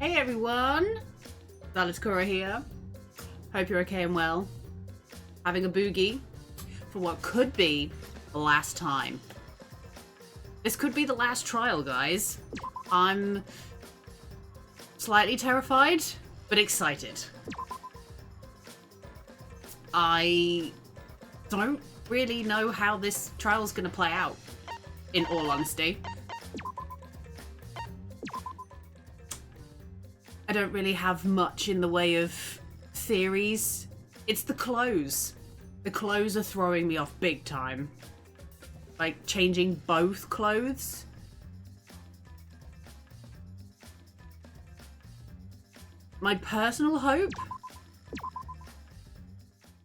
Hey everyone, Kura here. Hope you're okay and well. Having a boogie for what could be the last time. This could be the last trial, guys. I'm slightly terrified, but excited. I don't really know how this trial's gonna play out, in all honesty. I don't really have much in the way of theories. It's the clothes. The clothes are throwing me off big time. Like, changing both clothes. My personal hope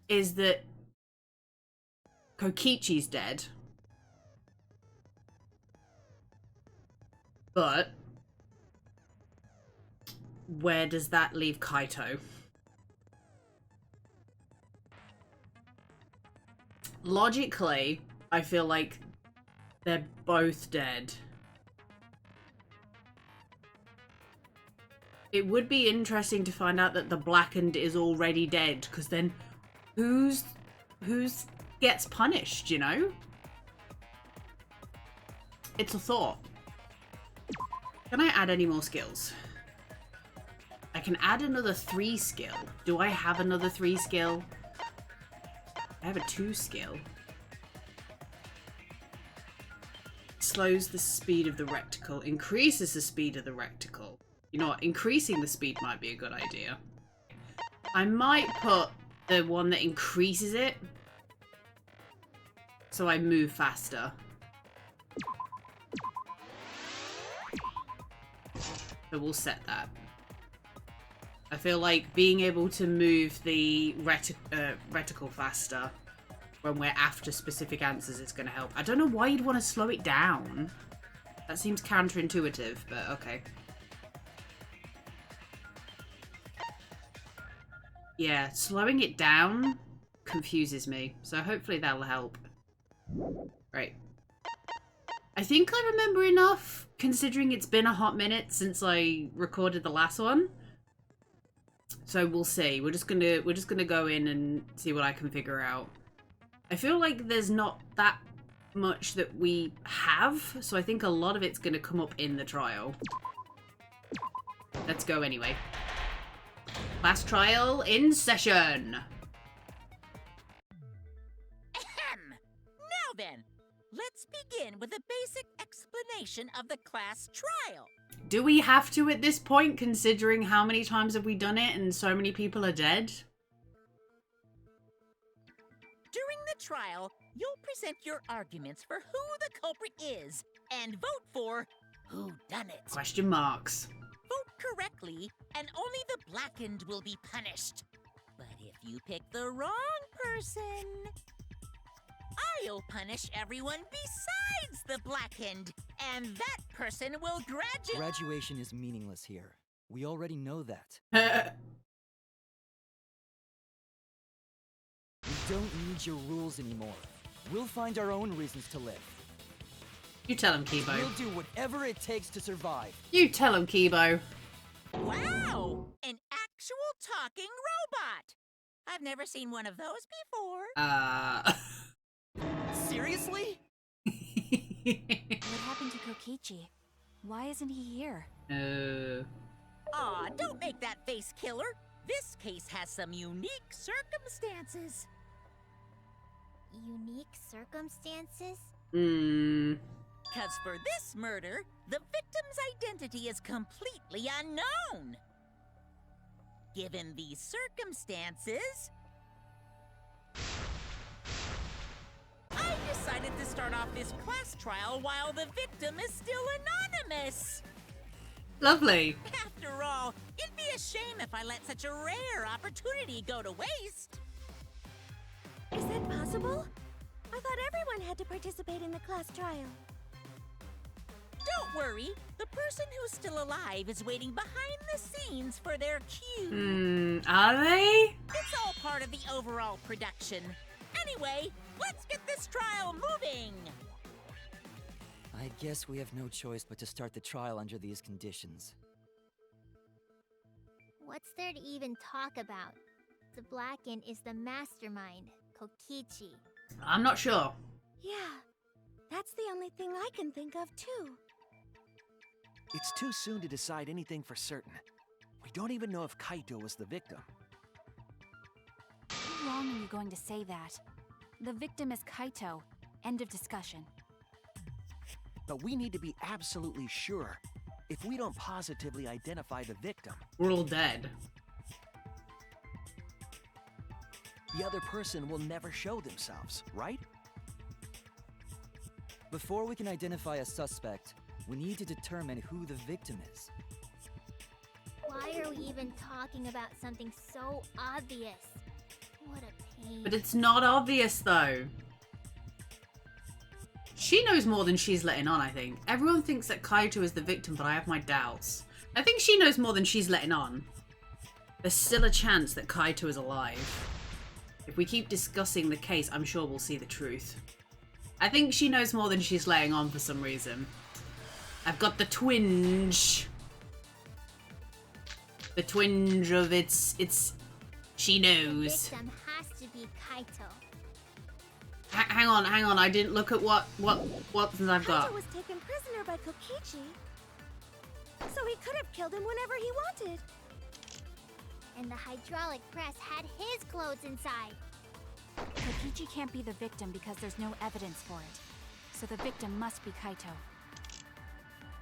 is that Kokichi's dead. But where does that leave Kaito? Logically, I feel like they're both dead. It would be interesting to find out that the Blackened is already dead, because then who's gets punished, you know? It's a thought. Can I add any more skills? I can add another 3 skill. Do I have another 3 skill? I have a 2 skill. Slows the speed of the reticle. Increases the speed of the reticle. You know what? Increasing the speed might be a good idea. I might put the one that increases it, so I move faster. So we'll set that. I feel like being able to move the reticle faster when we're after specific answers is going to help. I don't know why you'd want to slow it down. That seems counterintuitive, but okay. Yeah, slowing it down confuses me, so hopefully that'll help. Right. I think I remember enough, considering it's been a hot minute since I recorded the last one. So we'll see. We're just gonna go in and see what I can figure out. I feel like there's not that much that we have, so I think a lot of it's gonna come up in the trial. Let's go anyway. Last trial in session. Ahem. Now then, let's begin with a basic explanation of the class trial. Do we have to at this point, considering how many times have we done it and so many people are dead? During the trial, you'll present your arguments for who the culprit is and vote for who done it. Question marks. Vote correctly, and only the Blackened will be punished. But if you pick the wrong person, I'll punish everyone besides the Blackened, and that person will graduate. Graduation is meaningless here. We already know that. We don't need your rules anymore. We'll find our own reasons to live. You tell him, Kibo. We'll do whatever it takes to survive. You tell him, Kibo. Wow! An actual talking robot! I've never seen one of those before. Seriously? What happened to Kokichi? Why isn't he here? Aw, don't make that face, killer. This case has some unique circumstances. Unique circumstances? Because for this murder, the victim's identity is completely unknown. Given these circumstances, I decided to start off this class trial while the victim is still anonymous. Lovely. After all, it'd be a shame if I let such a rare opportunity go to waste. Is that possible? I thought everyone had to participate in the class trial. Don't worry, the person who's still alive is waiting behind the scenes for their cue. Are they? It's all part of the overall production. Anyway, let's get this trial moving! I guess we have no choice but to start the trial under these conditions. What's there to even talk about? The Blacken is the mastermind, Kokichi. I'm not sure. Yeah, that's the only thing I can think of, too. It's too soon to decide anything for certain. We don't even know if Kaito was the victim. How long are you going to say that? The victim is Kaito. End of discussion. But we need to be absolutely sure. If we don't positively identify the victim, We're all dead. the other person will never show themselves, right? Before we can identify a suspect, we need to determine who the victim is. Why are we even talking about something so obvious? What a pain. But it's not obvious, though. She knows more than she's letting on, I think. Everyone thinks that Kaito is the victim, but I have my doubts. I think she knows more than she's letting on. There's still a chance that Kaito is alive. If we keep discussing the case, I'm sure we'll see the truth. I think she knows more than she's letting on for some reason. I've got the twinge. The twinge of it's she knows. The victim has to be Kaito. Hang on. I didn't look at what I've got. Kaito was taken prisoner by Kokichi, so he could have killed him whenever he wanted. And the hydraulic press had his clothes inside. Kokichi can't be the victim because there's no evidence for it. So the victim must be Kaito.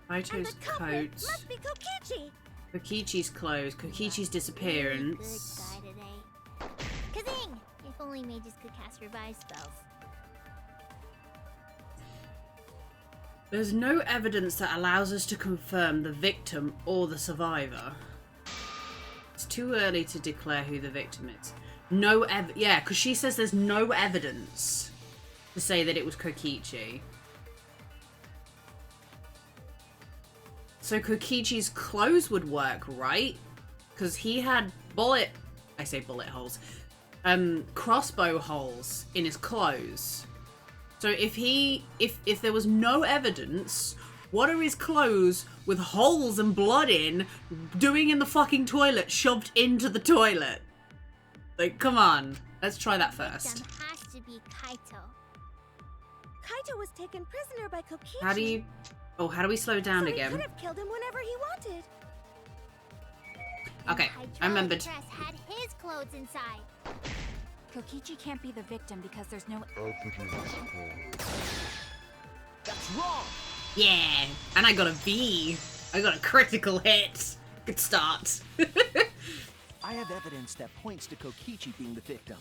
And Kaito's the culprit coat. must be Kokichi. Kokichi's clothes. Kokichi's disappearance. Really good guy today. Kazing! If only mages could cast revive spells. There's no evidence that allows us to confirm the victim or the survivor. It's too early to declare who the victim is. Yeah, because she says there's no evidence to say that it was Kokichi. So Kokichi's clothes would work, right? Because he had bullet holes. Crossbow holes in his clothes. So if there was no evidence, what are his clothes with holes and blood in doing in the fucking toilet, shoved into the toilet? Like, come on. Let's try that first. Victim has to be Kaito. Kaito was taken prisoner by Kokichi. How do we slow down so again? He could have killed him whenever he wanted. Okay, And the I remembered. hydraulic press had his clothes inside. Kokichi can't be the victim because there's no That's wrong! Yeah, and I got a V. I got a critical hit. Good start. I have evidence that points to Kokichi being the victim.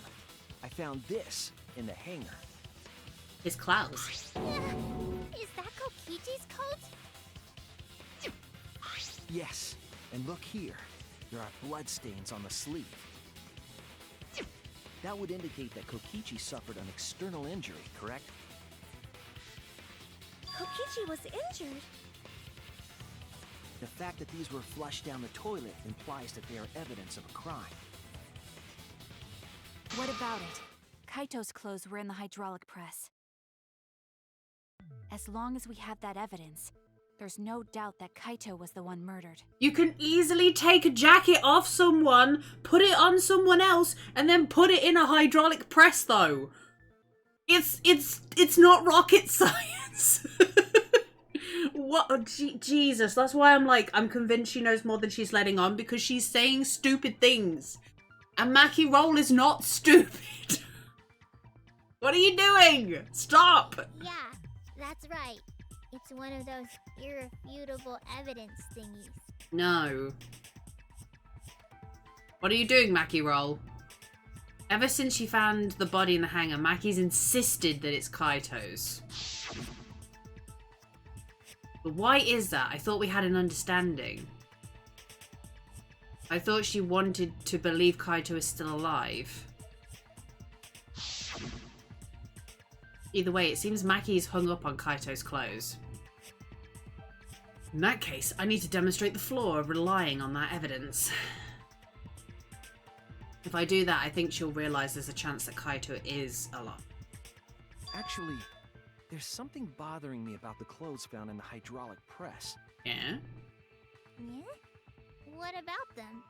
I found this in the hangar. His clothes. Is that Kokichi's coat? Yes, and look here. There are bloodstains on the sleeve. That would indicate that Kokichi suffered an external injury, correct? Kokichi was injured. The fact that these were flushed down the toilet implies that they are evidence of a crime. What about it? Kaito's clothes were in the hydraulic press. As long as we have that evidence, there's no doubt that Kaito was the one murdered. You can easily take a jacket off someone, put it on someone else, and then put it in a hydraulic press, though. It's not rocket science. What? Oh, Jesus, that's why I'm convinced she knows more than she's letting on, because she's saying stupid things. And Mackie Roll is not stupid. What are you doing? Stop. Yeah, that's right. It's one of those irrefutable evidence thingies. No. What are you doing, Mackie Roll? Ever since she found the body in the hangar, Mackie's insisted that it's Kaito's. But why is that? I thought we had an understanding. I thought she wanted to believe Kaito is still alive. Either way, it seems Mackie's hung up on Kaito's clothes. In that case, I need to demonstrate the flaw of relying on that evidence. If I do that, I think she'll realise there's a chance that Kaito is alive. Actually, there's something bothering me about the clothes found in the hydraulic press. Yeah? Yeah? What about them?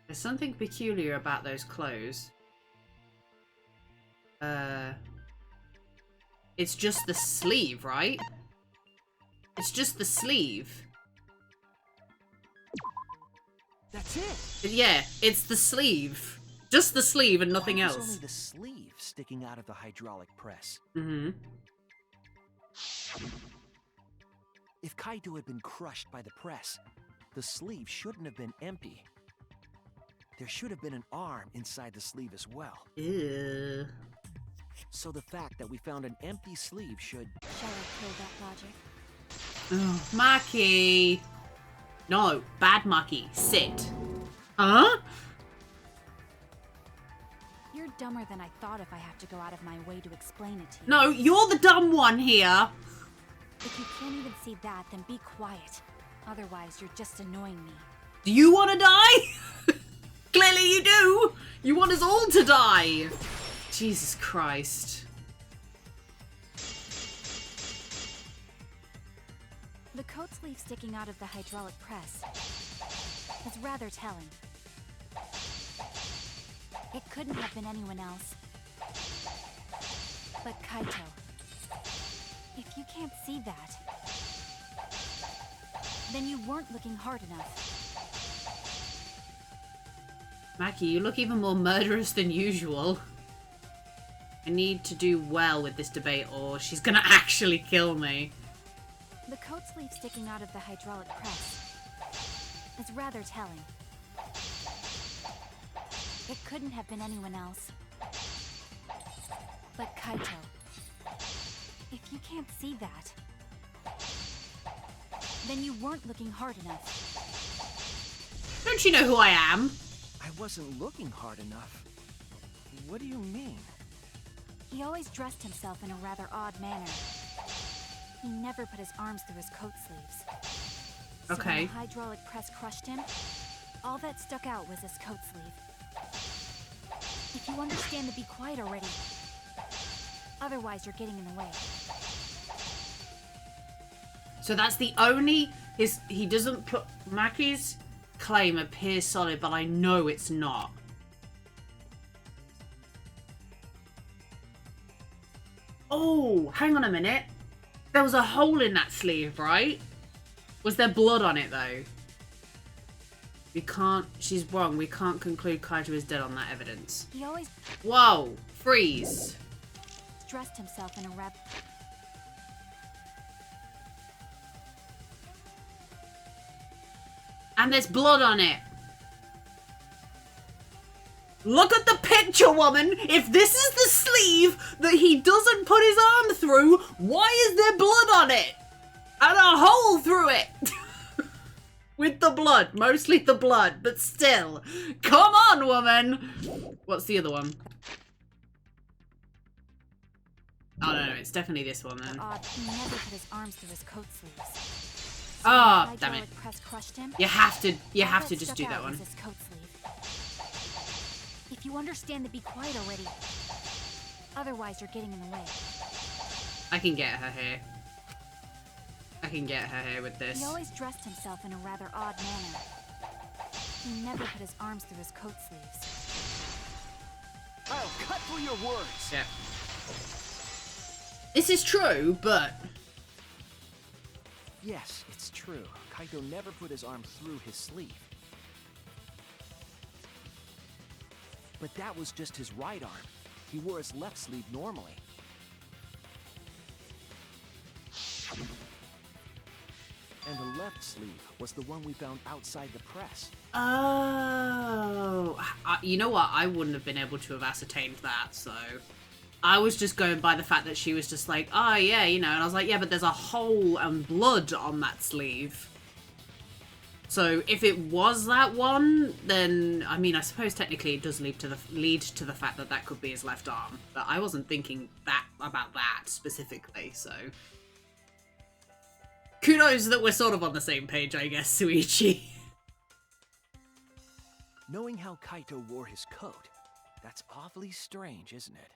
There's something peculiar about those clothes. It's just the sleeve, right? It's just the sleeve. That's it. Yeah, it's the sleeve. Just the sleeve and nothing Why was else. only the sleeve sticking out of the hydraulic press? Mm-hmm. If Kaito had been crushed by the press, the sleeve shouldn't have been empty. There should have been an arm inside the sleeve as well. Ew. So the fact that we found an empty sleeve should... Shall I kill that logic? Oh, Maki. No, bad Maki. Sit. Huh? You're dumber than I thought if I have to go out of my way to explain it to you. No, you're the dumb one here. If you can't even see that, then be quiet. Otherwise, you're just annoying me. Do you want to die? Clearly you do. You want us all to die. Jesus Christ. The coat sleeve sticking out of the hydraulic press is rather telling. It couldn't have been anyone else but Kaito. If you can't see that, then you weren't looking hard enough. Maki, you look even more murderous than usual. I need to do well with this debate or she's gonna actually kill me. The coat sleeve sticking out of the hydraulic press is rather telling. It couldn't have been anyone else but Kaito. If you can't see that, then you weren't looking hard enough. Don't you know who I am? I wasn't looking hard enough. What do you mean? He always dressed himself in a rather odd manner. He never put his arms through his coat sleeves. So Okay. when the hydraulic press crushed him, all that stuck out was his coat sleeve. If you understand to be quiet already. Otherwise, you're getting in the way. So that's the only... He doesn't put... Maki's claim appears solid, but I know it's not. Oh, hang on a minute. There was a hole in that sleeve, right? Was there blood on it, though? We can't... She's wrong. We can't conclude Kaito is dead on that evidence. He always Whoa. Freeze. dressed himself in a rather... And there's blood on it. Look at the picture, woman! If this is the sleeve that he doesn't put his arm through, why is there blood on it? And a hole through it! With the blood. Mostly the blood, but still. Come on, woman! What's the other one? Oh, no, it's definitely this one, then. Odd. He never put his arms through his coat sleeves. So Ah, when the damn it. hydraulic press crushed him, You have to all that just stuck do out that was one. his coat sleeve. If you understand to be quiet already. Otherwise, you're getting in the way. I can get her here. I can get her here with this. He always dressed himself in a rather odd manner. He never put his arms through his coat sleeves. I'll cut through your words. Yeah. This is true, but... Yes, it's true. Kaito never put his arm through his sleeve. But that was just his right arm. He wore his left sleeve normally. And the left sleeve was the one we found outside the press. Oh. You know what? I wouldn't have been able to have ascertained that, so... I was just going by the fact that she was just like, oh, yeah, you know, and I was like, yeah, but there's a hole and blood on that sleeve. So if it was that one, then, I mean, I suppose technically it does lead to the fact that that could be his left arm. But I wasn't thinking about that specifically, so... Kudos that we're sort of on the same page, I guess, Suichi. Knowing how Kaito wore his coat, that's awfully strange, isn't it?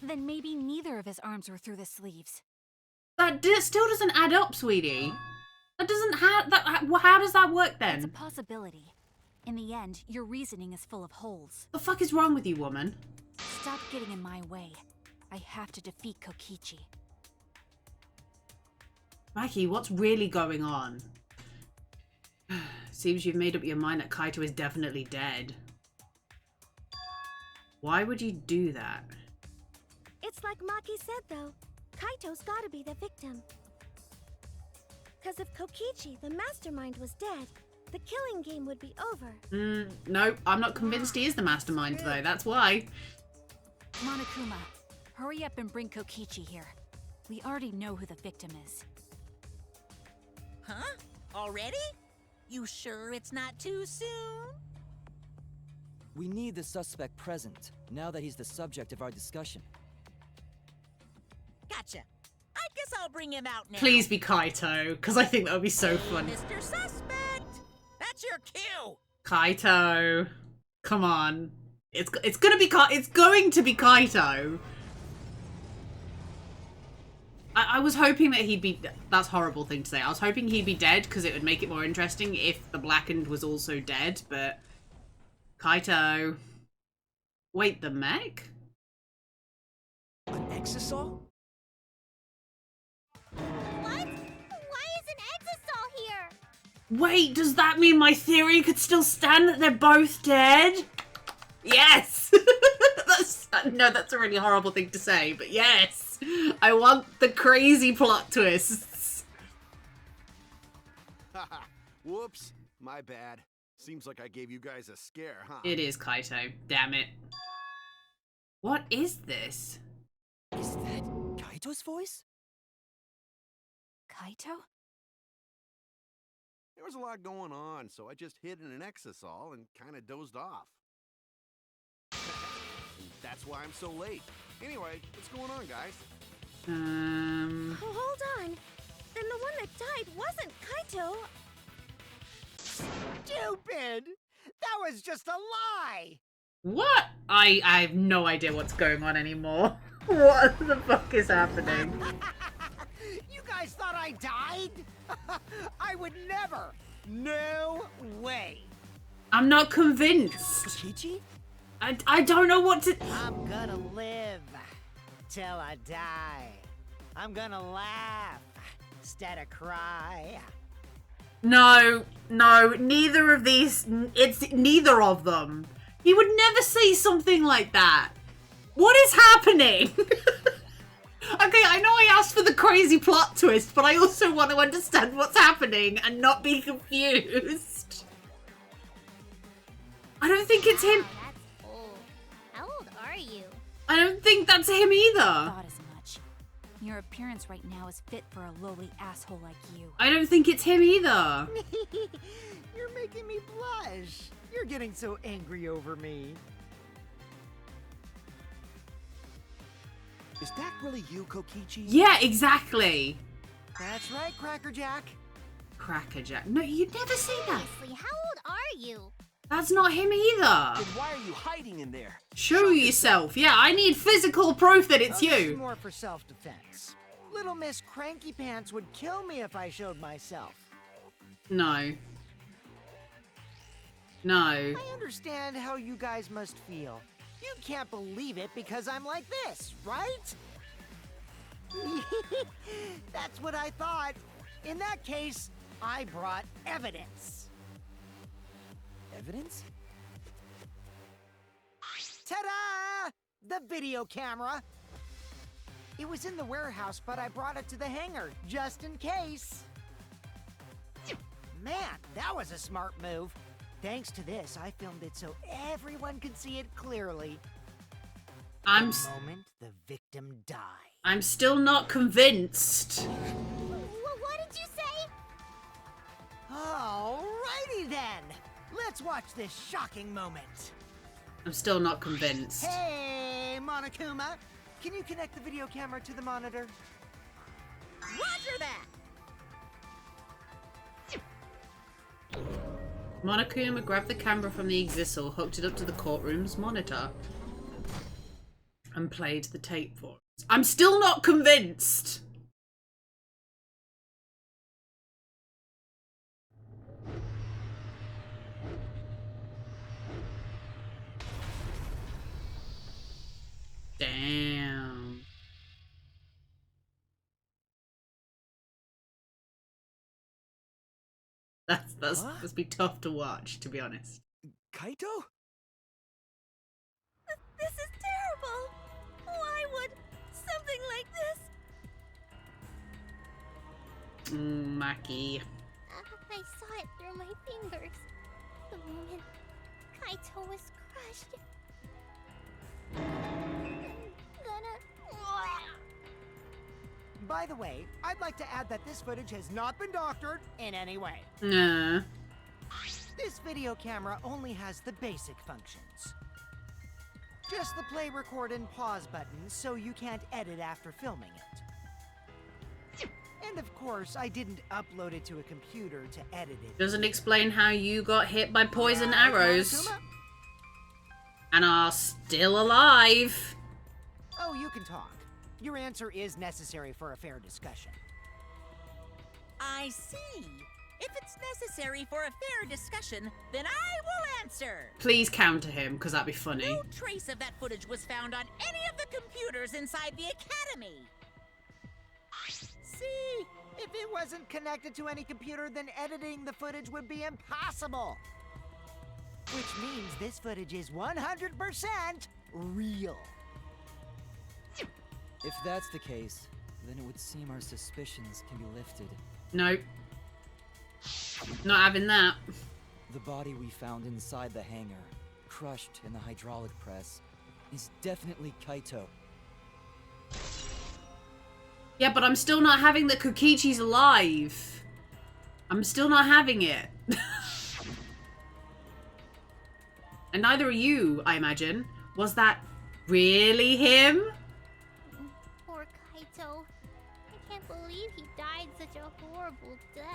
Then maybe neither of his arms were through the sleeves. That still doesn't add up, sweetie. That doesn't have that. How does that work It's a then? possibility. In the end, your reasoning is full of holes. The fuck is wrong with you, woman? Stop getting in my way. I have to defeat Kokichi. Mikey, what's really going on? Seems you've made up your mind that Kaito is definitely dead. Why would you do that? It's like Maki said, though. Kaito's gotta be the victim. Because if Kokichi, the mastermind, was dead, the killing game would be over. No, I'm not convinced he is the mastermind, though. That's why. Monokuma, hurry up and bring Kokichi here. We already know who the victim is. Huh? Already? You sure it's not too soon? We need the suspect present, now that he's the subject of our discussion. Gotcha. I guess I'll bring him out now. Please be Kaito, because I think that would be so fun. Mr. Suspect! That's your cue! Kaito. Come on. It's going to be Kaito. I was hoping that he'd be... That's a horrible thing to say. I was hoping he'd be dead because it would make it more interesting if the Blackened was also dead, but... Kaito. Wait, the mech? An exisal? What? Why is an Exisol here? Wait, does that mean my theory could still stand that they're both dead? Yes! That's a really horrible thing to say, but yes! I want the crazy plot twists. Haha. Whoops. My bad. Seems like I gave you guys a scare, huh? It is Kaito. Damn it. What is this? Is that Kaito's voice? Kaito? There was a lot going on, so I just hid in an exisal and kind of dozed off. That's why I'm so late. Anyway, what's going on, guys? Oh, hold on. Then the one that died wasn't Kaito. Stupid! That was just a lie! What? I have no idea what's going on anymore. What the fuck is happening? You guys thought I died? I would never! No way! I'm not convinced. Kokichi? I don't know what to... I'm gonna live till I die. I'm gonna laugh instead of cry. No, neither of these... It's neither of them. He would never say something like that. What is happening? Okay, I know I asked for the crazy plot twist, but I also want to understand what's happening and not be confused. I don't think it's him. Wow, that's old. How old are you? I don't think that's him either. Thought as much. Your appearance right now is fit for a lowly asshole like you. I don't think it's him either. You're making me blush. You're getting so angry over me. Is that really you, Kokichi? Yeah, exactly. That's right, Crackerjack. Crackerjack. No, you'd never say that. Seriously, how old are you? That's not him either. Then why are you hiding in there? Show yourself. Yeah, I need physical proof that it's This is you. more for self-defense. Little Miss Cranky Pants would kill me if I showed myself. No. No. I understand how you guys must feel. You can't believe it because I'm like this, right? That's what I thought. In that case, I brought evidence. Evidence? Ta-da! The video camera. It was in the warehouse, but I brought it to the hangar, just in case. Man, that was a smart move. Thanks to this, I filmed it so everyone could see it clearly. The moment the victim died. I'm still not convinced. What did you say? Alrighty then. Let's watch this shocking moment. I'm still not convinced. Hey, Monokuma. Can you connect the video camera to the monitor? Roger that! Monokuma grabbed the camera from the Exisal, hooked it up to the courtroom's monitor, and played the tape for us. I'm still not convinced. Must be tough to watch, to be honest. Kaito? This is terrible. Why would something like this? Maki. I saw it through my fingers. The moment Kaito was crushed. I'm gonna... By the way, I'd like to add that this footage has not been doctored in any way. Nah. This video camera only has the basic functions. Just the play, record, and pause buttons, so you can't edit after filming it. And of course, I didn't upload it to a computer to edit it. Doesn't explain how you got hit by poison arrows. Monokuma? And are still alive. Oh, you can talk. Your answer is necessary for a fair discussion. I see. If it's necessary for a fair discussion, then I will answer. Please counter him, because that'd be funny. No trace of that footage was found on any of the computers inside the academy. See? If it wasn't connected to any computer, then editing the footage would be impossible. Which means this footage is 100% real. If that's the case, then it would seem our suspicions can be lifted. Nope. Not having that. The body we found inside the hangar, crushed in the hydraulic press, is definitely Kaito. Yeah, but I'm still not having that Kokichi's alive. I'm still not having it. And neither are you, I imagine. Was that really him? Poor Kaito. I can't believe he died such a horrible death.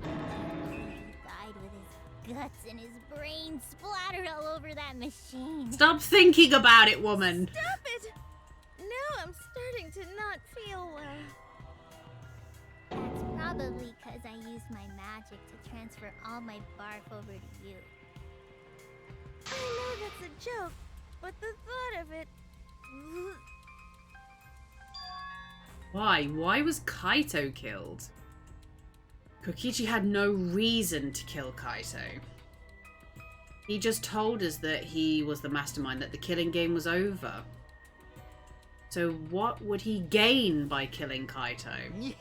I can't believe he died with his guts and his brain splattered all over that machine. Stop thinking about it, woman. Stop it! Now I'm starting to not feel well. That's probably because I used my magic to transfer all my barf over to you. I know that's a joke, but the thought of it... Why? Why was Kaito killed? Kokichi had no reason to kill Kaito. He just told us that he was the mastermind, that the killing game was over. So what would he gain by killing Kaito?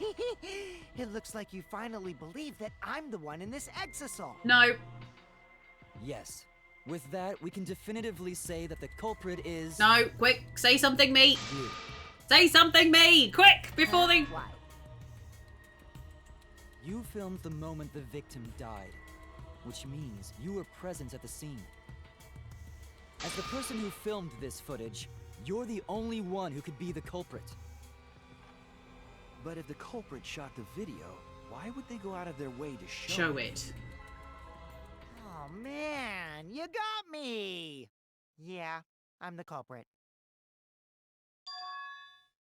It looks like you finally believe that I'm the one in this exisal. No. Yes. With that, we can definitively say that the culprit is... No, quick, say something, me. You. Say something, me, quick, before they... Why? You filmed the moment the victim died, which means you were present at the scene. As the person who filmed this footage, you're the only one who could be the culprit. But if the culprit shot the video, why would they go out of their way to Show it. Oh man, you got me! Yeah, I'm the culprit.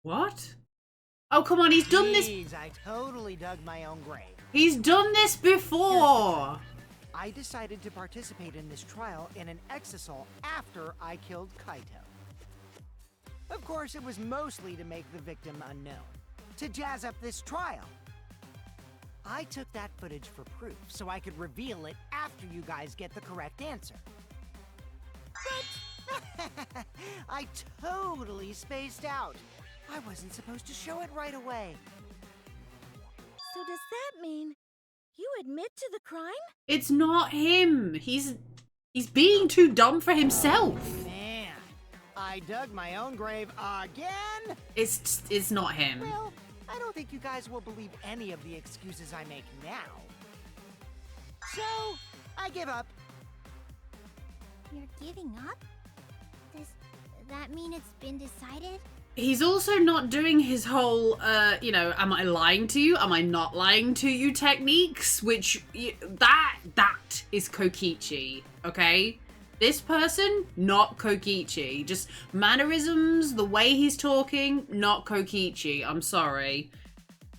What? Oh, come on, he's done this. Jeez, I totally dug my own grave. He's done this before. I decided to participate in this trial in an exisal after I killed Kaito. Of course, it was mostly to make the victim unknown, to jazz up this trial. I took that footage for proof, so I could reveal it after you guys get the correct answer. But I totally spaced out. I wasn't supposed to show it right away. So does that mean you admit to the crime? It's not him. He's being too dumb for himself. Man, I dug my own grave again? It's not him. Well, I don't think you guys will believe any of the excuses I make now. So, I give up. You're giving up? Does that mean it's been decided? He's also not doing his whole, am I lying to you? Am I not lying to you techniques? Which, that is Kokichi, okay? This person, not Kokichi. Just mannerisms, the way he's talking, not Kokichi. I'm sorry.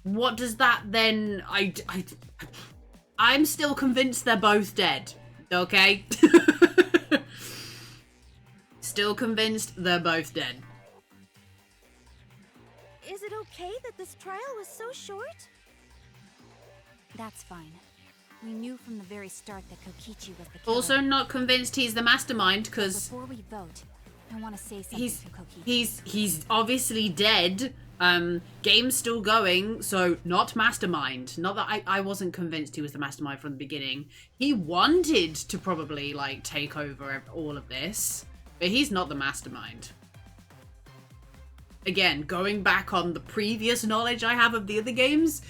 What does that then... I'm still convinced they're both dead, okay? Still convinced they're both dead. Is it okay that this trial was so short? That's fine. We knew from the very start that Kokichi was the killer. Also not convinced he's the mastermind, because Before we vote, I want to say something to Kokichi. he's obviously dead. Game's still going, so not mastermind. Not that I wasn't convinced he was the mastermind from the beginning. He wanted to probably, like, take over all of this, but he's not the mastermind. Again, going back on the previous knowledge I have of the other games,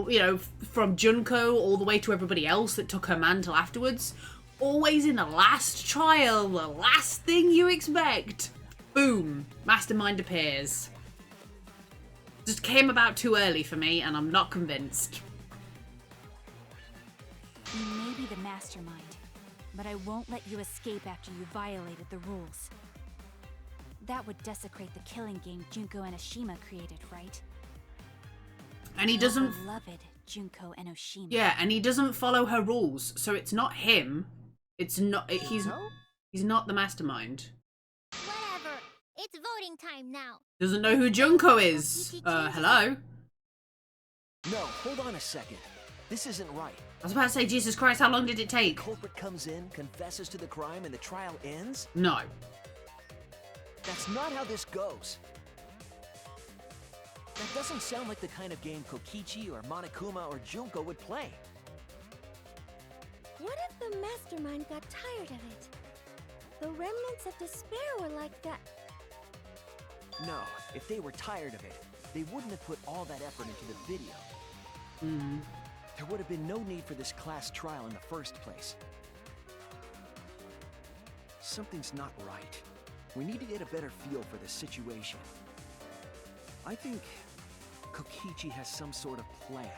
you know, from Junko all the way to everybody else that took her mantle afterwards, always in the last trial, the last thing you expect, boom, mastermind appears. Just came about too early for me, and I'm not convinced. You may be the mastermind, but I won't let you escape after you violated the rules. That would desecrate the killing game Junko Enoshima created, right? And he doesn't... Beloved Junko Enoshima. Yeah, and he doesn't follow her rules, so it's not him. It's not... He's not the mastermind. Whatever. It's voting time now. Doesn't know who Junko is. Hello? No, hold on a second. This isn't right. I was about to say, Jesus Christ, how long did it take? The culprit comes in, confesses to the crime, and the trial ends? No. That's not how this goes. That doesn't sound like the kind of game Kokichi or Monokuma or Junko would play. What if the mastermind got tired of it? The remnants of despair were like that. No, if they were tired of it, they wouldn't have put all that effort into the video. There would have been no need for this class trial in the first place. Something's not right. We need to get a better feel for the situation. I think Kokichi has some sort of plan.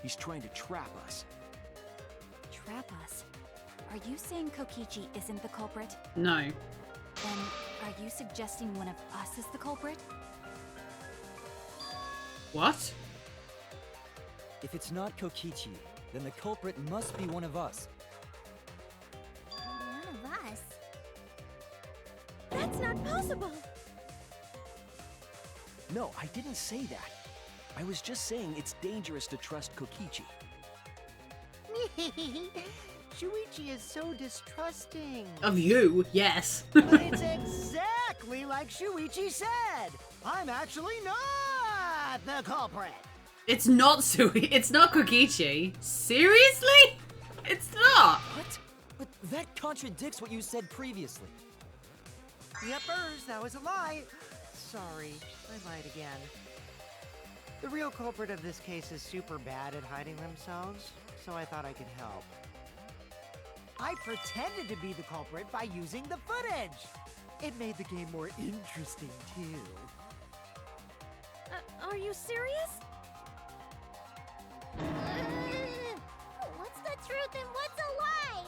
He's trying to trap us. Trap us? Are you saying Kokichi isn't the culprit? No. Then, are you suggesting one of us is the culprit? What? If it's not Kokichi, then the culprit must be one of us. One of us? That's not possible! No, I didn't say that. I was just saying it's dangerous to trust Kokichi. Shuichi is so distrusting. Of you, yes. But it's exactly like Shuichi said. I'm actually not the culprit. It's not It's not Kokichi. Seriously? It's not. What? But that contradicts what you said previously. Yepers, that was a lie. Sorry, I lied again. The real culprit of this case is super bad at hiding themselves, so I thought I could help. I pretended to be the culprit by using the footage. It made the game more interesting, too. Are you serious? What's the truth and what's a lie?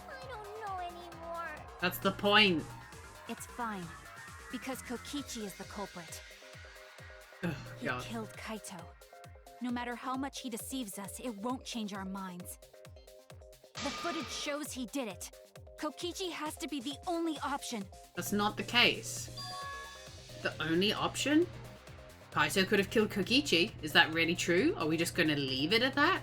I don't know anymore. That's the point. It's fine, because Kokichi is the culprit. Oh, He God. killed Kaito. No matter how much he deceives us, it won't change our minds. The footage shows he did it. Kokichi has to be the only option. That's not the case. The only option? Kaito could have killed Kokichi. Is that really true? Are we just going to leave it at that?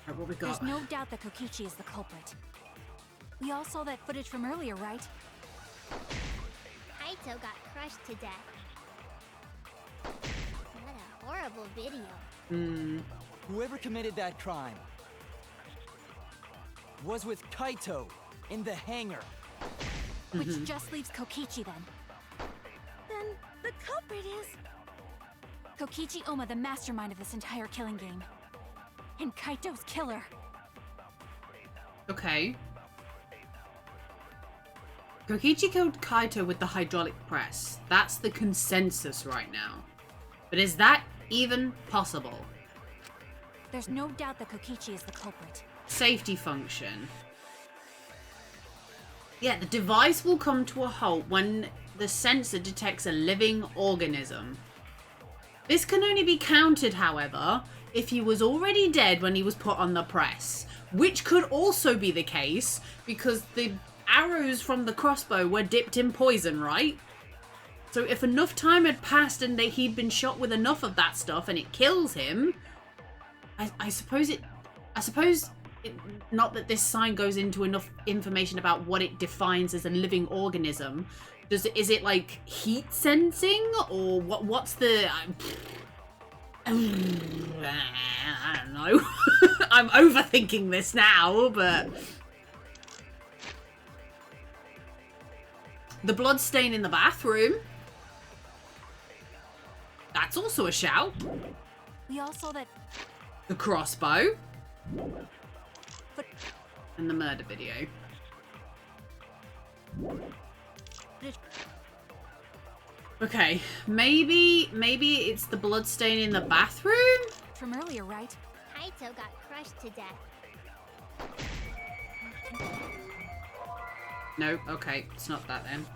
Alright, what we got? There's no doubt that Kokichi is the culprit. We all saw that footage from earlier, right? Kaito got crushed to death. What a horrible video. Whoever committed that crime was with Kaito in the hangar. Which just leaves Kokichi then. Then the culprit is... Kokichi Oma, the mastermind of this entire killing game. And Kaito's killer. Okay. Kokichi killed Kaito with the hydraulic press. That's the consensus right now. But is that even possible? There's no doubt that Kokichi is the culprit. Safety function. Yeah, the device will come to a halt when the sensor detects a living organism. This can only be counted, however, if he was already dead when he was put on the press, which could also be the case because the arrows from the crossbow were dipped in poison, right? So if enough time had passed and he'd been shot with enough of that stuff and it kills him, I suppose not that this sign goes into enough information about what it defines as a living organism. Is it like heat sensing, or what's the... I don't know. I'm overthinking this now, but... The blood stain in the bathroom. That's also a shout. We all saw that. The crossbow. But And the murder video. Okay, maybe it's the blood stain in the bathroom? from earlier, right? Kaito got crushed to death. No, okay, it's not that then.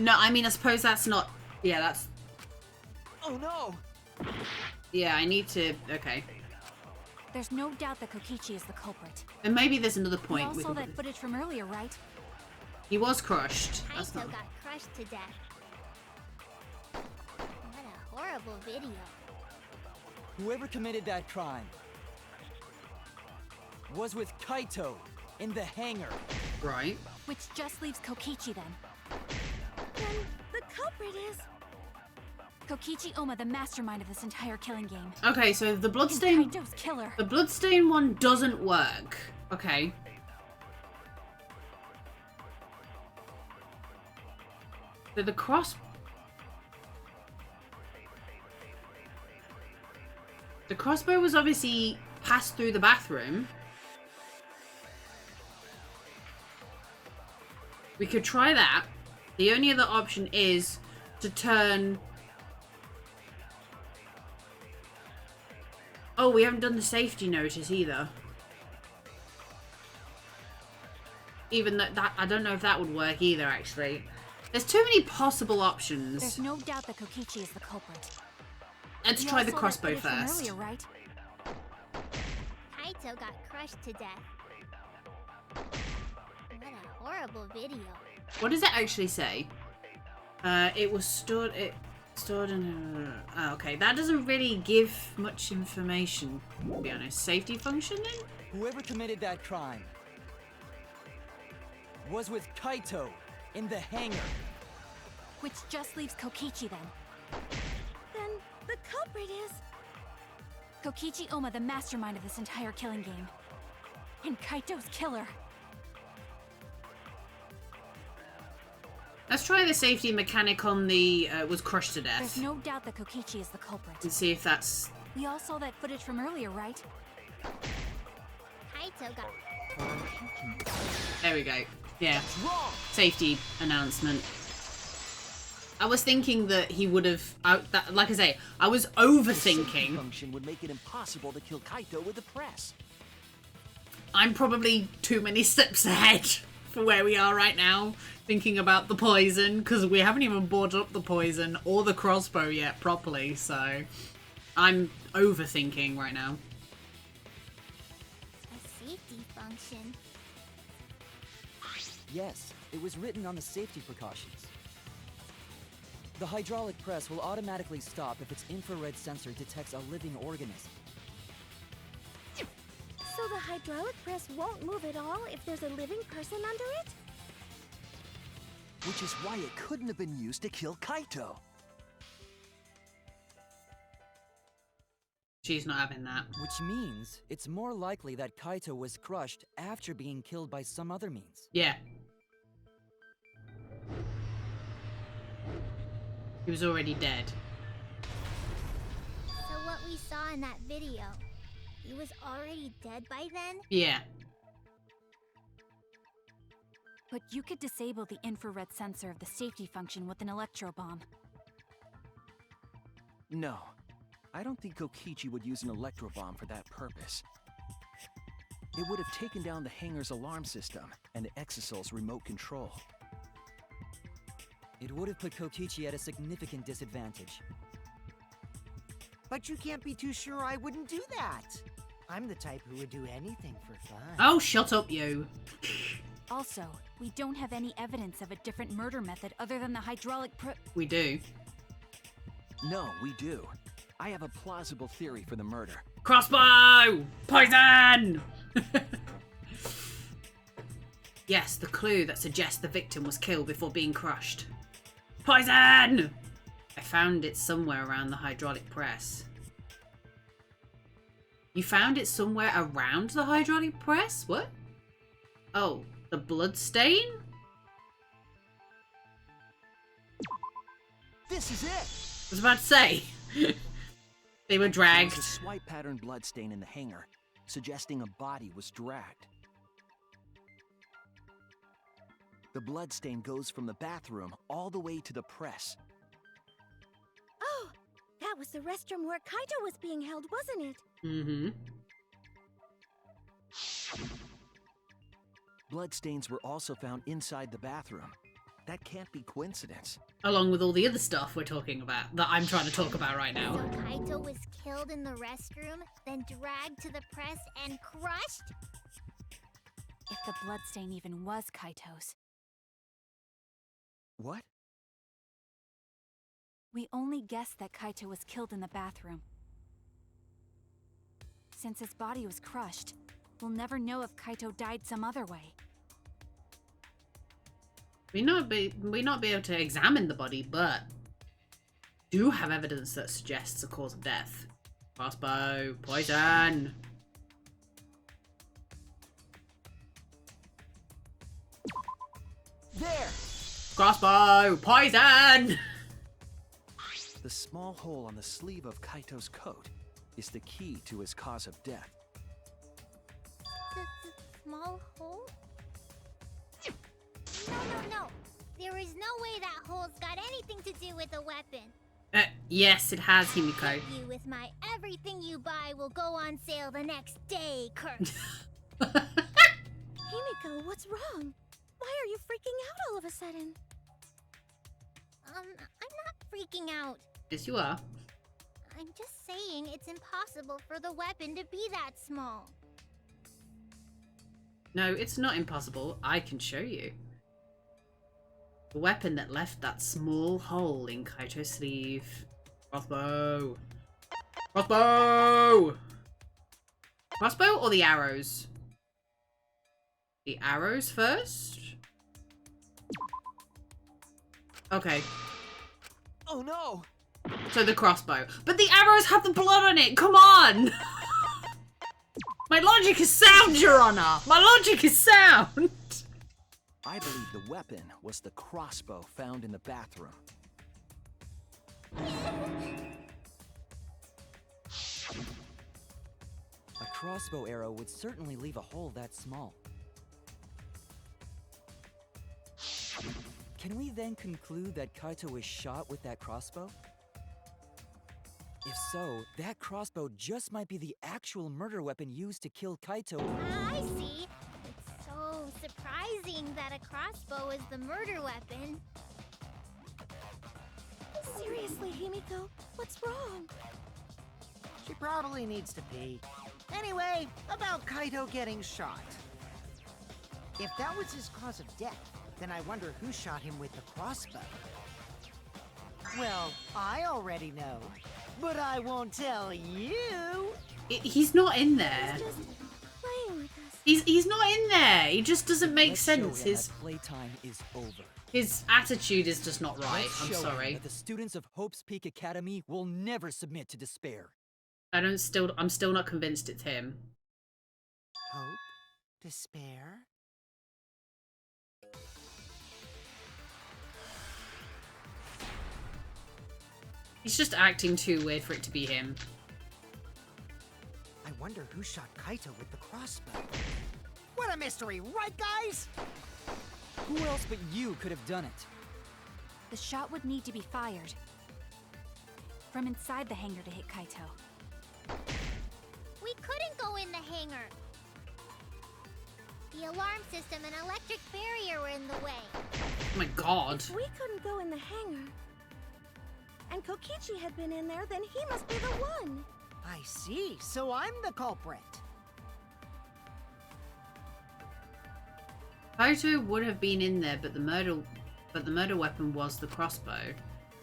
No, I mean, I suppose that's not... Yeah, that's... Oh no! Yeah, I need to... Okay. There's no doubt that Kokichi is the culprit. And maybe there's another We point. all we saw could- that footage from earlier, right? He was crushed. That's Kaito not... got crushed to death. What a horrible video. Whoever committed that crime was with Kaito in the hangar. Right. Which just leaves Kokichi then. Then the culprit is... Kokichi Oma, the mastermind of this entire killing game. Okay, so the And bloodstain... Kaito's killer. The bloodstain one doesn't work. Okay. So the cross... The crossbow was obviously passed through the bathroom. We could try that. The only other option is to turn... Oh, we haven't done the safety notice either. Even that I don't know if that would work either, actually. There's too many possible options. There's no doubt that Kokichi is the culprit. Let's We try all the saw that crossbow footage from first. earlier, right? Kaito got crushed to death. What a horrible video. What does it actually say? It was stored in... Oh, okay, that doesn't really give much information, to be honest. Safety function, then? Whoever committed that crime was with Kaito in the hangar. Which just leaves Kokichi then. Then the culprit is... Kokichi Oma, the mastermind of this entire killing game. And Kaito's killer. Let's try the safety mechanic on the... was crushed to death. There's no doubt that Kokichi is the culprit. And see if that's... We all saw that footage from earlier, right? Kaito got... There we go. Yeah. Wrong! Safety announcement. I was thinking that he would have... like I say, I was The safety overthinking. function would make it impossible to kill Kaito with the press. I'm probably too many steps ahead for where we are right now, thinking about the poison, because we haven't even brought up the poison or the crossbow yet properly, so I'm overthinking right now. A safety function. Yes, it was written on the safety precautions. The hydraulic press will automatically stop if its infrared sensor detects a living organism. So the hydraulic press won't move at all if there's a living person under it? Which is why it couldn't have been used to kill Kaito. She's not having that. Which means it's more likely that Kaito was crushed after being killed by some other means. Yeah. He was already dead. So what we saw in that video, he was already dead by then? Yeah. But you could disable the infrared sensor of the safety function with an electro bomb. No. I don't think Kokichi would use an electro bomb for that purpose. It would have taken down the hangar's alarm system and Exosol's remote control. It would have put Kokichi at a significant disadvantage. But you can't be too sure I wouldn't do that. I'm the type who would do anything for fun. Oh, shut up, you. Also, we don't have any evidence of a different murder method other than the hydraulic We do. No, we do. I have a plausible theory for the murder. Crossbow! Poison! Yes, the clue that suggests the victim was killed before being crushed. Poison! I found it somewhere around the hydraulic press. You found it somewhere around the hydraulic press? What? Oh, the blood stain? This is it! I was about to say. They were dragged. There's a swipe pattern bloodstain in the hangar, suggesting a body was dragged. The bloodstain goes from the bathroom all the way to the press. Oh, that was the restroom where Kaito was being held, wasn't it? Mm-hmm. Bloodstains were also found inside the bathroom. That can't be coincidence. Along with all the other stuff we're talking about, that I'm trying to talk about right now. So Kaito was killed in the restroom, then dragged to the press and crushed? If the bloodstain even was Kaito's. What? We only guessed that Kaito was killed in the bathroom. Since his body was crushed, we'll never know if Kaito died some other way. We not be able to examine the body, but do have evidence that suggests a cause of death. Crossbow, poison. There! Crossbow, poison. The small hole on the sleeve of Kaito's coat is the key to his cause of death. The small hole? No. There is no way that hole's got anything to do with the weapon. Yes, it has, Himiko. Hit you with my everything you buy will go on sale the next day curse. Himiko, what's wrong? Why are you freaking out all of a sudden? I'm not freaking out. Yes, you are. I'm just saying it's impossible for the weapon to be that small. No, it's not impossible. I can show you. The weapon that left that small hole in Kaito's sleeve. Crossbow. Crossbow! Crossbow or the arrows? The arrows first? Okay. Oh no! So the crossbow. But the arrows have the blood on it! Come on! My logic is sound, Your Honor! My logic is sound! I believe the weapon was the crossbow found in the bathroom. A crossbow arrow would certainly leave a hole that small. Can we then conclude that Kaito was shot with that crossbow? If so, that crossbow just might be the actual murder weapon used to kill Kaito. I see. It's so surprising that a crossbow is the murder weapon. Seriously, Himiko, what's wrong? She probably needs to pee. Anyway, about Kaito getting shot. If that was his cause of death, then I wonder who shot him with the crossbow. Well, I already know, but I won't tell you. He's not in there. He's just playing with us. He's not in there. He just doesn't make Let's sense. show him that playtime is over. His attitude is just not right. Let's I'm show him sorry. that the students of Hope's Peak Academy will never submit to despair. I'm still not convinced it's him. Hope? Despair? He's just acting too weird for it to be him. I wonder who shot Kaito with the crossbow. What a mystery, right guys? Who else but you could have done it? The shot would need to be fired from inside the hangar to hit Kaito. We couldn't go in the hangar. The alarm system and electric barrier were in the way. Oh my god. If we couldn't go in the hangar, and Kokichi had been in there, then he must be the one. I see, so I'm the culprit. Kaito would have been in there, but the murder weapon was the crossbow.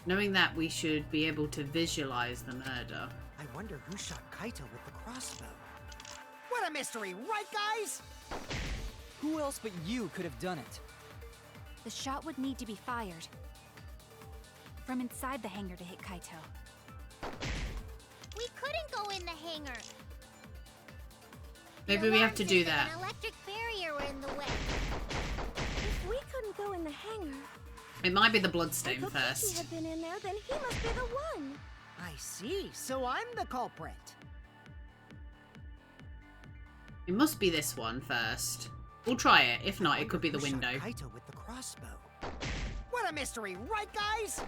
Knowing that, we should be able to visualize the murder. I wonder who shot Kaito with the crossbow. What a mystery, right guys? Who else but you could have done it? The shot would need to be fired from inside the hangar to hit Kaito. We couldn't go in the hangar. Maybe we have to do that. An electric barrier were in the way. If we couldn't go in the hangar, It might be the bloodstain if Kokichi first. had been in there, then he must be the one. I see, so I'm the culprit. It must be this one first. We'll try it. If not, it could be the Who shot window. Kaito with the crossbow. What a mystery, right guys?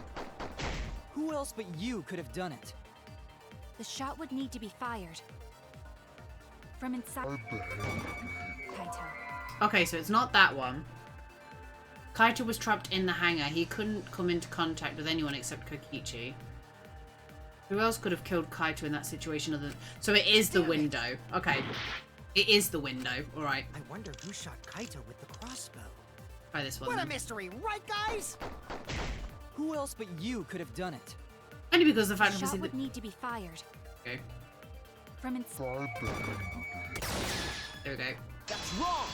Who else but you could have done it? The shot would need to be fired from inside Kaito. Okay, so it's not that one. Kaito was trapped in the hangar. He couldn't come into contact with anyone except Kokichi. Who else could have killed Kaito in that situation other than... So it is the window. Okay. It is the window. Alright. I wonder who shot Kaito with the crossbow. Try this one What a then. mystery, right guys? Who else but you could have done it? Only because the The fact shot obviously would that... need to be fired Okay. from inside. There we go. That's wrong!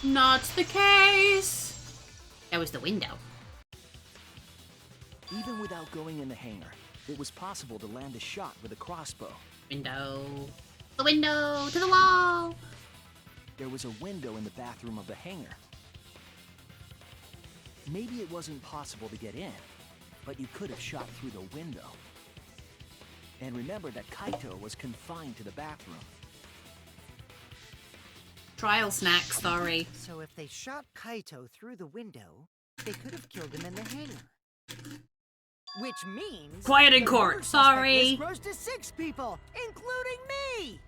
Not the case! That was the window. Even without going in the hangar, it was possible to land a shot with a crossbow. Window. The window! To the wall! There was a window in the bathroom of the hangar. Maybe it wasn't possible to get in, but you could have shot through the window. And remember that Kaito was confined to the bathroom. Trial snack, sorry. So if they shot Kaito through the window, they could have killed him in the hangar. Which means... Quiet in the court, murder suspect sorry. list grows to 6 people, including me!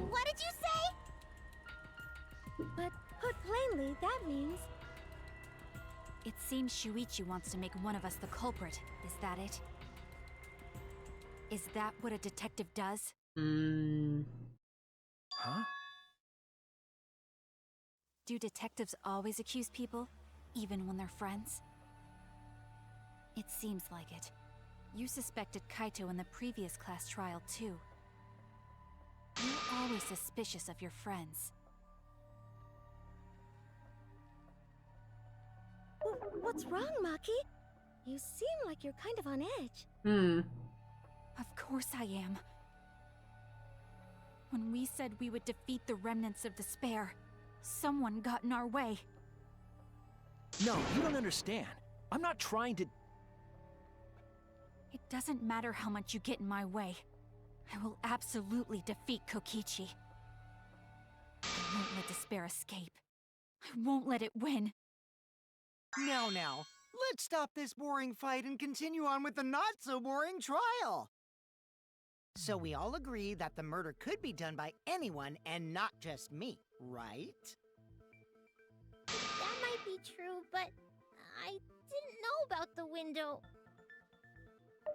What did you say? But put plainly, that means It seems Shuichi wants to make one of us the culprit. Is that it? Is that what a detective does? Huh? Do detectives always accuse people, even when they're friends? It seems like it. You suspected Kaito in the previous class trial, too. You're always suspicious of your friends. What's wrong, Maki? You seem like you're kind of on edge. Of course I am. When we said we would defeat the remnants of despair, someone got in our way. No, you don't understand. I'm not trying to... It doesn't matter how much you get in my way. I will absolutely defeat Kokichi. I won't let despair escape. I won't let it win. Now, let's stop this boring fight and continue on with the not-so-boring trial. So we all agree that the murder could be done by anyone and not just me, right? That might be true, but I didn't know about the window.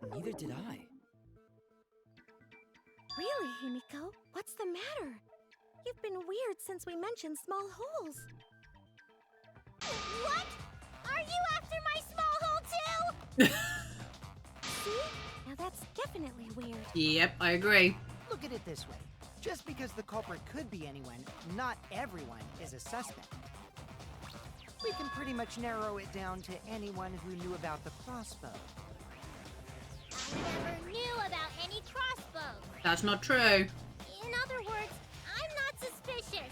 Neither did I. Really, Himiko? What's the matter? You've been weird since we mentioned small holes. What? Are you after my small hole too? See? Now that's definitely weird. Yep, I agree. Look at it this way. Just because the culprit could be anyone, not everyone is a suspect. We can pretty much narrow it down to anyone who knew about the crossbow. I never knew about any crossbows. That's not true. In other words, I'm not suspicious.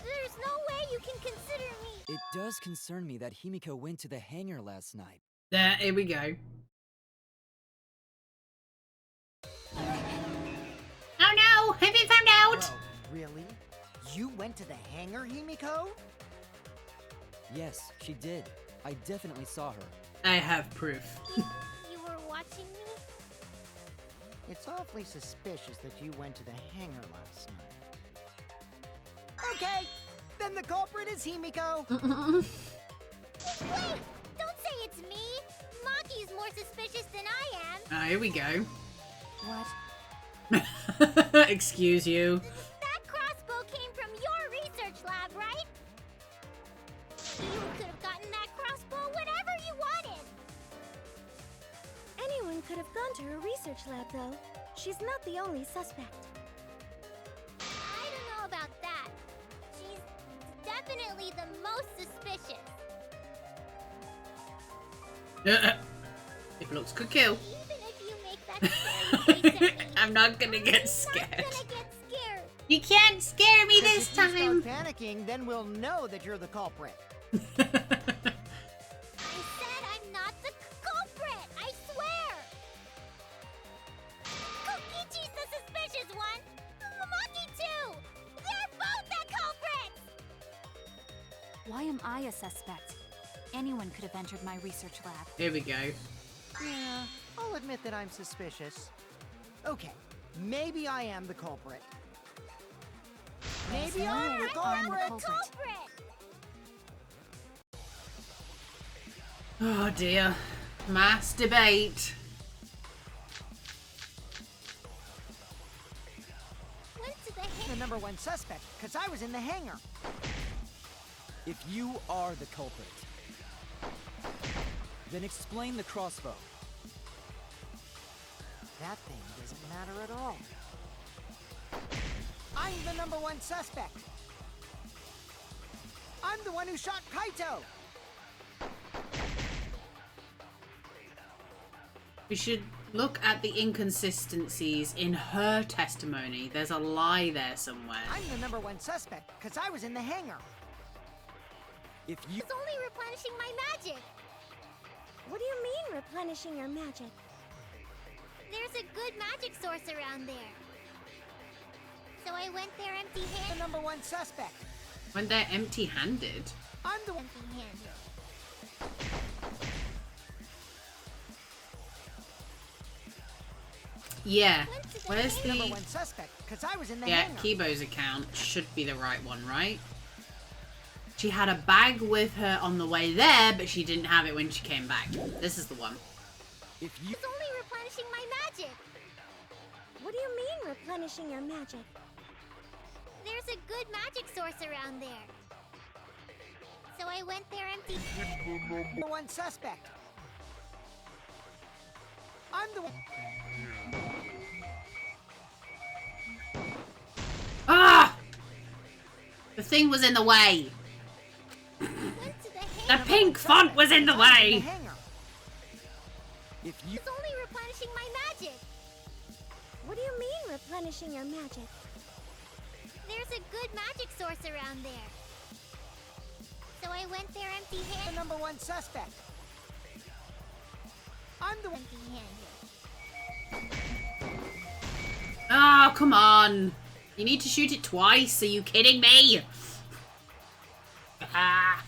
There's no way you can consider me. It does concern me that Himiko went to the hangar last night. There, here we go. Oh no! Have you found out? Whoa, really? You went to the hangar, Himiko? Yes, she did. I definitely saw her. I have proof. You were watching me? It's awfully suspicious that you went to the hangar last night. Okay, then the culprit is Himiko. Wait! Don't say it's me! Maki's more suspicious than I am. Oh, here we go. What? Excuse you. That crossbow came from your research lab, right? You could have gotten that crossbow whenever you wanted. Anyone could have gone to her research lab, though. She's not the only suspect. I don't know about that. She's definitely the most suspicious. If looks could kill. Even if you make that scary face at me, I'm not gonna get I'm scared. not gonna get scared. You can't scare me 'Cause this if you time. start panicking, then we'll know that you're the culprit. I said I'm not the culprit. I swear. Kokichi's the suspicious one. Maki too. They're both the culprits. Why am I a suspect? Anyone could have entered my research lab. Here we go. Yeah, I'll admit that I'm suspicious. Okay, maybe I am the culprit. Maybe I'm the I'm the culprit. culprit. Oh dear. Mass debate. Went to the The number one suspect, because I was in the hangar. If you are the culprit, then explain the crossbow. That thing doesn't matter at all. I'm the number one suspect. I'm the one who shot Kaito. We should look at the inconsistencies in her testimony. There's a lie there somewhere. I'm the number one suspect, because I was in the hangar. If you was only replenishing my magic. What do you mean, replenishing your magic? There's a good magic source around there. So I went there The empty-handed. number one suspect. When they're empty-handed. I'm the one. Empty-handed. Yeah. Went to the Where's hangar. Number the... one suspect, because I was in the Yeah, hangar. Kibo's account should be the right one, right? She had a bag with her on the way there, but she didn't have it when she came back. This is the one. if you was only replenishing my magic. What do you mean, replenishing your magic? There's a good magic source around there. So I went there empty-handed. Number one suspect. I'm the one. Ah! The thing was in the way. Went to the The hangar. pink font was in the I was in the way. hangar. if you was only replenishing my magic. What do you mean, replenishing your magic? There's a good magic source around there. So I went there The empty-handed. number one suspect. I'm the one. Empty-handed. Oh, come on. You need to shoot it twice. Are you kidding me? Ah.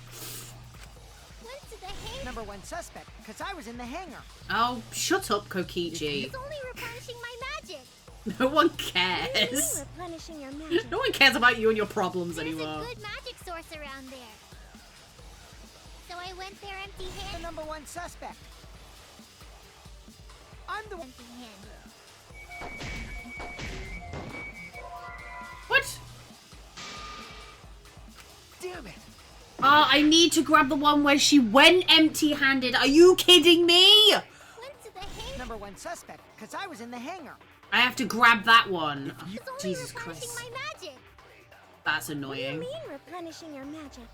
Went to the hangar. Number one suspect, because I was in the hangar. Oh, shut up, Kokichi. was only replenishing my magic. No one What do you mean, cares. replenishing your magic? No one cares about you and your problems There's anymore. a good magic source around there. So I went there The empty-handed. number one suspect. I'm the one. Empty-handed. What? Damn it! I need to grab the one where she went empty-handed. Are you kidding me? Went to the hangar. Number one suspect, because I was in the hangar. I have to grab that one. Oh, Was only Jesus replenishing Christ. my magic. That's What do you annoying. mean, replenishing your magic?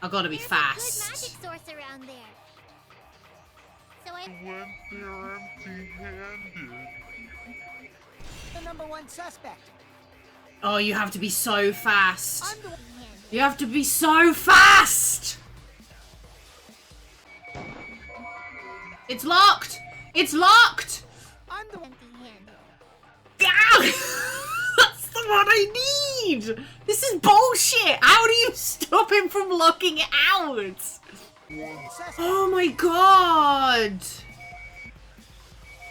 I gotta be There's a good magic fast. source around there. So I Went there empty-handed. The number one suspect. Oh, you have to be so fast. I'm the one. empty-handed. You have to be so fast. It's locked. It's locked. I'm the one. Empty-handed. Ah! That's the one I need. This is bullshit. How do you stop him from locking it out? Suspect. Oh my god.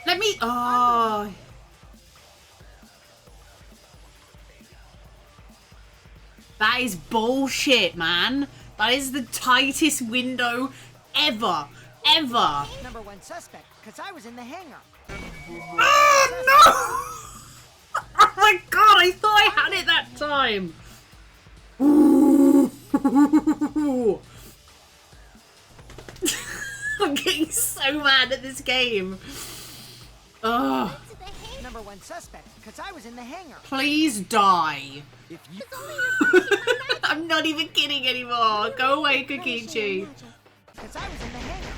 Let me... Oh. That is bullshit, man. That is the tightest window ever. Ever. Number one suspect, because I was in the hangar. Oh no! Oh my god, I thought I had it that time! Ooh. I'm getting so mad at this game. Ugh. Number one suspect, because I was in the hangar. Please die. If you... I'm not even kidding anymore. Go away, Kokichi. Because I was in the hangar.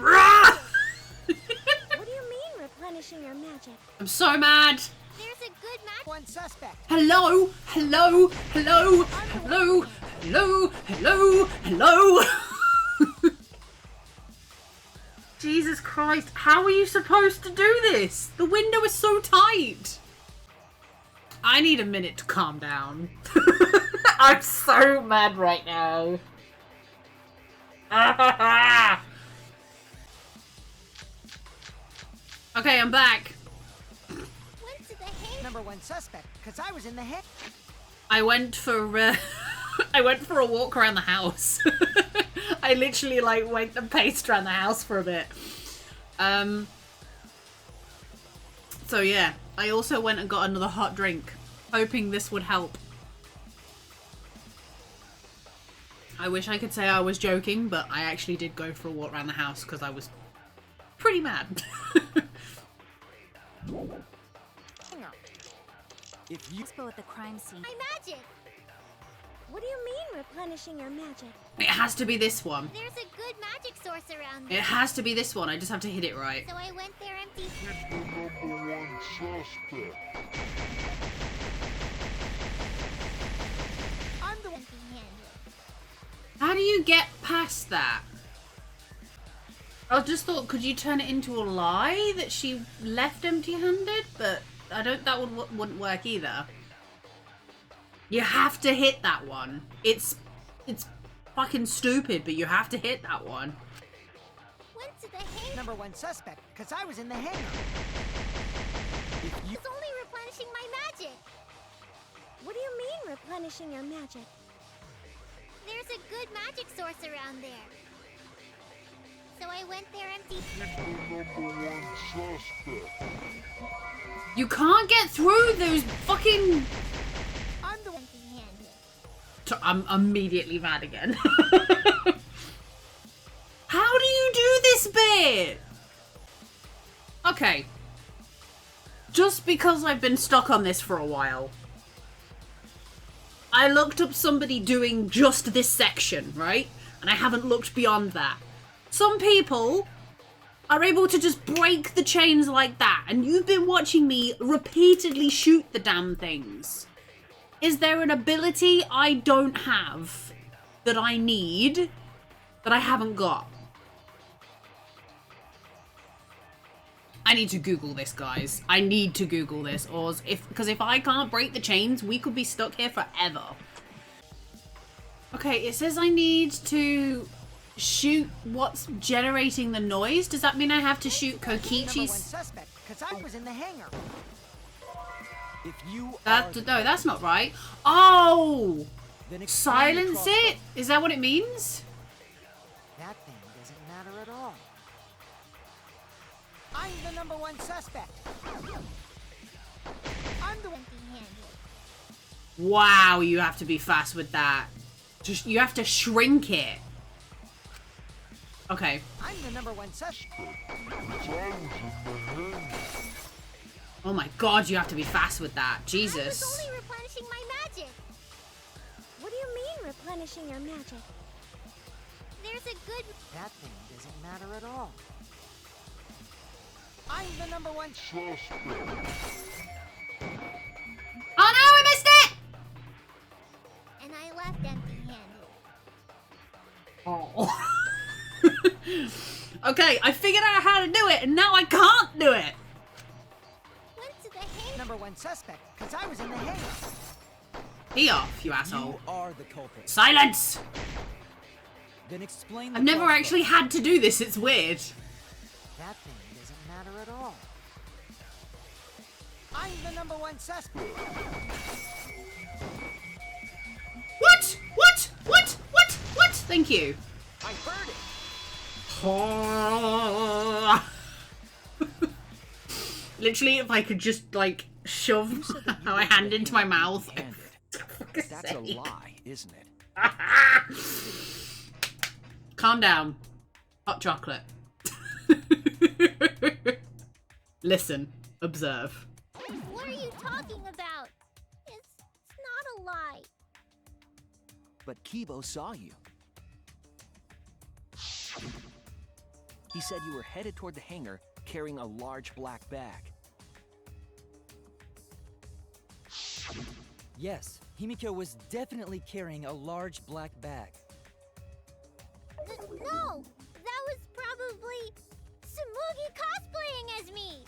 Rah! What do you mean replenishing your magic? I'm so mad. There's a good match. One suspect. Hello, hello, hello, hello, hello, hello, hello. Jesus Christ, how are you supposed to do this? The window is so tight. I need a minute to calm down. I'm so mad right now. Okay, I'm back. Number one suspect, because I was in the hangar. I went for I went for a walk around the house. I literally like went and paced around the house for a bit. So yeah, I also went and got another hot drink, hoping this would help. I wish I could say I was joking, but I actually did go for a walk around the house because I was pretty mad. If you... Expo at the crime scene. My magic. What do you mean replenishing your magic? It has to be this one. There's a good magic source around there. It has to be this one. I just have to hit it right. So I went there empty. Hit the number one suspect. I'm the one. Empty-handed. How do you get past that? I just thought, could you turn it into a lie that she left empty-handed? But I don't. That wouldn't work either. You have to hit that one. It's fucking stupid, but you have to hit that one. Went to the hangar. Number one suspect, because I was in the hangar. If you... It's only replenishing my magic. What do you mean replenishing your magic? There's a good magic source around there. So I went there empty. Hit the number one suspect. You can't get through those fucking... I'm the one. Empty-handed. I'm immediately mad again. How do you do this bit? Okay. Just because I've been stuck on this for a while, I looked up somebody doing just this section, right? And I haven't looked beyond that. Some people are able to just break the chains like that, and you've been watching me repeatedly shoot the damn things. Is there an ability I don't have that I need that I haven't got? I need to Google this, guys. I need to Google this, or because if I can't break the chains, we could be stuck here forever. Okay, it says I need to shoot what's generating the noise. Does that mean I have to shoot Number one Kokichi's? suspect, because I was in the hangar. If you No, are... that's not right. Oh! Then explain the Silence crossbow. it? Is that what it means? That thing doesn't matter at all. I'm the number one suspect. I'm the one. Empty-handed. Wow, you have to be fast with that. Just you have to shrink it. Okay. I'm the number one suspect. Because I was in the hangar. Oh my god, you have to be fast with that. I was Jesus. only replenishing my magic. What do you mean replenishing your magic? There's a good. That thing doesn't matter at all. I'm the number one. Suspect. Oh no, I missed it! And I left empty-handed. Oh. Okay, I figured out how to do it, and now I can't do it. Went to the hangar. Number one suspect, because I was in the hangar. Be off, you asshole. You are the culprit. Silence! Then explain the I've never crossbow. actually had to do this, it's weird. That thing doesn't matter at all. I'm the number one suspect. What? What? What? What? What? Thank you. I heard it. Literally, if I could just, like, shove my hand into my mouth. That's a lie, isn't it? Calm down. Hot chocolate. Listen. Observe. What are you talking about? It's not a lie. But Kibo saw you. He said you were headed toward the hangar carrying a large black bag. Yes, Himiko was definitely carrying a large black bag. No! That was probably Tsumugi cosplaying as me!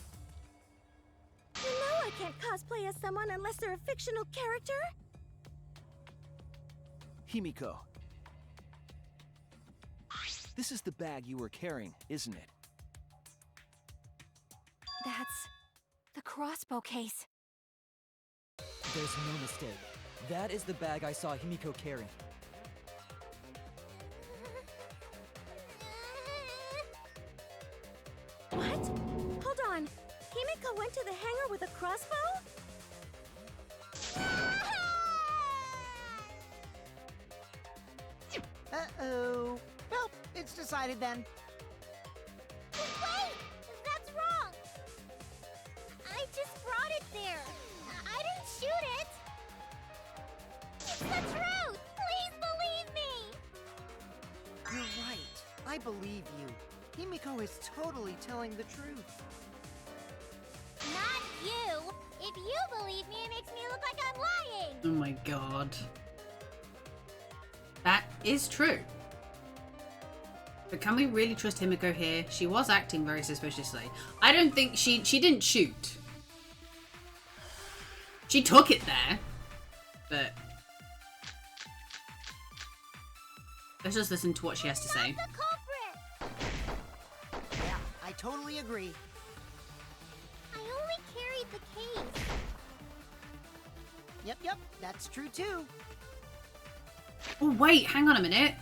You know I can't cosplay as someone unless they're a fictional character. Himiko. This is the bag you were carrying, isn't it? That's the crossbow case. There's no mistake. That is the bag I saw Himiko carrying. What? Hold on. Himiko went to the hangar with a crossbow? Uh-oh. Well, it's decided then. Wait! That's wrong! I just brought it there. I didn't shoot it! It's the truth! Please believe me! You're right. I believe you. Himiko is totally telling the truth. Not you! If you believe me, it makes me look like I'm lying! Oh my god. That is true. But can we really trust Himiko here? She was acting very suspiciously. I don't think she didn't shoot. She took it there. But let's just listen to what she has to say. The culprit! Yeah, I totally agree. I only carried the case. Yep, that's true too. Oh wait, hang on a minute.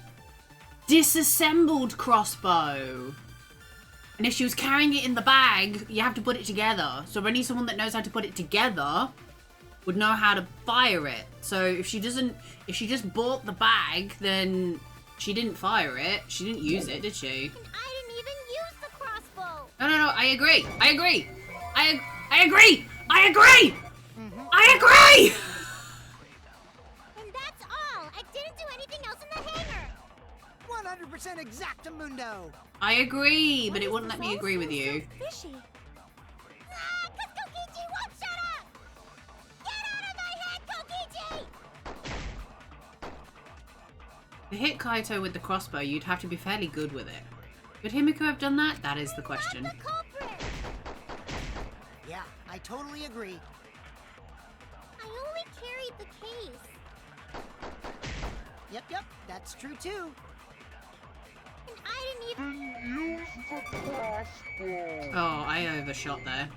Disassembled crossbow. And if she was carrying it in the bag, you have to put it together. So only someone that knows how to put it together would know how to fire it. So if she just bought the bag, then she didn't fire it. She didn't use it, did she? And I didn't even use the crossbow! No, I agree. I agree. I agree. I agree. I agree. And that's all! I didn't do anything else in the hangar! 100% exactamundo. I agree, but Why it does wouldn't let this me all agree with seem so you. fishy? Ah! 'Cause Kokichi won't shut up! Get out of my head, Kokichi! To hit Kaito with the crossbow, you'd have to be fairly good with it. Could Himiko have done that? That is the question. Not the culprit! Yeah, I totally agree. I only carried the case. Yep, that's true too. And I didn't even... Use the crossbow. Oh, I overshot there.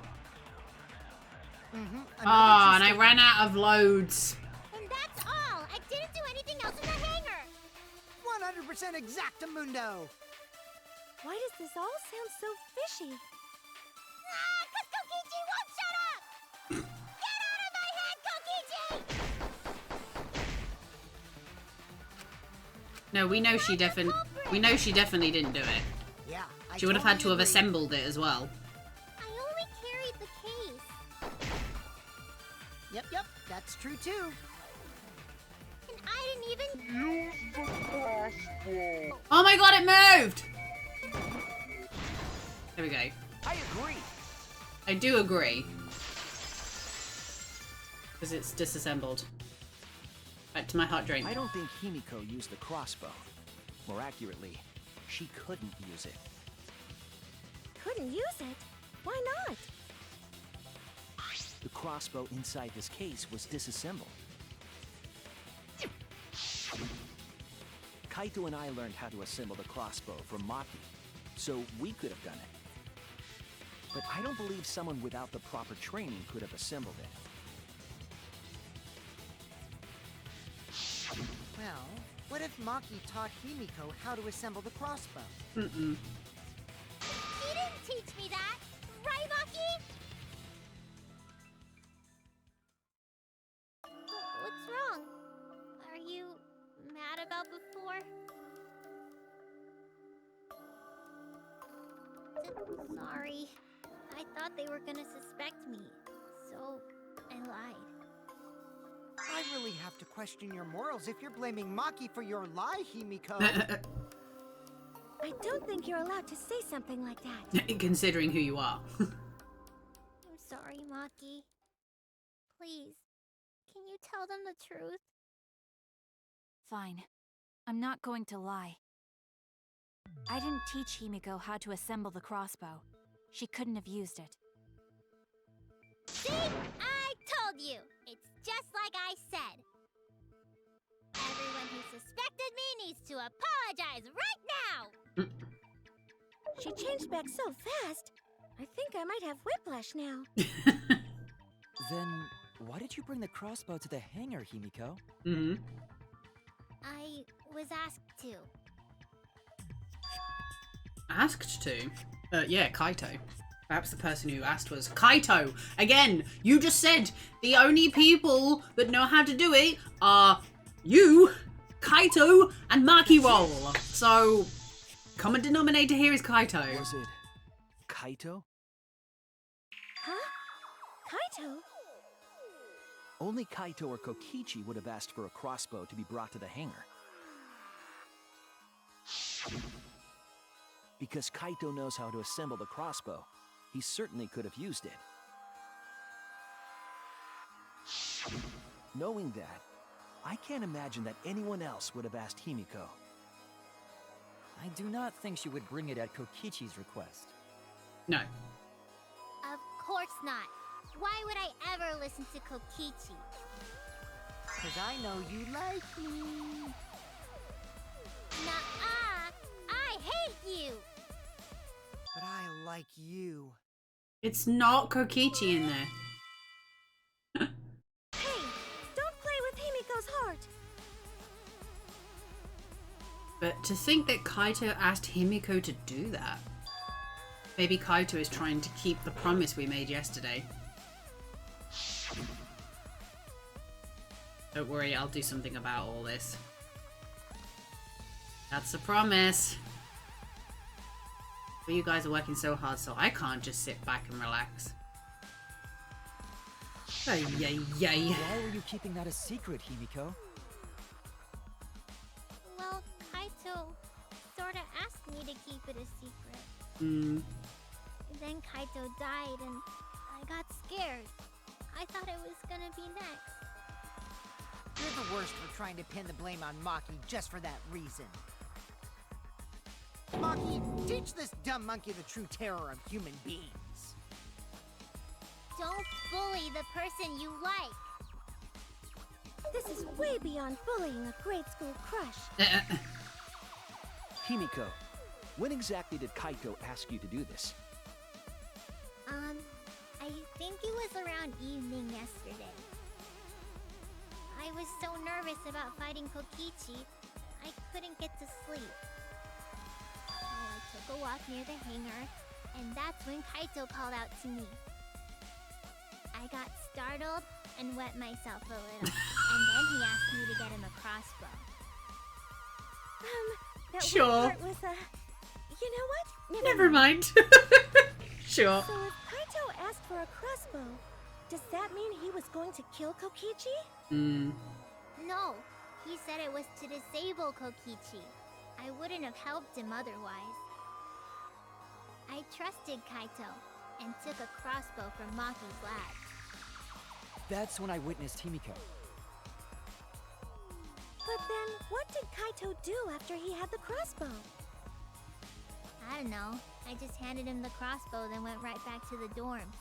Another Oh, and I true ran out of loads. And that's all! I didn't do anything else in the hangar! 100% exactamundo. Why does this all sound so fishy? Ah! 'Cause Kokichi won't shut up! Get out of my head, Kokichi! No, we know she definitely didn't do it. Yeah, I She would have had to totally have agree. assembled it as well. I only carried the case. Yep, that's true too. And I didn't even... Use the crossbow. Oh my god, it moved! There we go. I agree. I do agree. Because it's disassembled. Back to my hot drink. I don't think Himiko used the crossbow. More accurately, she couldn't use it. Couldn't use it? Why not? The crossbow inside this case was disassembled. Kaito and I learned how to assemble the crossbow from Maki, so we could have done it. But I don't believe someone without the proper training could have assembled it. Well, what if Maki taught Himiko how to assemble the crossbow? teach me that, right, Maki? What's wrong? Are you mad about before? Sorry. I thought they were gonna suspect me, so I lied. I really have to question your morals if you're blaming Maki for your lie, Himiko. I don't think you're allowed to say something like that. Considering who you are. I'm sorry, Maki. Please, can you tell them the truth? Fine. I'm not going to lie. I didn't teach Himiko how to assemble the crossbow. She couldn't have used it. See? I told you! It's just like I said. Everyone who suspected me needs to apologize right now! She changed back so fast. I think I might have whiplash now. Then, why did you bring the crossbow to the hangar, Himiko? Mm-hmm. I was asked to. Asked to? Yeah, Kaito. Perhaps the person who asked was Kaito. Again, you just said the only people that know how to do it are you, Kaito, and Maki Roll. So, common denominator here is Kaito. Was it Kaito? Huh? Kaito? Only Kaito or Kokichi would have asked for a crossbow to be brought to the hangar. Because Kaito knows how to assemble the crossbow, he certainly could have used it. Knowing that, I can't imagine that anyone else would have asked Himiko. I do not think she would bring it at Kokichi's request. No. Of course not. Why would I ever listen to Kokichi? Cause I know you like me. Nuh-uh! I hate you! But I like you. It's not Kokichi in there. Hey, don't play with Himiko's heart. But to think that Kaito asked Himiko to do that. Maybe Kaito is trying to keep the promise we made yesterday. Don't worry, I'll do something about all this. That's a promise. But you guys are working so hard, so I can't just sit back and relax. Ay, yay, yay. Why were you keeping that a secret, Himiko? Well, Kaito sorta asked me to keep it a secret. Then Kaito died and I got scared. I thought it was gonna be next. You're the worst for trying to pin the blame on Maki just for that reason. Maki, teach this dumb monkey the true terror of human beings. Don't bully the person you like. This is way beyond bullying a grade school crush. Himiko, when exactly did Kaito ask you to do this? I think it was around evening yesterday. I was so nervous about fighting Kokichi, I couldn't get to sleep. So I took a walk near the hangar, and that's when Kaito called out to me. I got startled and wet myself a little, and then he asked me to get him a crossbow. That Sure. part was you know what? Never mind. Sure. So if Kaito asked for a crossbow, does that mean he was going to kill Kokichi? No, he said it was to disable Kokichi. I wouldn't have helped him otherwise. I trusted Kaito and took a crossbow from Maki's lab. That's when I witnessed Himiko. But then, what did Kaito do after he had the crossbow? I don't know. I just handed him the crossbow, then went right back to the dorms.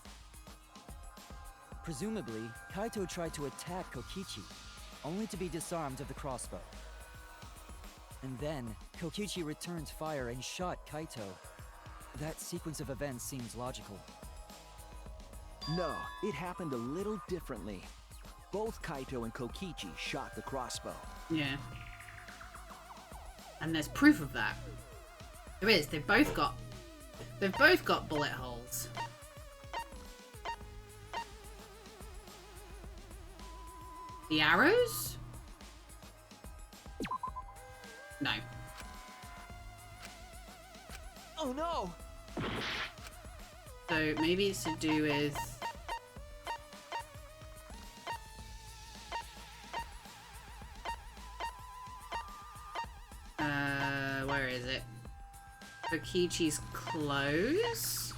Presumably, Kaito tried to attack Kokichi, only to be disarmed of the crossbow. And then, Kokichi returned fire and shot Kaito. That sequence of events seems logical. No, it happened a little differently. Both Kaito and Kokichi shot the crossbow. Yeah. And there's proof of that. There is. They've both got They've both got bullet holes. The arrows? No. Oh no! So maybe it's to do with... where is it? Kokichi's clothes?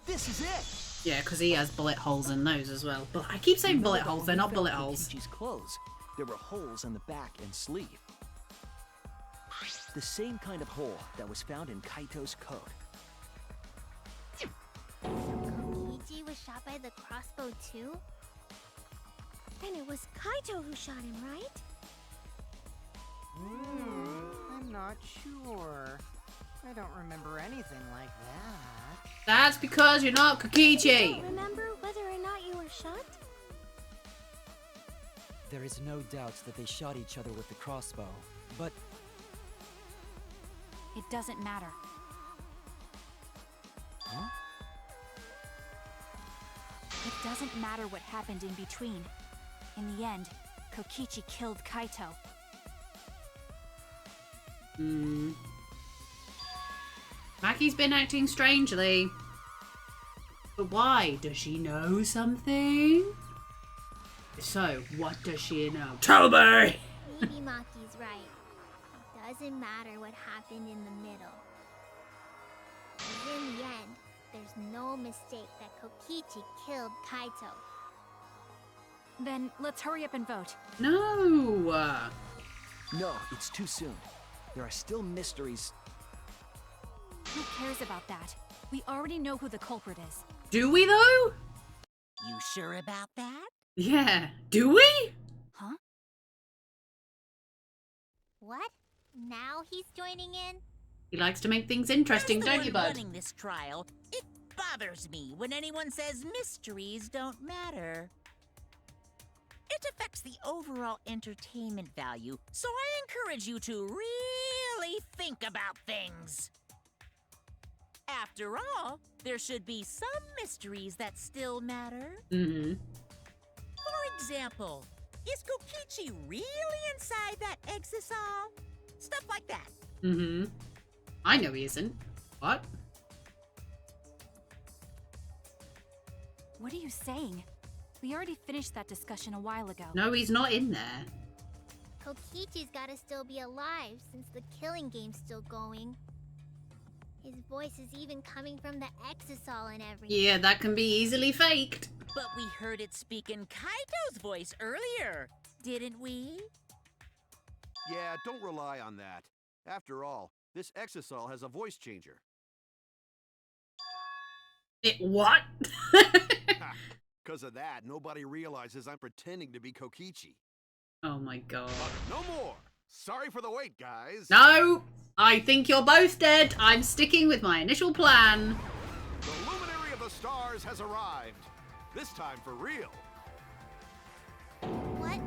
This is it! Yeah, because he has bullet holes in those as well. But I keep saying bullet holes, they're not bullet holes. Kokichi's clothes. There were holes on the back and sleeve. The same kind of hole that was found in Kaito's coat. Kokichi was shot by the crossbow too? Then it was Kaito who shot him, right? I'm not sure. I don't remember anything like that. That's because you're not Kokichi! Don't remember whether or not you were shot? There is no doubt that they shot each other with the crossbow, but It doesn't matter. huh? It doesn't matter what happened in between. In the end, Kokichi killed Kaito. Maki's been acting strangely. But why? Does she know something? If so, what does she know? Tell me! Maybe Maki's right. It doesn't matter what happened in the middle. 'Cause in the end, there's no mistake that Kokichi killed Kaito. Then let's hurry up and vote. No! No, it's too soon. There are still mysteries. Who cares about that? We already know who the culprit is. Do we though? You sure about that? Yeah. Do we? Huh? What? Now he's joining in? He likes to make things interesting, As the don't one you, bud? running this trial, it bothers me when anyone says mysteries don't matter. It affects the overall entertainment value, so I encourage you to really think about things. After all, there should be some mysteries that still matter. Mm-hmm. For example, is Kokichi really inside that exisal? Stuff like that. Mm-hmm. I know he isn't. What? What are you saying? We already finished that discussion a while ago. No, he's not in there. Kokichi's gotta still be alive since the killing game's still going. His voice is even coming from the exisal and everything. Yeah, that can be easily faked. But we heard it speak in Kaito's voice earlier, didn't we? Yeah, don't rely on that. After all, this exisal has a voice changer. It what? Because of that, nobody realizes I'm pretending to be Kokichi. Oh my god. But no more! Sorry for the wait, guys! No! I think you're both dead. I'm sticking with my initial plan. The luminary of the stars has arrived. This time for real. What?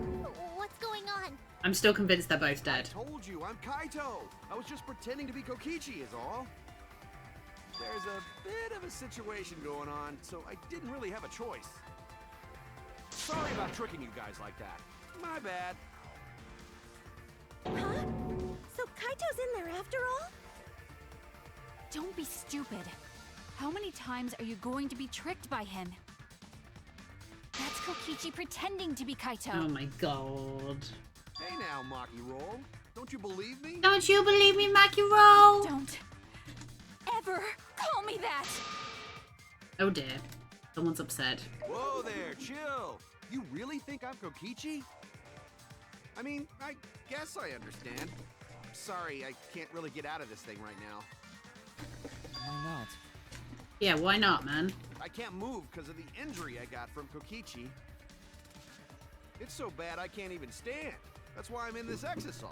What's going on? I'm still convinced they're both I dead. told you, I'm Kaito. I was just pretending to be Kokichi is all. There's a bit of a situation going on, so I didn't really have a choice. Sorry about tricking you guys like that. My bad. Huh? So Kaito's in there after all? Don't be stupid. How many times are you going to be tricked by him? That's Kokichi pretending to be Kaito. Oh my god. Hey now, Maki Roll. Don't you believe me? Don't you believe me, Maki Roll? Don't ever call me that! Oh dear. Someone's upset. Whoa there, chill. You really think I'm Kokichi? I mean, I guess I understand. Sorry, I can't really get out of this thing right now. Why not? Yeah, why not, man? I can't move because of the injury I got from Kokichi. It's so bad I can't even stand. That's why I'm in this exisal.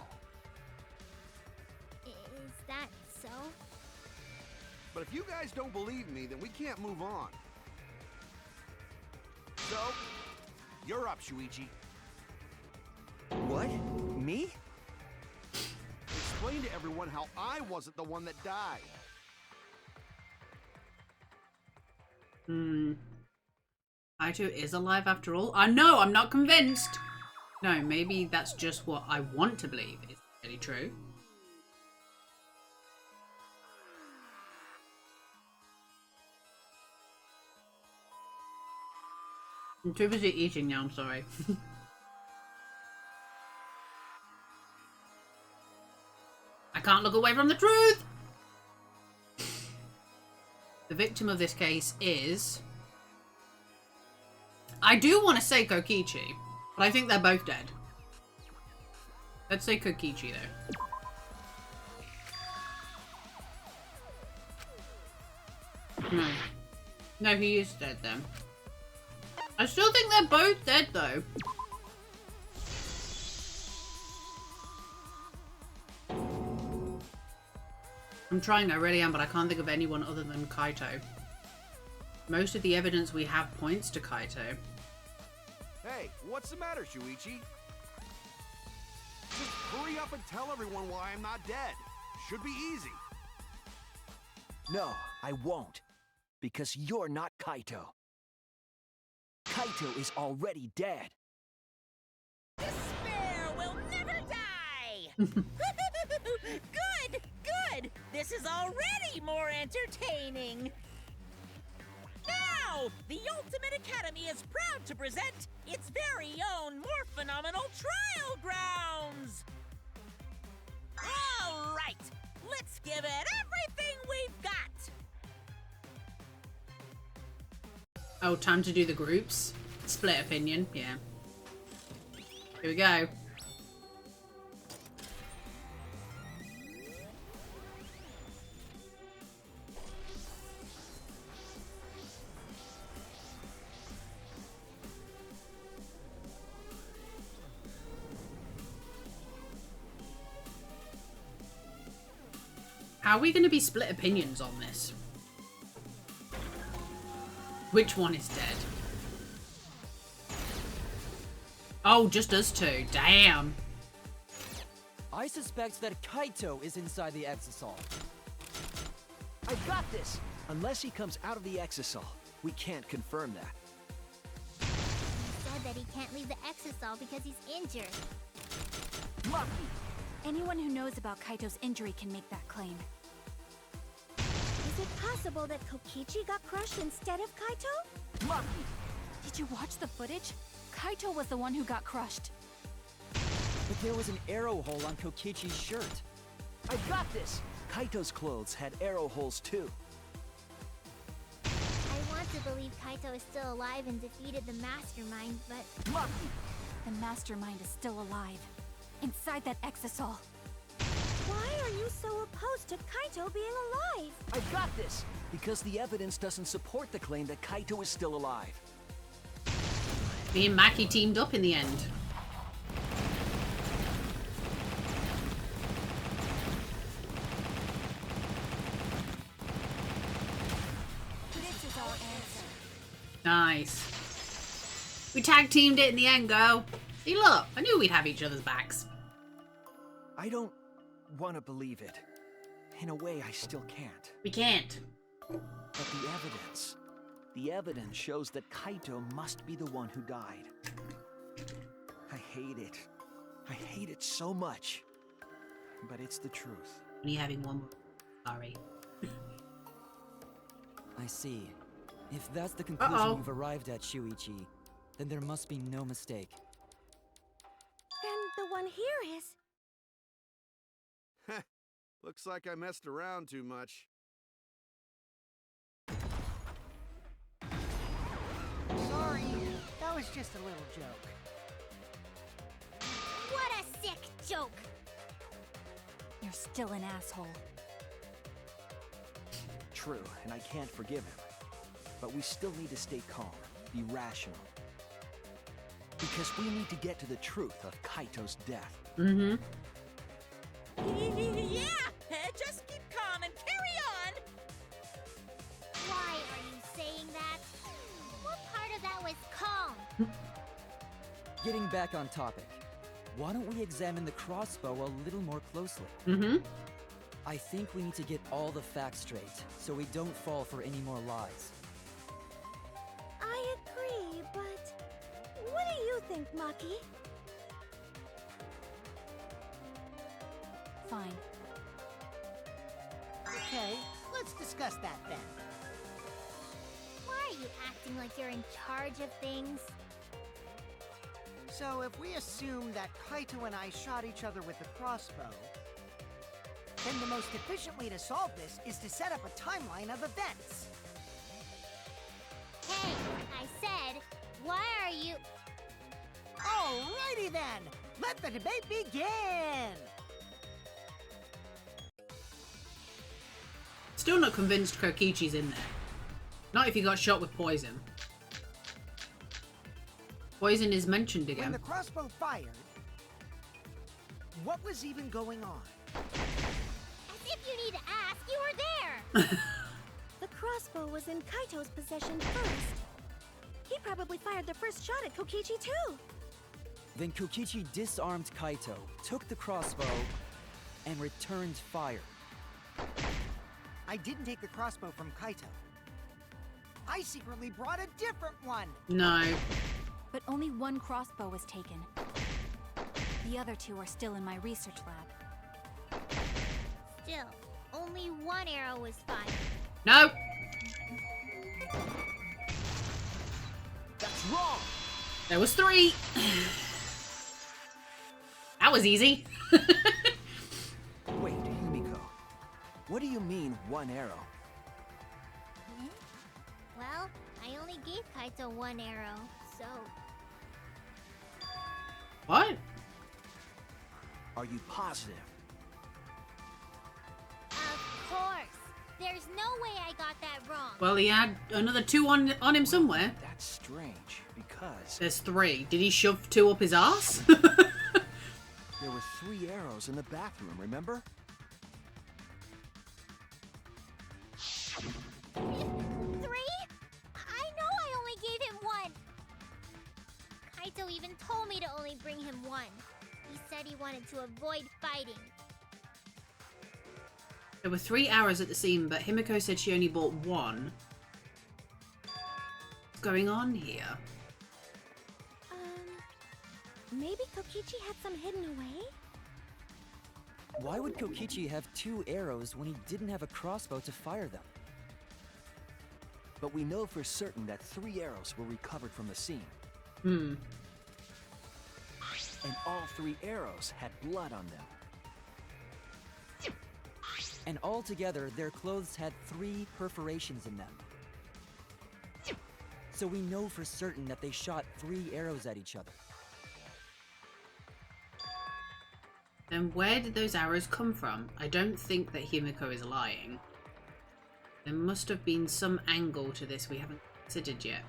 Is that so? But if you guys don't believe me, then we can't move on. So, you're up, Shuichi. What? Me? explain to everyone how I wasn't the one that died. Kaito is alive after all? No, I'm not convinced. No, maybe that's just what I want to believe is really true. I'm too busy eating now, I'm sorry. I can't look away from the truth! The victim of this case is... I do want to say Kokichi, but I think they're both dead. Let's say Kokichi, though. No. No, he is dead, then. I still think they're both dead, though. I'm trying, I really am, but I can't think of anyone other than Kaito. Most of the evidence we have points to Kaito. Hey, what's the matter, Shuichi? Just hurry up and tell everyone why I'm not dead. Should be easy. No, I won't. Because you're not Kaito. Kaito is already dead. Despair will never die! Good, good! This is already more entertaining! Now, the Ultimate Academy is proud to present its very own more phenomenal trial grounds! All right, let's give it everything we've got! Oh, time to do the groups. Split opinion, yeah. Here we go. How are we going to be split opinions on this? Which one is dead? Oh, just us two. Damn. I suspect that Kaito is inside the Exisal. I got this! Unless he comes out of the Exisal, we can't confirm that. He said that he can't leave the Exisal because he's injured. Lucky! Anyone who knows about Kaito's injury can make that claim. Is it possible that Kokichi got crushed instead of Kaito? Lucky! Did you watch the footage? Kaito was the one who got crushed. But there was an arrow hole on Kokichi's shirt. I got this! Kaito's clothes had arrow holes too. I want to believe Kaito is still alive and defeated the Mastermind, but... Lucky! The Mastermind is still alive. Inside that Exisal. Why are you so opposed to Kaito being alive? I got this! Because the evidence doesn't support the claim that Kaito is still alive. Me and Maki teamed up in the end. This is our answer. Nice. We tag teamed it in the end, girl. See, look, I knew we'd have each other's backs. I don't want to believe it. In a way, I still can't. We can't. But the evidence shows that Kaito must be the one who died. I hate it. I hate it so much. But it's the truth. Me having one more. Sorry. I see. If that's the conclusion Uh-oh. you've arrived at, Shuichi, then there must be no mistake. Then the one here is... Looks like I messed around too much. Sorry, that was just a little joke. What a sick joke! You're still an asshole. True, and I can't forgive him. But we still need to stay calm, be rational. Because we need to get to the truth of Kaito's death. Mm-hmm. Yeah! Just keep calm and carry on! Why are you saying that? What part of that was calm? Getting back on topic. why don't we examine the crossbow a little more closely? Mm-hmm. I think we need to get all the facts straight, so we don't fall for any more lies. I agree, but what do you think, Maki? Fine. Okay, let's discuss that then. Why are you acting like you're in charge of things? So if we assume that Kaito and I shot each other with the crossbow, then the most efficient way to solve this is to set up a timeline of events. Hey, I said, why are you... Alrighty then, let the debate begin! Still not convinced Kokichi's in there. Not if he got shot with poison. Poison is mentioned When again. the crossbow fired, what was even going on? As if you need to ask, you were there! The crossbow was in Kaito's possession first. He probably fired the first shot at Kokichi too. Then Kokichi disarmed Kaito, took the crossbow, and returned fire. I didn't take the crossbow from Kaito. I secretly brought a different one! No. But only one crossbow was taken. The other two are still in my research lab. Still, only one arrow was fired. No. That's wrong! There was 3. That was easy. Wait, Himiko. What do you mean, one arrow? Well, I only gave Kaito one arrow, so... What? Are you positive? Of course! There's no way I got that wrong! Well, he had another 2 on him somewhere. That's strange, because There's 3. Did he shove 2 up his ass? there were 3 arrows in the bathroom, remember? 3? I know I only gave him 1! Kaito even told me to only bring him 1. He said he wanted to avoid fighting. There were 3 arrows at the scene, but Himiko said she only bought 1. What's going on here? Maybe Kokichi had some hidden away? Why would Kokichi have 2 arrows when he didn't have a crossbow to fire them? But we know for certain that 3 arrows were recovered from the scene. Hmm. And all 3 arrows had blood on them. And altogether, their clothes had 3 perforations in them. So we know for certain that they shot 3 arrows at each other. Then where did those arrows come from? I don't think that Himiko is lying. There must have been some angle to this we haven't considered yet.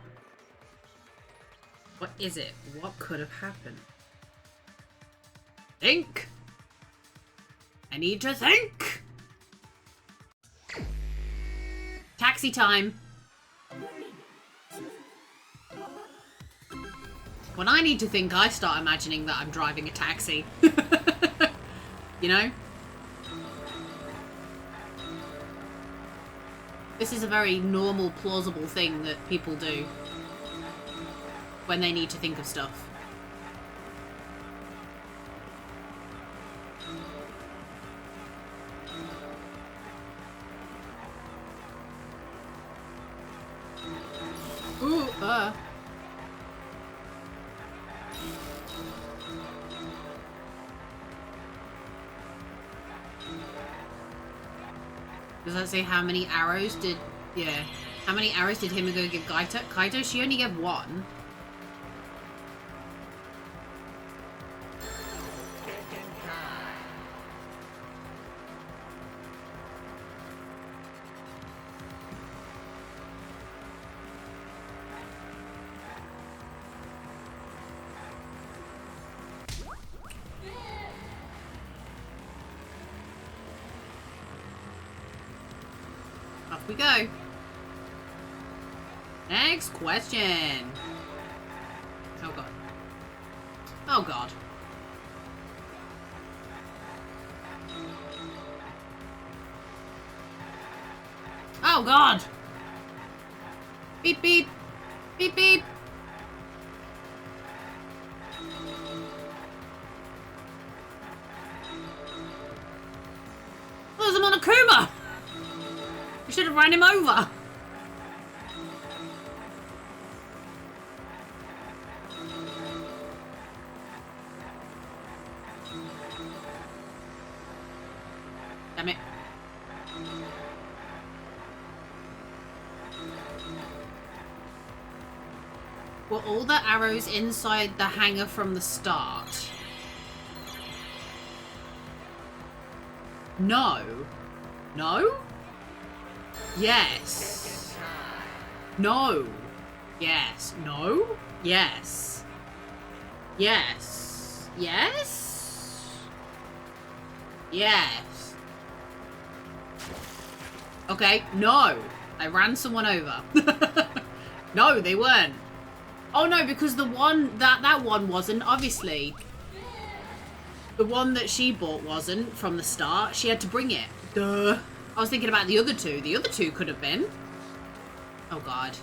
What is it? What could have happened? Think! I need to think! Taxi time! When I need to think, I start imagining that I'm driving a taxi. You know? This is a very normal, plausible thing that people do when they need to think of stuff. Ooh, Does that say how many arrows did... Yeah. How many arrows did Himiko give Kaito? Kaito, she only gave 1. Off we go. Next question. Oh god. Oh god. God! Beep, beep. Beep, beep. Oh, there's a Monokuma! We should have ran him over. Damn it. Were all the arrows inside the hangar from the start? No. No? Yes. No. Yes. No? Yes. Yes. Yes? Yes. Okay, no. I ran someone over. No, they weren't. Oh no, because the one, that one wasn't, obviously. The one that she bought wasn't from the start. She had to bring it. Duh. I was thinking about the other two. The other two could have been. Oh God.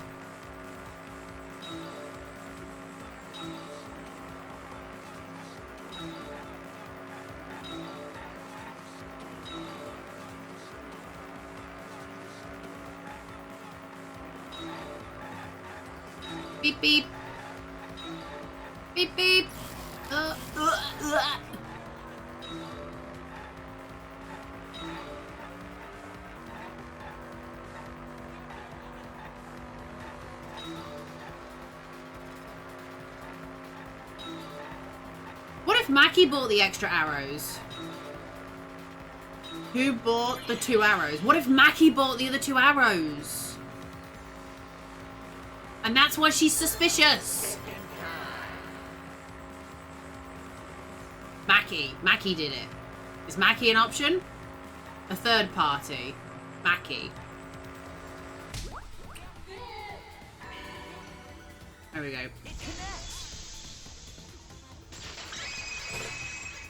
Beep beep. Beep beep. What if Maki bought the extra arrows? Who bought the 2 arrows? What if Maki bought the other 2 arrows? And that's why she's suspicious. Maki did it. Is Maki an option? A third party. Maki. There we go.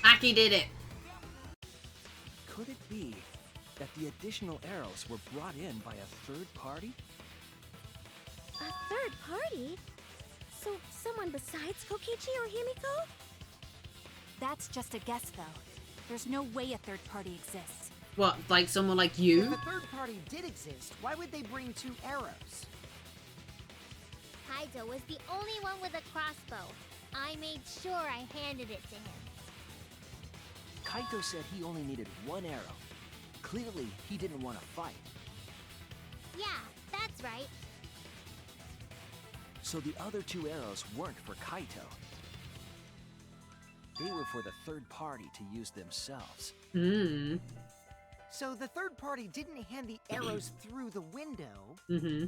Maki did it. Could it be that the additional arrows were brought in by a third party? A third party? So someone besides Kokichi or Himiko? That's just a guess, though. There's no way a third party exists. What, like someone like If you? a third party did exist, why would they bring 2 arrows? Kaito was the only one with a crossbow. I made sure I handed it to him. Kaito said he only needed 1 arrow. Clearly, he didn't want to fight. Yeah, that's right. So the other 2 arrows weren't for Kaito. They were for the third party to use themselves. Hmm. So the third party didn't hand the arrows through the window. Mm-hmm.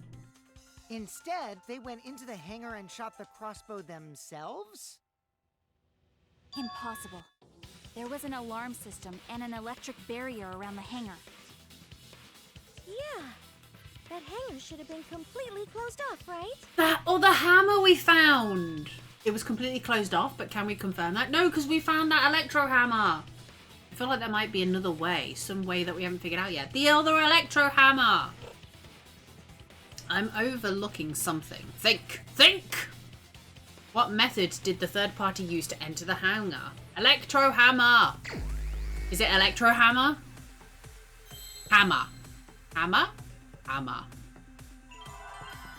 Instead, they went into the hangar and shot the crossbow themselves? Impossible. There was an alarm system and an electric barrier around the hangar. Yeah. That hangar should have been completely closed off, right? The hammer we found. It was completely closed off, but can we confirm that? No, because we found that electro hammer. I feel like there might be another way, some way that we haven't figured out yet. The other electro hammer. I'm overlooking something. Think. What method did the third party use to enter the hangar? Electro hammer. Is it electro hammer? Hammer. Hammer? Hammer.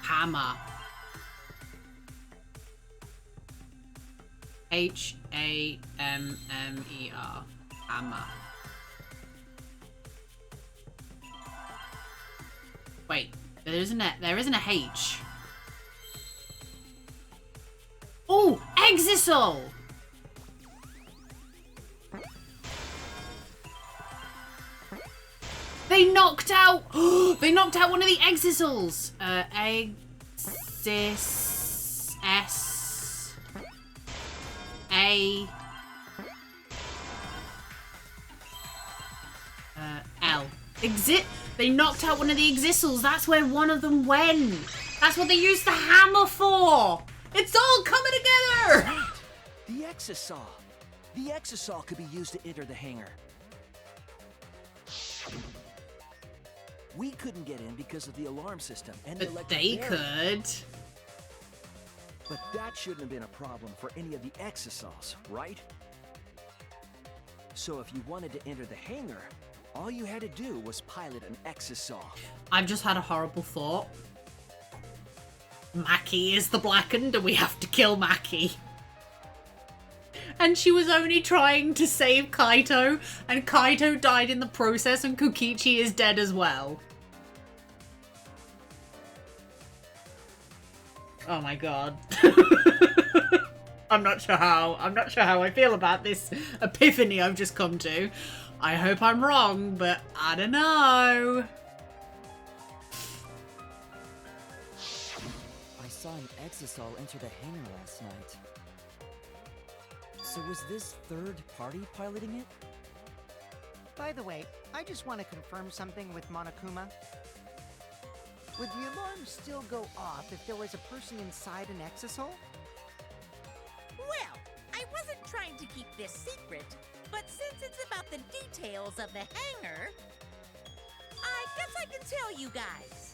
Hammer. Hammer. Hammer. Wait, there isn't a H. Oh, Exisal! They knocked out one of the Exisals. Exis S A L. They knocked out one of the Exisals. That's where one of them went. That's what they used the hammer for. It's all coming together. The Exisal! The Exisal could be used to enter the hangar. We couldn't get in because of the alarm system and the But electric they barrier. could. But that shouldn't have been a problem for any of the exosols, right? So if you wanted to enter the hangar, all you had to do was pilot an exosol. I've just had a horrible thought. Maki is the blackened and we have to kill Maki. And she was only trying to save Kaito, and Kaito died in the process, and Kokichi is dead as well. Oh my god. I'm not sure how I feel about this epiphany I've just come to. I hope I'm wrong, but I don't know. I saw an exosol enter the hangar last night. So was this third party piloting it? By the way, I just want to confirm something with Monokuma. Would the alarm still go off if there was a person inside an exosol? Well, I wasn't trying to keep this secret, but since it's about the details of the hangar, I guess I can tell you guys.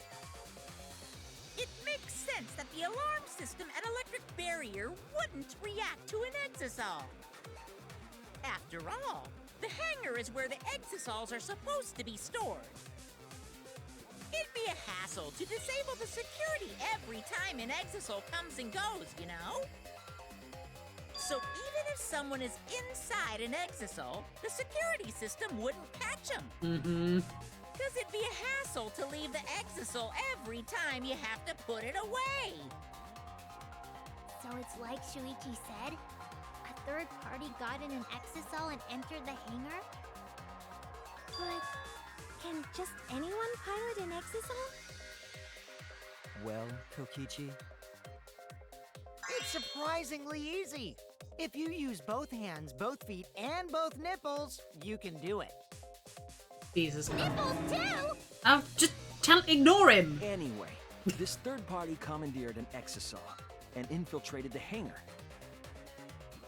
It makes sense that the alarm system and electric barrier wouldn't react to an exosol. After all, the hangar is where the exosols are supposed to be stored. It'd be a hassle to disable the security every time an exosol comes and goes, you know? So even if someone is inside an exosol, the security system wouldn't catch them. Mm-hmm. Because it'd be a hassle to leave the exosol every time you have to put it away. So it's like Shuichi said? A third party got in an exosol and entered the hangar? But can just anyone pilot an exosol? Well, Kokichi, It's surprisingly easy. If you use both hands, both feet, and both nipples, you can do it. Jesus Christ. Nipples too? Oh, just ignore him. Anyway, this third party commandeered an exosol and infiltrated the hangar.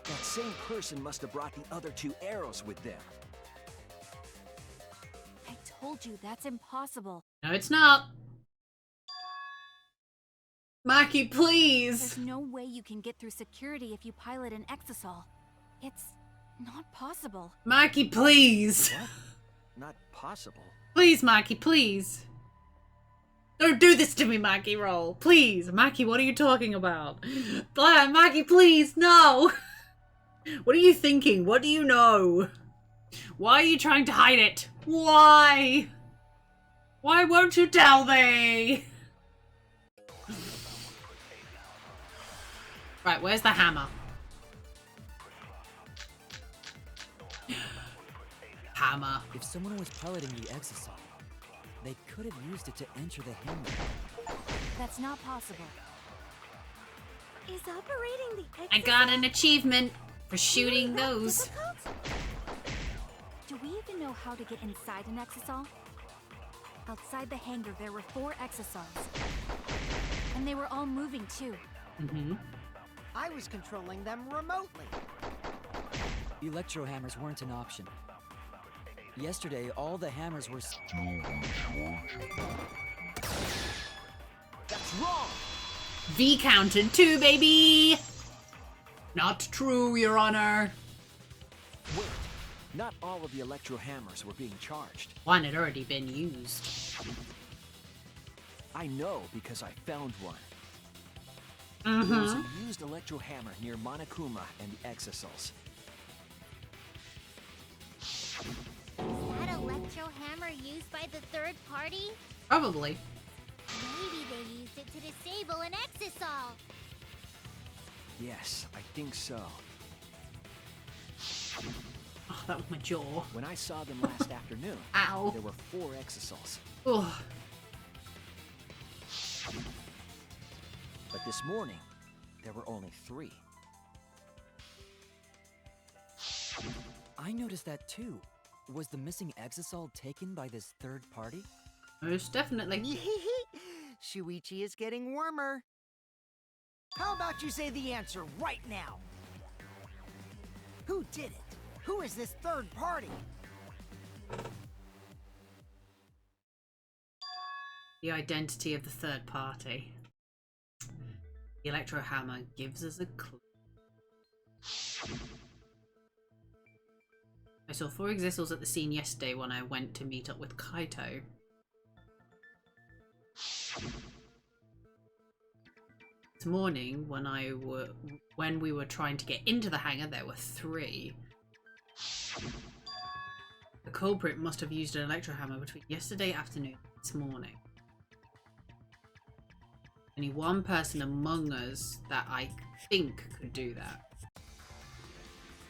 That same person must have brought the other two arrows with them. I told you that's impossible. No, it's not. Maki, please. There's no way you can get through security if you pilot an exosol. It's not possible. Maki, please. What? Not possible. Please, Maki, please. Don't do this to me, Maki. Roll. Please. Maki, what are you talking about? Maki, please, no. What are you thinking? What do you know? Why are you trying to hide it? Why? Why won't you tell me? Right, where's the hammer? Hammer. if someone was piloting the exosol, they could have used it to enter the hangar. That's not possible. Is operating the exosol I got an achievement for shooting that those. difficult? Do we even know how to get inside an exosol? Outside the hangar, there were 4 exosols. And they were all moving too. Mm-hmm. I was controlling them remotely. Electro hammers weren't an option. Yesterday, all the hammers were That's wrong! V counted too, baby! Not true, Your Honor. Wait, not all of the electro hammers were being charged. One had already been used. I know because I found one. Mm-hmm. There was a used electro hammer near Monokuma and the exosols. Is that electro hammer used by the third party? Probably. Maybe they used it to disable an exosol. Yes, I think so. Oh, that was my jaw. When I saw them last afternoon, Ow. there were 4 exosols. Ugh. But this morning, there were only 3. I noticed that too. Was the missing exosol taken by this third party? Most definitely. Shuichi is getting warmer. How about you say the answer right now? Who did it? Who is this third party? The identity of the third party. The electro hammer gives us a clue. I saw 4 Existals at the scene yesterday when I went to meet up with Kaito. This morning, when we were trying to get into the hangar, there were 3. The culprit must have used an electro hammer between yesterday afternoon and this morning. Only one person among us that I think could do that.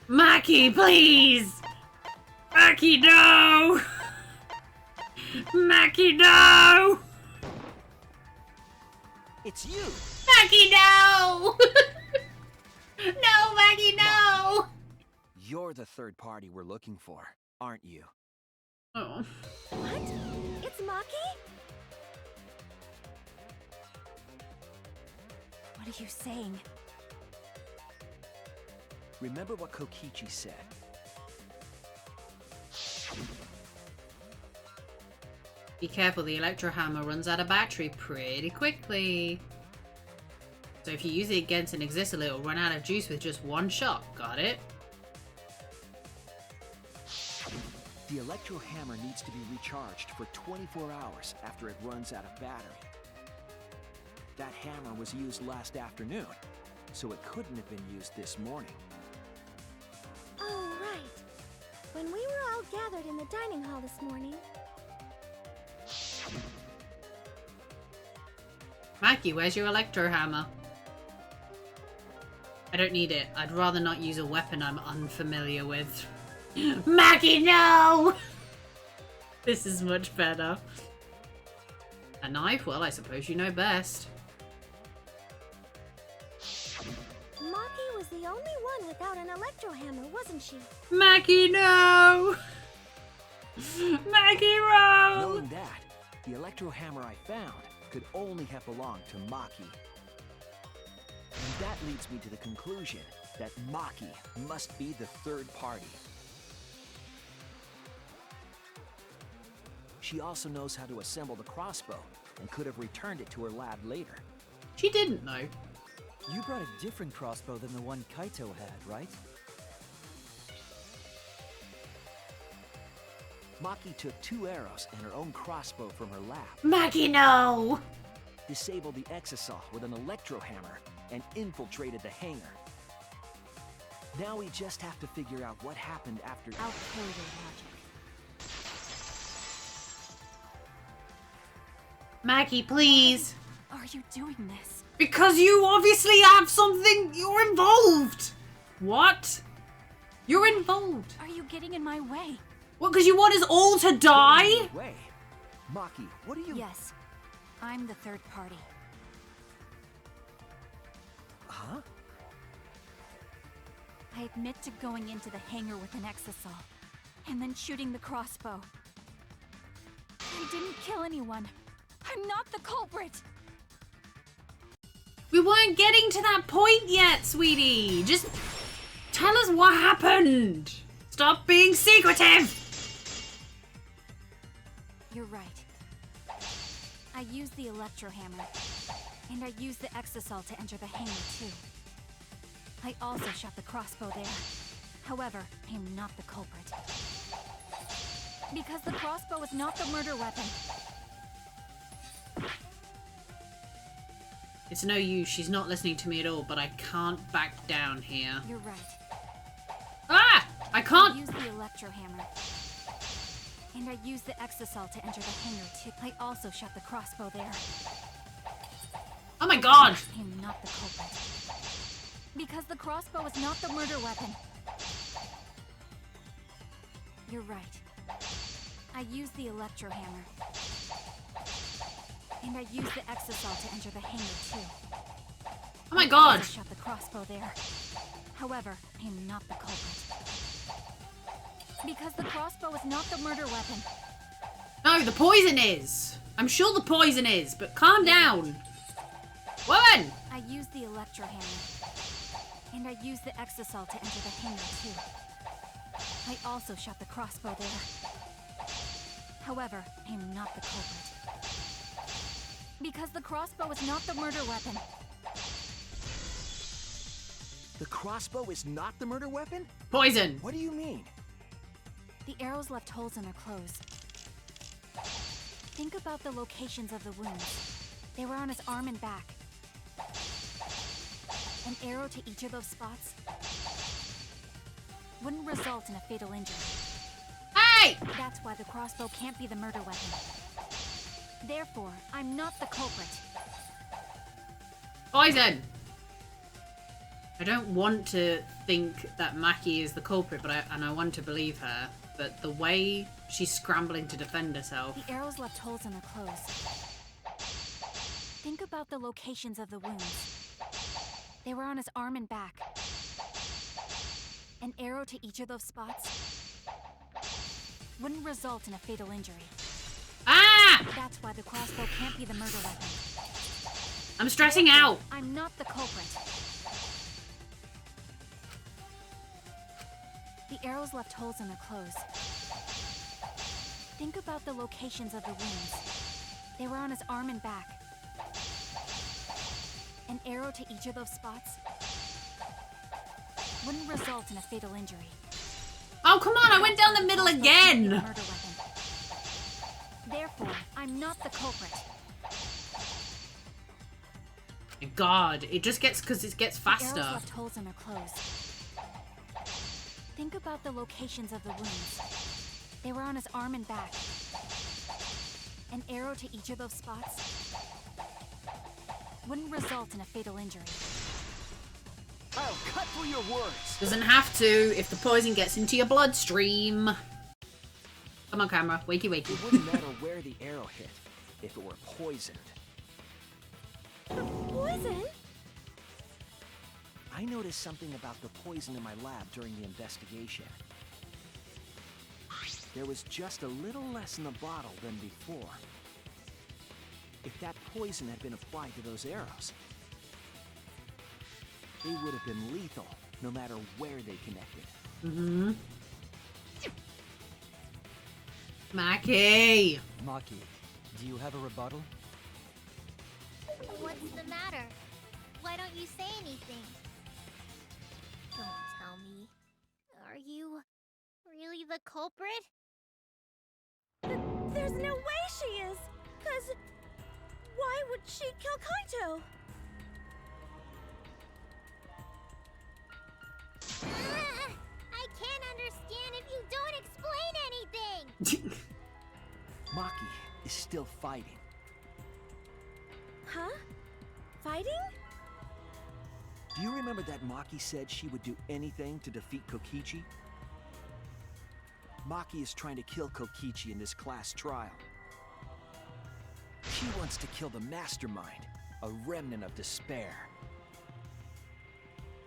Maki, please! Maki, no! Maki, no! It's you! Maki, no! No, Maki, no! You're the third party we're looking for, aren't you? Oh. What? It's Maki? What are you saying? Remember what Kokichi said. Be careful, the electro hammer runs out of battery pretty quickly. So if you use it against an Existal, it'll run out of juice with just 1 shot. Got it? The electro hammer needs to be recharged for 24 hours after it runs out of battery. That hammer was used last afternoon, so it couldn't have been used this morning. Oh, right. When we were all gathered in the dining hall this morning. Maki, where's your electro hammer? I don't need it. I'd rather not use a weapon I'm unfamiliar with. Maki, no! This is much better. A knife? Well, I suppose you know best. Maki was the only one without an electro hammer, wasn't she? Maki, no! Maki, roll! Knowing that, the electro hammer I found could only have belonged to Maki. And that leads me to the conclusion that Maki must be the third party. She also knows how to assemble the crossbow and could have returned it to her lab later. She didn't know. You brought a different crossbow than the one Kaito had, right? Maki took 2 arrows and her own crossbow from her lab, Maki, no! disabled the exisal with an electro hammer, and infiltrated the hangar. Now we just have to figure out what happened after. I'll kill your logic. Maki, please. Are you doing this? Because you obviously have something. You're involved. What? You're involved. Are you getting in my way? What, because you want us all to die? Wait, Maki, what are you? Yes. I'm the third party. Huh? I admit to going into the hangar with an exisal, and then shooting the crossbow. I didn't kill anyone. I'm not the culprit. We weren't getting to that point yet, sweetie. Just tell us what happened. Stop being secretive. You're right. I used the electro hammer, and I used the exisal to enter the hangar too. I also shot the crossbow there. However, I am not the culprit. Because the crossbow is not the murder weapon. It's no use. She's not listening to me at all, but I can't back down here. You're right. Ah! I I can't. used the electro hammer. And I used the exisal to enter the hangar too. I also shot the crossbow there. Oh my god. I am not the culprit. Because the crossbow is not the murder weapon. You're right. I used the electro hammer. And I used the exisal to enter the hangar too. Oh my I god. also shot the crossbow there. However, I am not the culprit. Because the crossbow is not the murder weapon. No, the poison is. I'm sure the poison is, but calm down. Woman! I used the electro hammer. And I used the exisal to enter the hangar too. I also shot the crossbow there. However, I am not the culprit. Because the crossbow is not the murder weapon. The crossbow is not the murder weapon? Poison! What do you mean? The arrows left holes in her clothes. Think about the locations of the wounds. They were on his arm and back. An arrow to each of those spots wouldn't result in a fatal injury. Hey! That's why the crossbow can't be the murder weapon. Therefore, I'm not the culprit. Poison! I don't want to think that Maki is the culprit, but I want to believe her. But the way she's scrambling to defend herself. The arrows left holes in her clothes. Think about the locations of the wounds. They were on his arm and back. An arrow to each of those spots wouldn't result in a fatal injury. Ah! That's why the crossbow can't be the murder weapon. I'm stressing out. I'm not the culprit. The arrows left holes in her clothes. Think about the locations of the wounds. They were on his arm and back. An arrow to each of those spots wouldn't result in a fatal injury. Oh, come on, I went down the middle again! Murder weapon. Therefore, I'm not the culprit. God, it just gets, because it gets The arrows faster. left holes in her clothes. Think about the locations of the wounds. They were on his arm and back. An arrow to each of those spots wouldn't result in a fatal injury. I'll cut through your words. Doesn't have to if the poison gets into your bloodstream. Come on, camera. Wakey, wakey. It wouldn't matter where the arrow hit if it were poisoned. Poison? I noticed something about the poison in my lab during the investigation. There was just a little less in the bottle than before. If that poison had been applied to those arrows, they would have been lethal, no matter where they connected. Mm-hmm. Maki! Maki, do you have a rebuttal? What's the matter? Why don't you say anything? Don't tell me. Are you really the culprit? There's no way she is! 'Cause why would she kill Kaito? I can't understand if you don't explain anything! Maki is still fighting. Huh? Fighting? Do you remember that Maki said she would do anything to defeat Kokichi? Maki is trying to kill Kokichi in this class trial. She wants to kill the mastermind, a remnant of despair.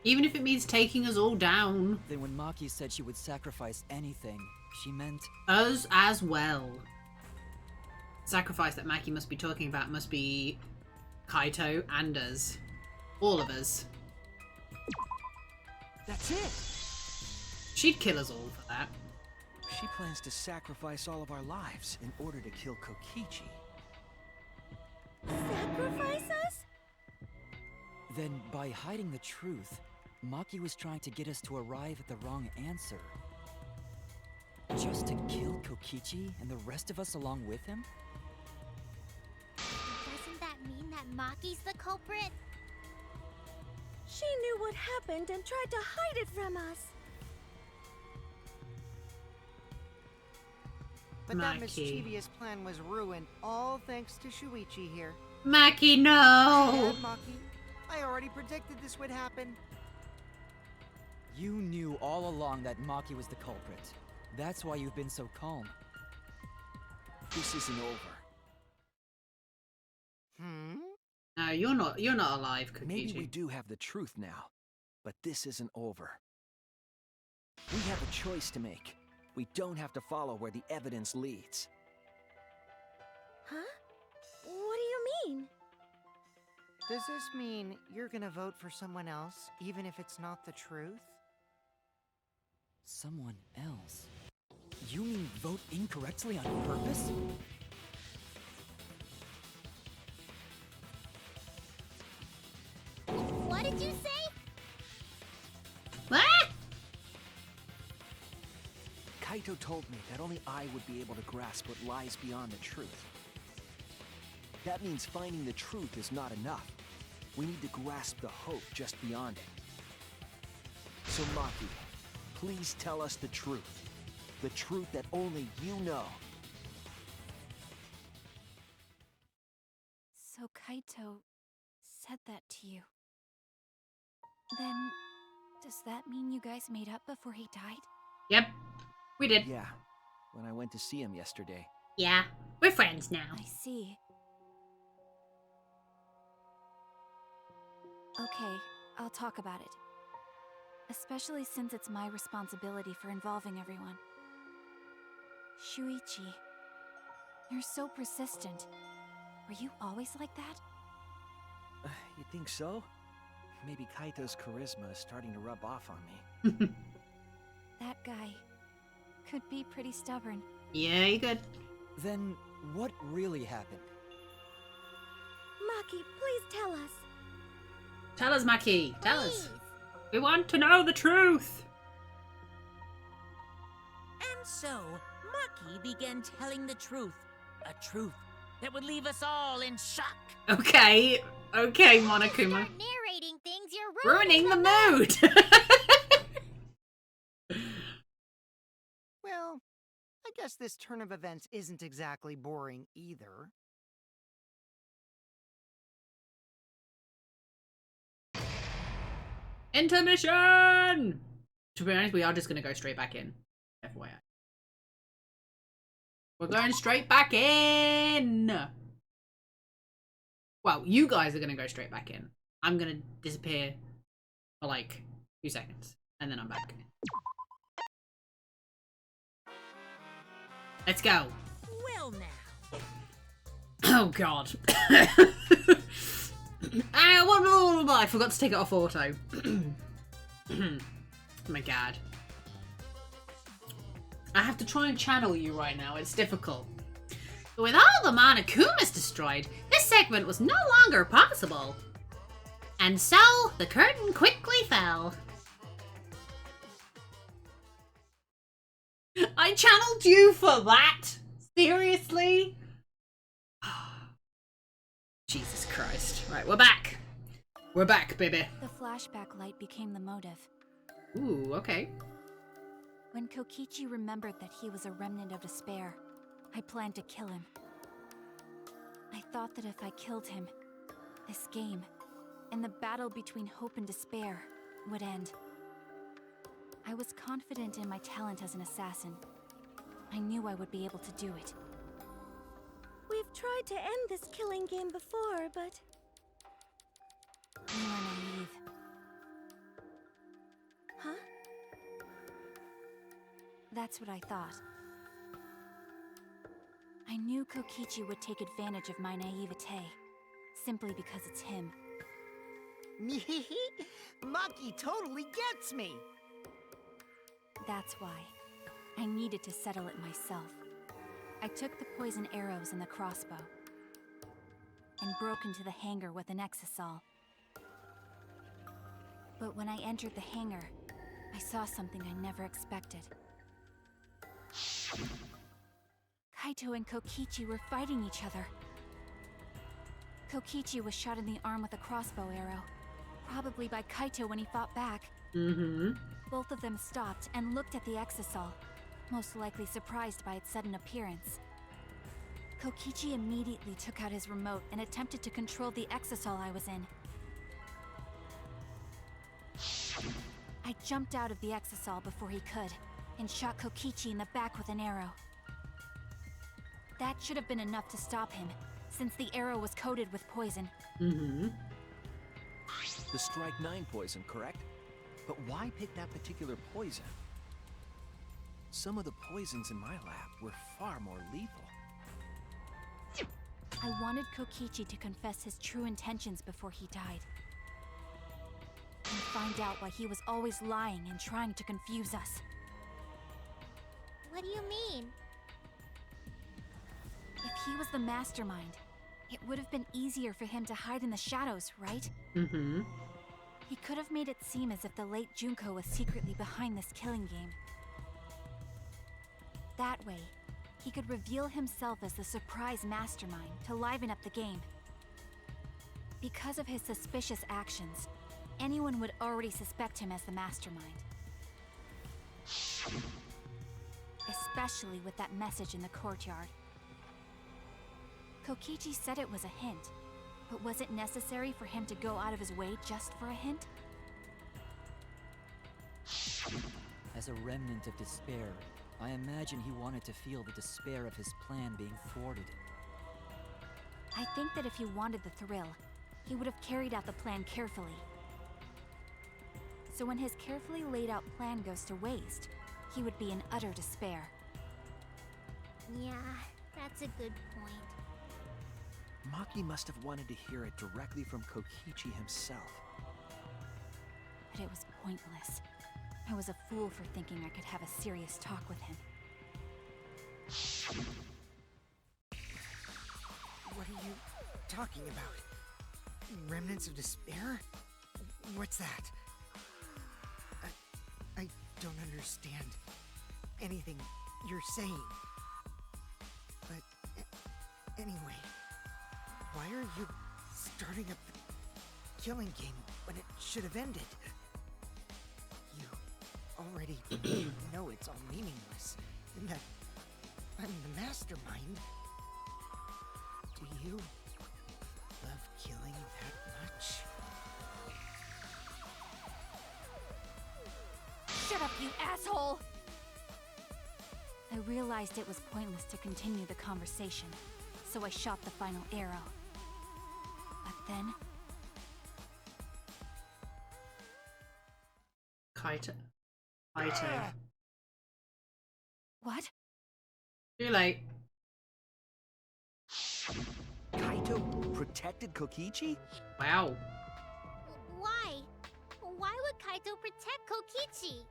Even if it means taking us all down. Then when Maki said she would sacrifice anything, she meant... Us as well. Sacrifice that Maki must be talking about must be Kaito and us. All of us. That's it! She'd kill us all for that. She plans to sacrifice all of our lives in order to kill Kokichi. Sacrifice us? Then, by hiding the truth, Maki was trying to get us to arrive at the wrong answer. Just to kill Kokichi and the rest of us along with him? Doesn't that mean that Maki's the culprit? She knew what happened and tried to hide it from us. But that Maki. mischievous plan was ruined, all thanks to Shuichi here. Maki, no! Yeah, Maki, I already predicted this would happen. You knew all along that Maki was the culprit. That's why you've been so calm. This isn't over. No, you're not alive, Kokichi. Maybe we do have the truth now, but this isn't over. We have a choice to make. We don't have to follow where the evidence leads. Huh? What do you mean? Does this mean you're gonna vote for someone else, even if it's not the truth? Someone else? You mean vote incorrectly on purpose? did you say? Ah! Kaito told me that only I would be able to grasp what lies beyond the truth. That means finding the truth is not enough. We need to grasp the hope just beyond it. So Maki, please tell us the truth. The truth that only you know. So Kaito said that to you. Then, does that mean you guys made up before he died? Yep, we did. Yeah, when I went to see him yesterday. Yeah, we're friends now. I see. Okay, I'll talk about it. Especially since it's my responsibility for involving everyone. Shuichi, you're so persistent. Were you always like that? You think so? Maybe Kaito's charisma is starting to rub off on me. That guy could be pretty stubborn. Yeah, you could. Then, what really happened? Maki, please tell us. Tell us, Maki. Tell us. Please. We want to know the truth. And so, Maki began telling the truth. A truth that would leave us all in shock. Okay, okay, Once you Monokuma. start narrating things, you're Ruining the mood. Well, I guess this turn of events isn't exactly boring either. Intermission! To be honest, we are just going to go straight back in. FYI. We're going straight back in! Well, you guys are going to go straight back in. I'm going to disappear for like 2 seconds. And then I'm back. Let's go. Well now. Oh god. I forgot to take it off auto. Oh my god. I have to try and channel you right now. It's difficult. But with all the Monokumas destroyed, this segment was no longer possible. And so, the curtain quickly fell. I channeled you for that? Seriously? Jesus Christ. Right, we're back. We're back, baby. The flashback light became the motive. Ooh, okay. When Kokichi remembered that he was a remnant of despair, I planned to kill him. I thought that if I killed him, this game, and the battle between hope and despair, would end. I was confident in my talent as an assassin. I knew I would be able to do it. We've tried to end this killing game before, but You are naive. huh? That's what I thought. I knew Kokichi would take advantage of my naivete, simply because it's him. Maki totally gets me! That's why. I needed to settle it myself. I took the poison arrows and the crossbow, and broke into the hangar with an exisal. But when I entered the hangar, I saw something I never expected. Kaito and Kokichi were fighting each other. Kokichi was shot in the arm with a crossbow arrow, probably by Kaito when he fought back. Mm-hmm. Both of them stopped and looked at the exisal, most likely surprised by its sudden appearance. Kokichi immediately took out his remote and attempted to control the exisal I was in. I jumped out of the exisal before he could, and shot Kokichi in the back with an arrow. That should have been enough to stop him, since the arrow was coated with poison. Mm-hmm. The Strike 9 poison, correct? But why pick that particular poison? Some of the poisons in my lab were far more lethal. I wanted Kokichi to confess his true intentions before he died. And find out why he was always lying and trying to confuse us. What do you mean? If he was the mastermind, it would have been easier for him to hide in the shadows, right? Mm-hmm. He could have made it seem as if the late Junko was secretly behind this killing game. That way, he could reveal himself as the surprise mastermind to liven up the game. Because of his suspicious actions, anyone would already suspect him as the mastermind. Especially with that message in the courtyard. Kokichi said it was a hint, but was it necessary for him to go out of his way just for a hint? As a remnant of despair, I imagine he wanted to feel the despair of his plan being thwarted. I think that if he wanted the thrill, he would have carried out the plan carefully. So when his carefully laid out plan goes to waste, he would be in utter despair. Yeah, that's a good point. Maki must have wanted to hear it directly from Kokichi himself. But it was pointless. I was a fool for thinking I could have a serious talk with him. What are you talking about? Remnants of despair? What's that? I don't understand anything you're saying. But anyway, why are you starting up the killing game when it should have ended? You already know it's all meaningless, and that I'm the mastermind. Do you love killing that much? Shut up, you asshole! I realized it was pointless to continue the conversation, so I shot the final arrow. But then... Kaito. What? Too late. Kaito protected Kokichi? Wow. Why? Why would Kaito protect Kokichi?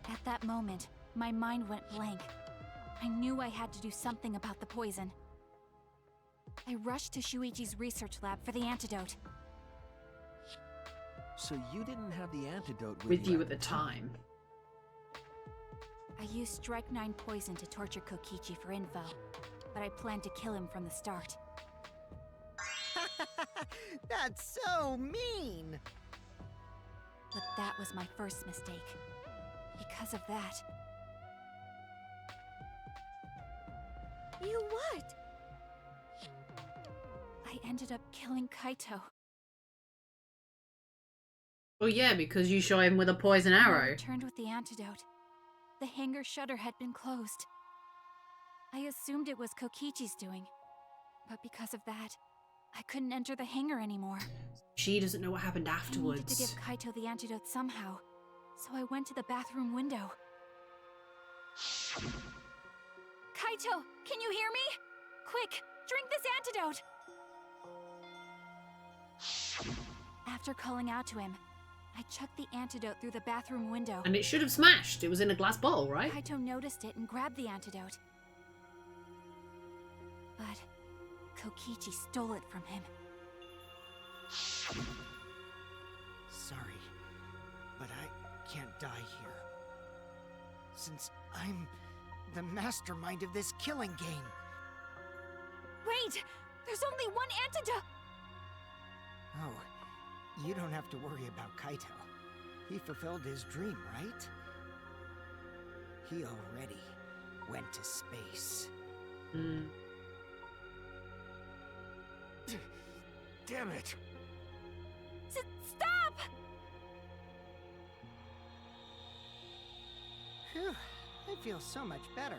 At that moment, my mind went blank. I knew I had to do something about the poison. I rushed to Shuichi's research lab for the antidote. So you didn't have the antidote With you at the time. I used Strike 9 poison to torture Kokichi for info, but I planned to kill him from the start. That's so mean! But that was my first mistake. Because of that, You what? I ended up killing Kaito. Well, yeah, because you shot him with a poison When I arrow. returned with the antidote. The hangar shutter had been closed. I assumed it was Kokichi's doing, but because of that, I couldn't enter the hangar anymore. She doesn't know what happened I needed to afterwards. give Kaito the antidote somehow, so I went to the bathroom window. Kaito, can you hear me? Quick, drink this antidote! After calling out to him, I chucked the antidote through the bathroom window. And it should have smashed. It was in a glass bottle, right? Kaito noticed it and grabbed the antidote. But Kokichi stole it from him. Sorry, but I can't die here. Since I'm the mastermind of this killing game. Wait! There's only one antidote! Oh, you don't have to worry about Kaito. He fulfilled his dream, right? He already went to space. Damn it! Stop! Phew, I feel so much better.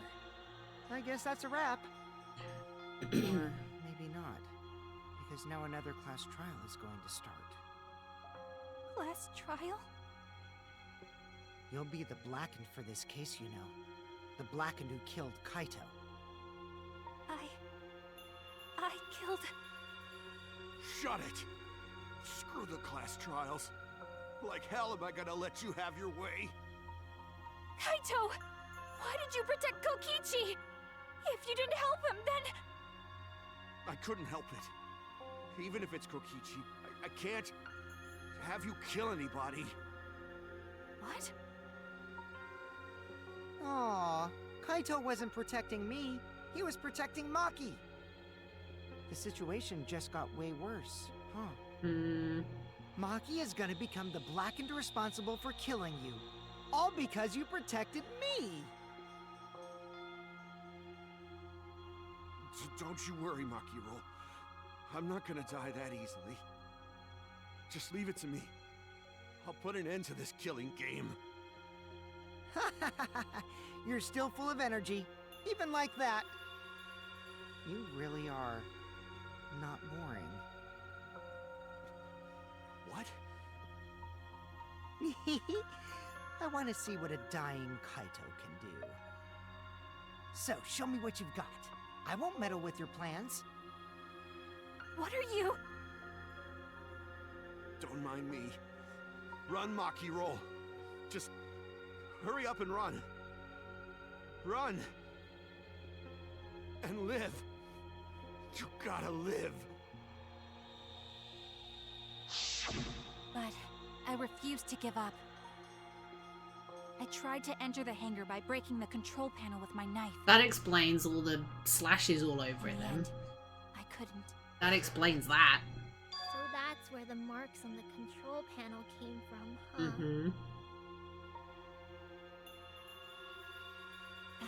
I guess that's a wrap. Or maybe not, because now another class trial is going to start. Last trial? You'll be the Blackened for this case, you know. The Blackened who killed Kaito. I killed... Shut it! Screw the class trials. Like hell am I gonna let you have your way? Kaito! Why did you protect Kokichi? If you didn't help him, then... I couldn't help it. Even if it's Kokichi, I can't... have you kill anybody. What? Aw, Kaito wasn't protecting me. He was protecting Maki. The situation just got way worse, huh? Maki is gonna become the blackened responsible for killing you. All because you protected me! Don't you worry, Makiro. I'm not gonna die that easily. Just leave it to me. I'll put an end to this killing game. You're still full of energy, even like that. You really are not boring. What? I want to see what a dying Kaito can do. So, show me what you've got. I won't meddle with your plans. What are you? Don't mind me. Run, Makiro. Just hurry up and run. Run. And live. You gotta live. But I refuse to give up. I tried to enter the hangar by breaking the control panel with my knife. That explains all the slashes all over it then. I couldn't. That explains that. So that's where the marks on the control panel came from, huh? Mm-hmm.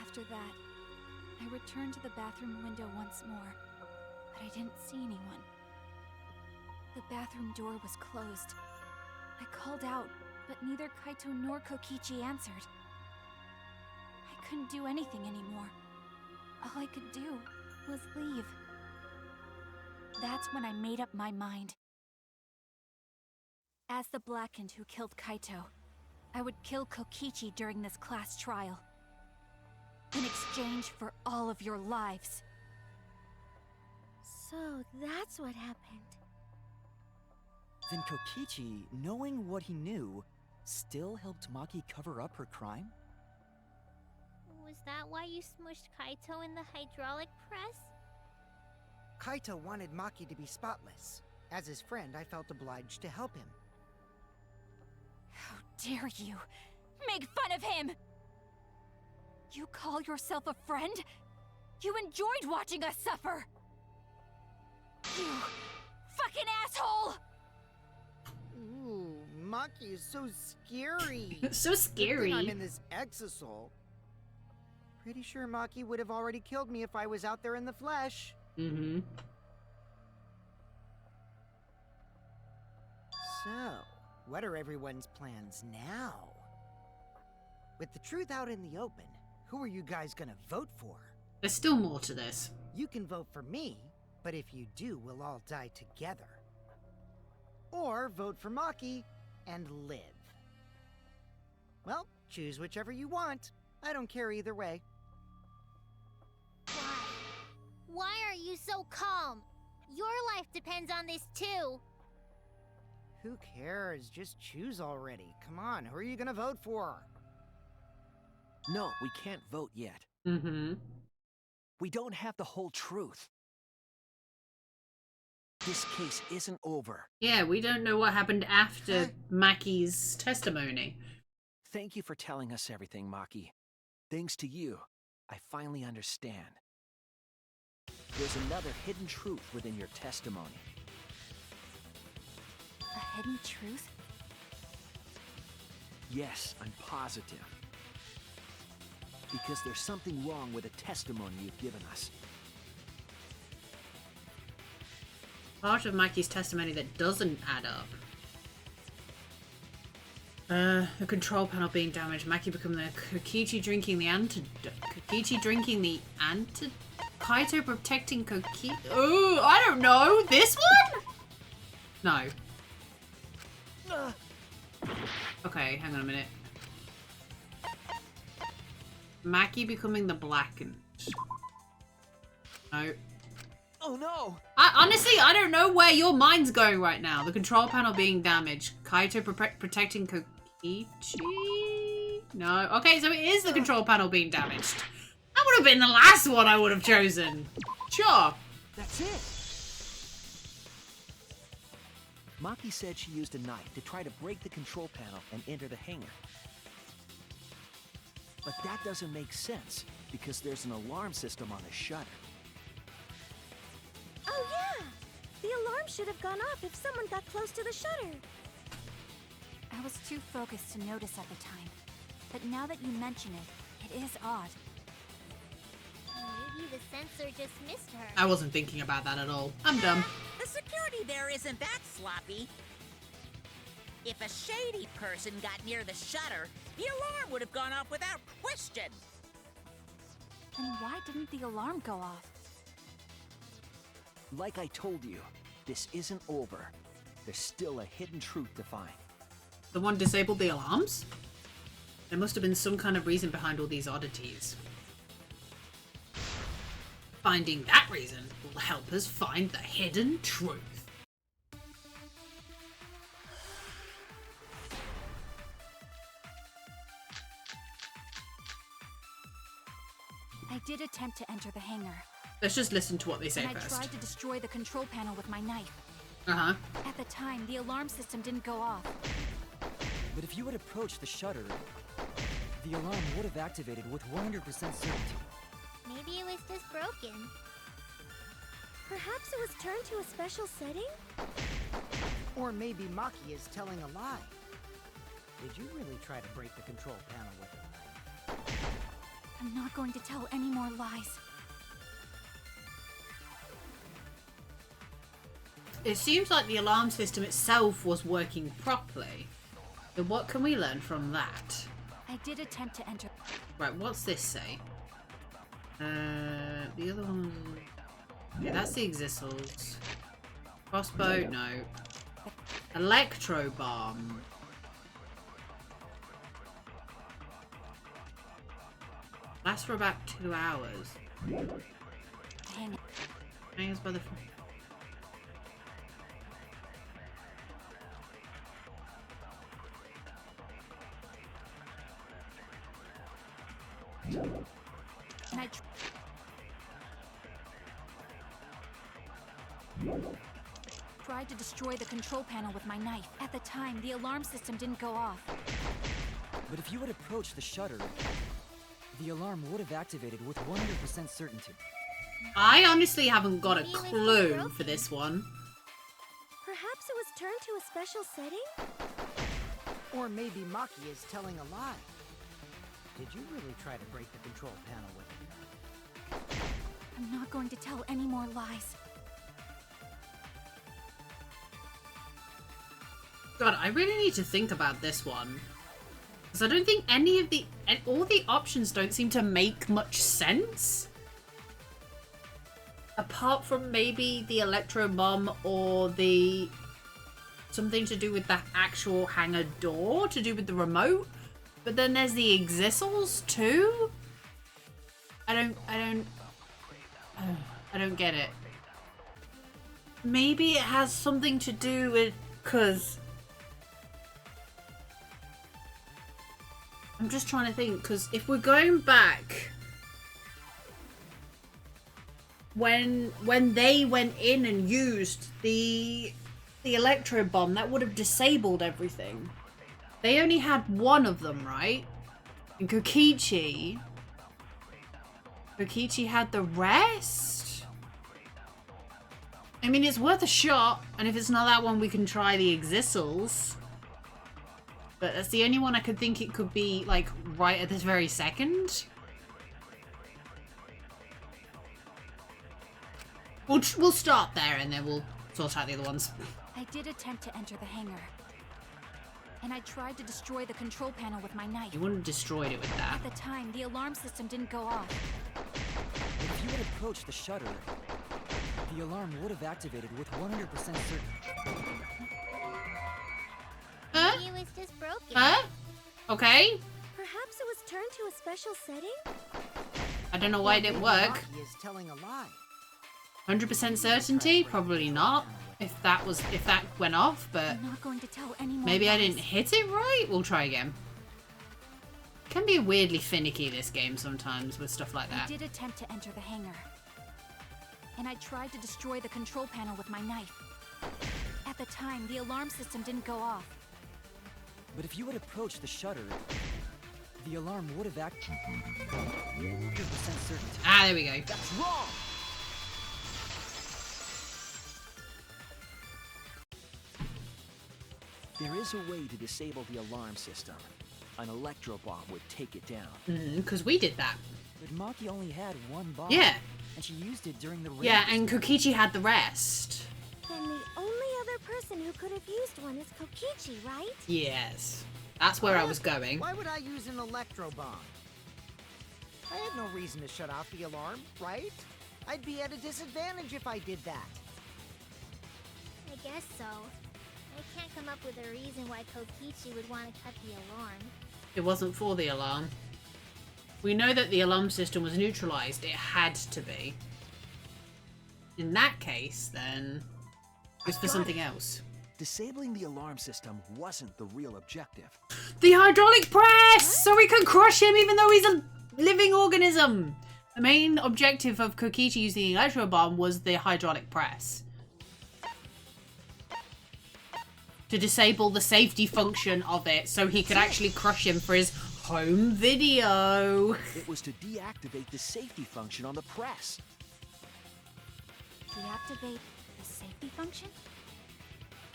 After that, I returned to the bathroom window once more, but I didn't see anyone. The bathroom door was closed. I called out, but neither Kaito nor Kokichi answered. I couldn't do anything anymore. All I could do was leave. That's when I made up my mind. As the Blackened who killed Kaito, I would kill Kokichi during this class trial. In exchange for all of your lives. So that's what happened. Then Kokichi, knowing what he knew, still helped Maki cover up her crime? Was that why you smushed Kaito in the hydraulic press? Kaito wanted Maki to be spotless. As his friend, I felt obliged to help him. How dare you make fun of him! You call yourself a friend? You enjoyed watching us suffer! You fucking asshole! Ooh, Maki is so scary. So Good scary. thing I'm in this exisal. Pretty sure Maki would have already killed me if I was out there in the flesh. Mm-hmm. So, what are everyone's plans now? With the truth out in the open, who are you guys gonna vote for? There's still more to this. You can vote for me, but if you do, we'll all die together. Or vote for Maki and live. Well, choose whichever you want. I don't care either way. Why? Why are you so calm? Your life depends on this too. Who cares? Just choose already. Come on, who are you gonna vote for? No, we can't vote yet. Mm-hmm. We don't have the whole truth. This case isn't over. Yeah, we don't know what happened after Maki's testimony. Thank you for telling us everything, Maki. Thanks to you, I finally understand. There's another hidden truth within your testimony. A hidden truth? Yes, I'm positive. Because there's something wrong with the testimony you've given us. Part of Maki's testimony that doesn't add up. The control panel being damaged. Maki becoming the Kokichi drinking the antidote. Kokichi drinking the antidote. Kaito protecting Kokichi. Oh, I don't know. This one? No. Okay, hang on a minute. Maki becoming the Blackened. No. Oh no! Honestly, I don't know where your mind's going right now. The control panel being damaged. Kaito protecting Kokichi? No. Okay, so it is the control panel being damaged. That would have been the last one I would have chosen. Sure. That's it! Maki said she used a knife to try to break the control panel and enter the hangar. But that doesn't make sense, because there's an alarm system on the shutter. Oh yeah! The alarm should have gone off if someone got close to the shutter. I was too focused to notice at the time. But now that you mention it, it is odd. Maybe the sensor just missed her. I wasn't thinking about that at all. I'm dumb. The security there isn't that sloppy. If a shady person got near the shutter, the alarm would have gone off without question. Then why didn't the alarm go off? Like I told you, this isn't over. There's still a hidden truth to find. The one disabled the alarms? There must have been some kind of reason behind all these oddities. Finding that reason will help us find the hidden truth. I did attempt to enter the hangar. Let's just listen to what they say And I first. tried to destroy the control panel with my knife. Uh-huh. At the time, the alarm system didn't go off. But if you had approached the shutter, the alarm would have activated with 100% certainty. Maybe it was just broken. Perhaps it was turned to a special setting? Or maybe Maki is telling a lie. Did you really try to break the control panel with a knife? I'm not going to tell any more lies. It seems like the alarm system itself was working properly. So what can we learn from that? I did attempt to enter. Right, what's this say? The other one... Yeah, that's the Exissals. Crossbow? No. Electro bomb. Lasts for about 2 hours. Hang. Hangs by the... And I tried to destroy the control panel with my knife. At the time, the alarm system didn't go off. But if you had approached the shutter, the alarm would have activated with 100% certainty. I honestly haven't got a Maybe it was clue broken. for this one. Perhaps it was turned to a special setting? Or maybe Maki is telling a lie. Did you really try to break the control panel with a knife? I'm not going to tell any more lies. God, I really need to think about this one. Because I don't think any of the... all the options don't seem to make much sense. Apart from maybe the electro bomb or the... something to do with the actual hangar door, to do with the remote. But then there's the Exissals too? I don't get it. Maybe it has something to do with... because... I'm just trying to think, because if we're going back... When they went in and used the electro bomb, that would have disabled everything. They only had one of them, right? And Kokichi had the rest? I mean, it's worth a shot, and if it's not that one, we can try the Exissals. But that's the only one I could think it could be, like, right at this very second. We'll start there, and then we'll sort out the other ones. I did attempt to enter the hangar. And I tried to destroy the control panel with my knife. You wouldn't have destroyed it with that. At the time, the alarm system didn't go off. But if you had approached the shutter, the alarm would have activated with 100% certainty. Huh? Maybe it was just broken. Huh? Okay. Perhaps it was turned to a special setting? I don't know why it Or didn't maybe work. Maki is telling a lie. 100% certainty? Probably not. If that went off, but I'm not going to tell any more maybe I lies. didn't hit it right? We'll try again. Can be weirdly finicky, this game, sometimes, with stuff like I that. did attempt to enter the hangar. And I tried to destroy the control panel with my knife. At the time, the alarm system didn't go off. But if you had approached the shutter, the alarm would have activated. 100% certainty. Ah, there we go. That's wrong! There is a way to disable the alarm system. An electro bomb would take it down. Because we did that. But Maki only had one bomb. Yeah. And she used it during the raid. Yeah, and Kokichi had the rest. Then the only other person who could have used one is Kokichi, right? Yes. That's where I was going. Why would I use an electro bomb? I had no reason to shut off the alarm, right? I'd be at a disadvantage if I did that. I guess so. I can't come up with a reason why Kokichi would want to cut the alarm. It wasn't for the alarm. We know that the alarm system was neutralized. It had to be. In that case, then, it was for something else. Disabling the alarm system wasn't the real objective. The hydraulic press! So we can crush him even though he's a living organism! The main objective of Kokichi using the electro bomb was the hydraulic press. To disable the safety function of it so he could actually crush him for his home video. It was to deactivate the safety function on the press. Deactivate the safety function?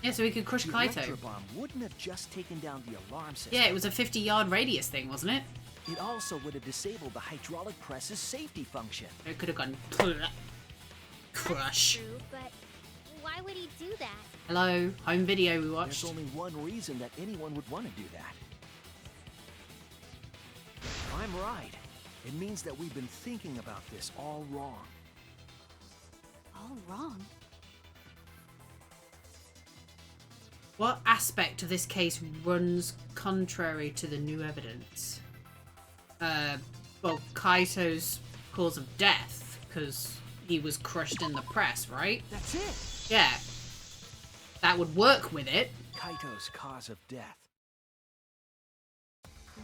Yeah, so he could crush The Kaito. electro bomb wouldn't have just taken down the alarm system. Yeah, it was a 50-yard radius thing, wasn't it? It also would have disabled the hydraulic press's safety function. It could have gone crush. True, but why would he do that? Hello, home video we watched. There's only one reason that anyone would want to do that. If I'm right, it means that we've been thinking about this all wrong. All wrong. What aspect of this case runs contrary to the new evidence? Well, Kaito's cause of death, because he was crushed in the press, right? That's it! Yeah. That would work with it. Kaito's cause of death.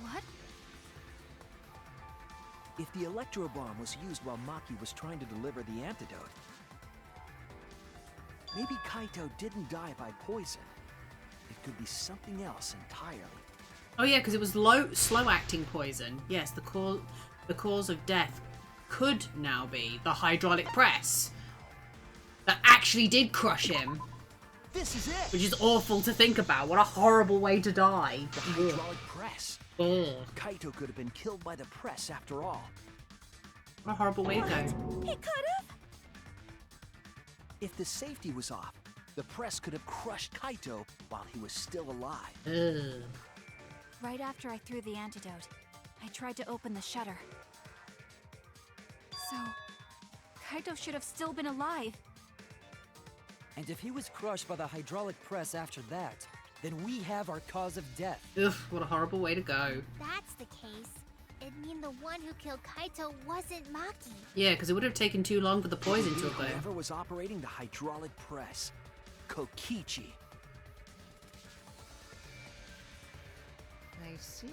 What? If the electro bomb was used while Maki was trying to deliver the antidote, maybe Kaito didn't die by poison. It could be something else entirely. Oh yeah, because it was slow-acting poison. Yes, the cause of death could now be the hydraulic press that actually did crush him. This is it! Which is awful to think about. What a horrible way to die. The hydraulic press. Ugh. Kaito could have been killed by the press after all. What a horrible way to go. He could have? If the safety was off, the press could have crushed Kaito while he was still alive. Ugh. Right after I threw the antidote, I tried to open the shutter. So, Kaito should have still been alive. And if he was crushed by the hydraulic press after that, then we have our cause of death. Ugh, what a horrible way to go. If that's the case, it'd mean the one who killed Kaito wasn't Maki. Yeah, because it would have taken too long for the poison to occur. Whoever was operating the hydraulic press, Kokichi. I see.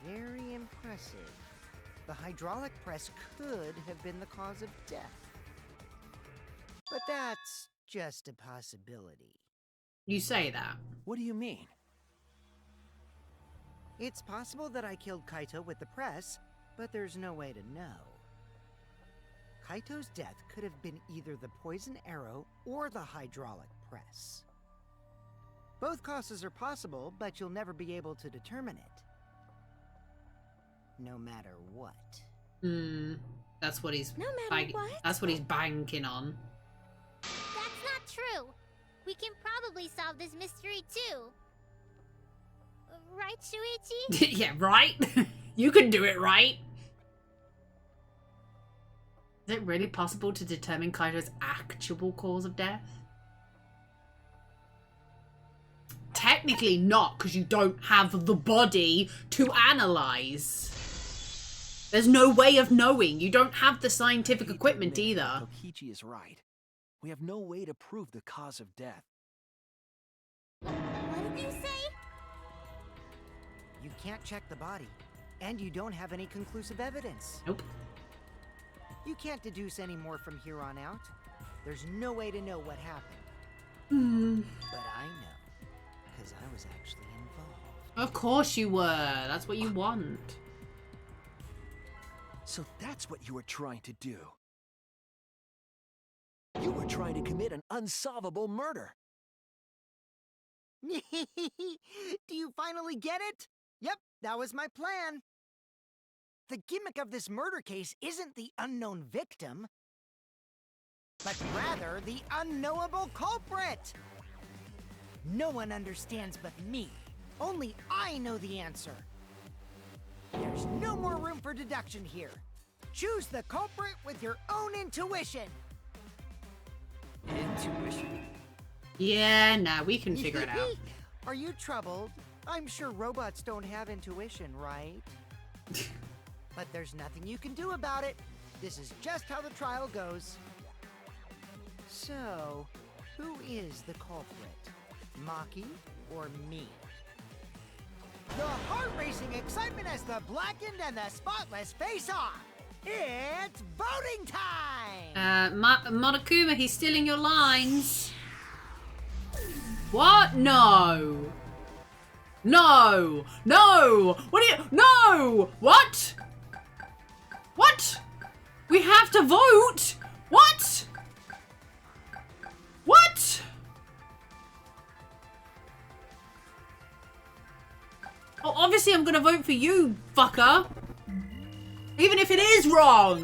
Very impressive. The hydraulic press could have been the cause of death. But that's just a possibility. You say that. What do you mean? It's possible that I killed Kaito with the press, but there's no way to know. Kaito's death could have been either the poison arrow or the hydraulic press. Both causes are possible, but you'll never be able to determine it. No matter what. That's what he's No matter what? That's what he's banking on. That's not true. We can probably solve this mystery too. Right, Shuichi? Yeah, right? You can do it, right? Is it really possible to determine Kaito's actual cause of death? Technically not, because you don't have the body to analyze. There's no way of knowing. You don't have the scientific equipment either. Kokichi is right. We have no way to prove the cause of death. What did you say? You can't check the body, and you don't have any conclusive evidence. Nope. You can't deduce any more from here on out. There's no way to know what happened. But I know, because I was actually involved. Of course you were. That's what you want. So that's what you were trying to do. You were trying to commit an unsolvable murder. Do you finally get it? Yep, that was my plan. The gimmick of this murder case isn't the unknown victim, but rather the unknowable culprit. No one understands but me. Only I know the answer. There's no more room for deduction here. Choose the culprit with your own intuition. Intuition? Yeah, nah, we can figure it out. Are you troubled? I'm sure robots don't have intuition, right? But there's nothing you can do about it. This is just how the trial goes. So, who is the culprit? Maki or me? The heart-racing excitement as the blackened and the spotless face off. It's voting time! Monokuma, he's stealing your lines. What? No. No. No. What are you? No. What? What? We have to vote? What? What? Oh, obviously I'm gonna vote for you, fucker. Even if it is wrong.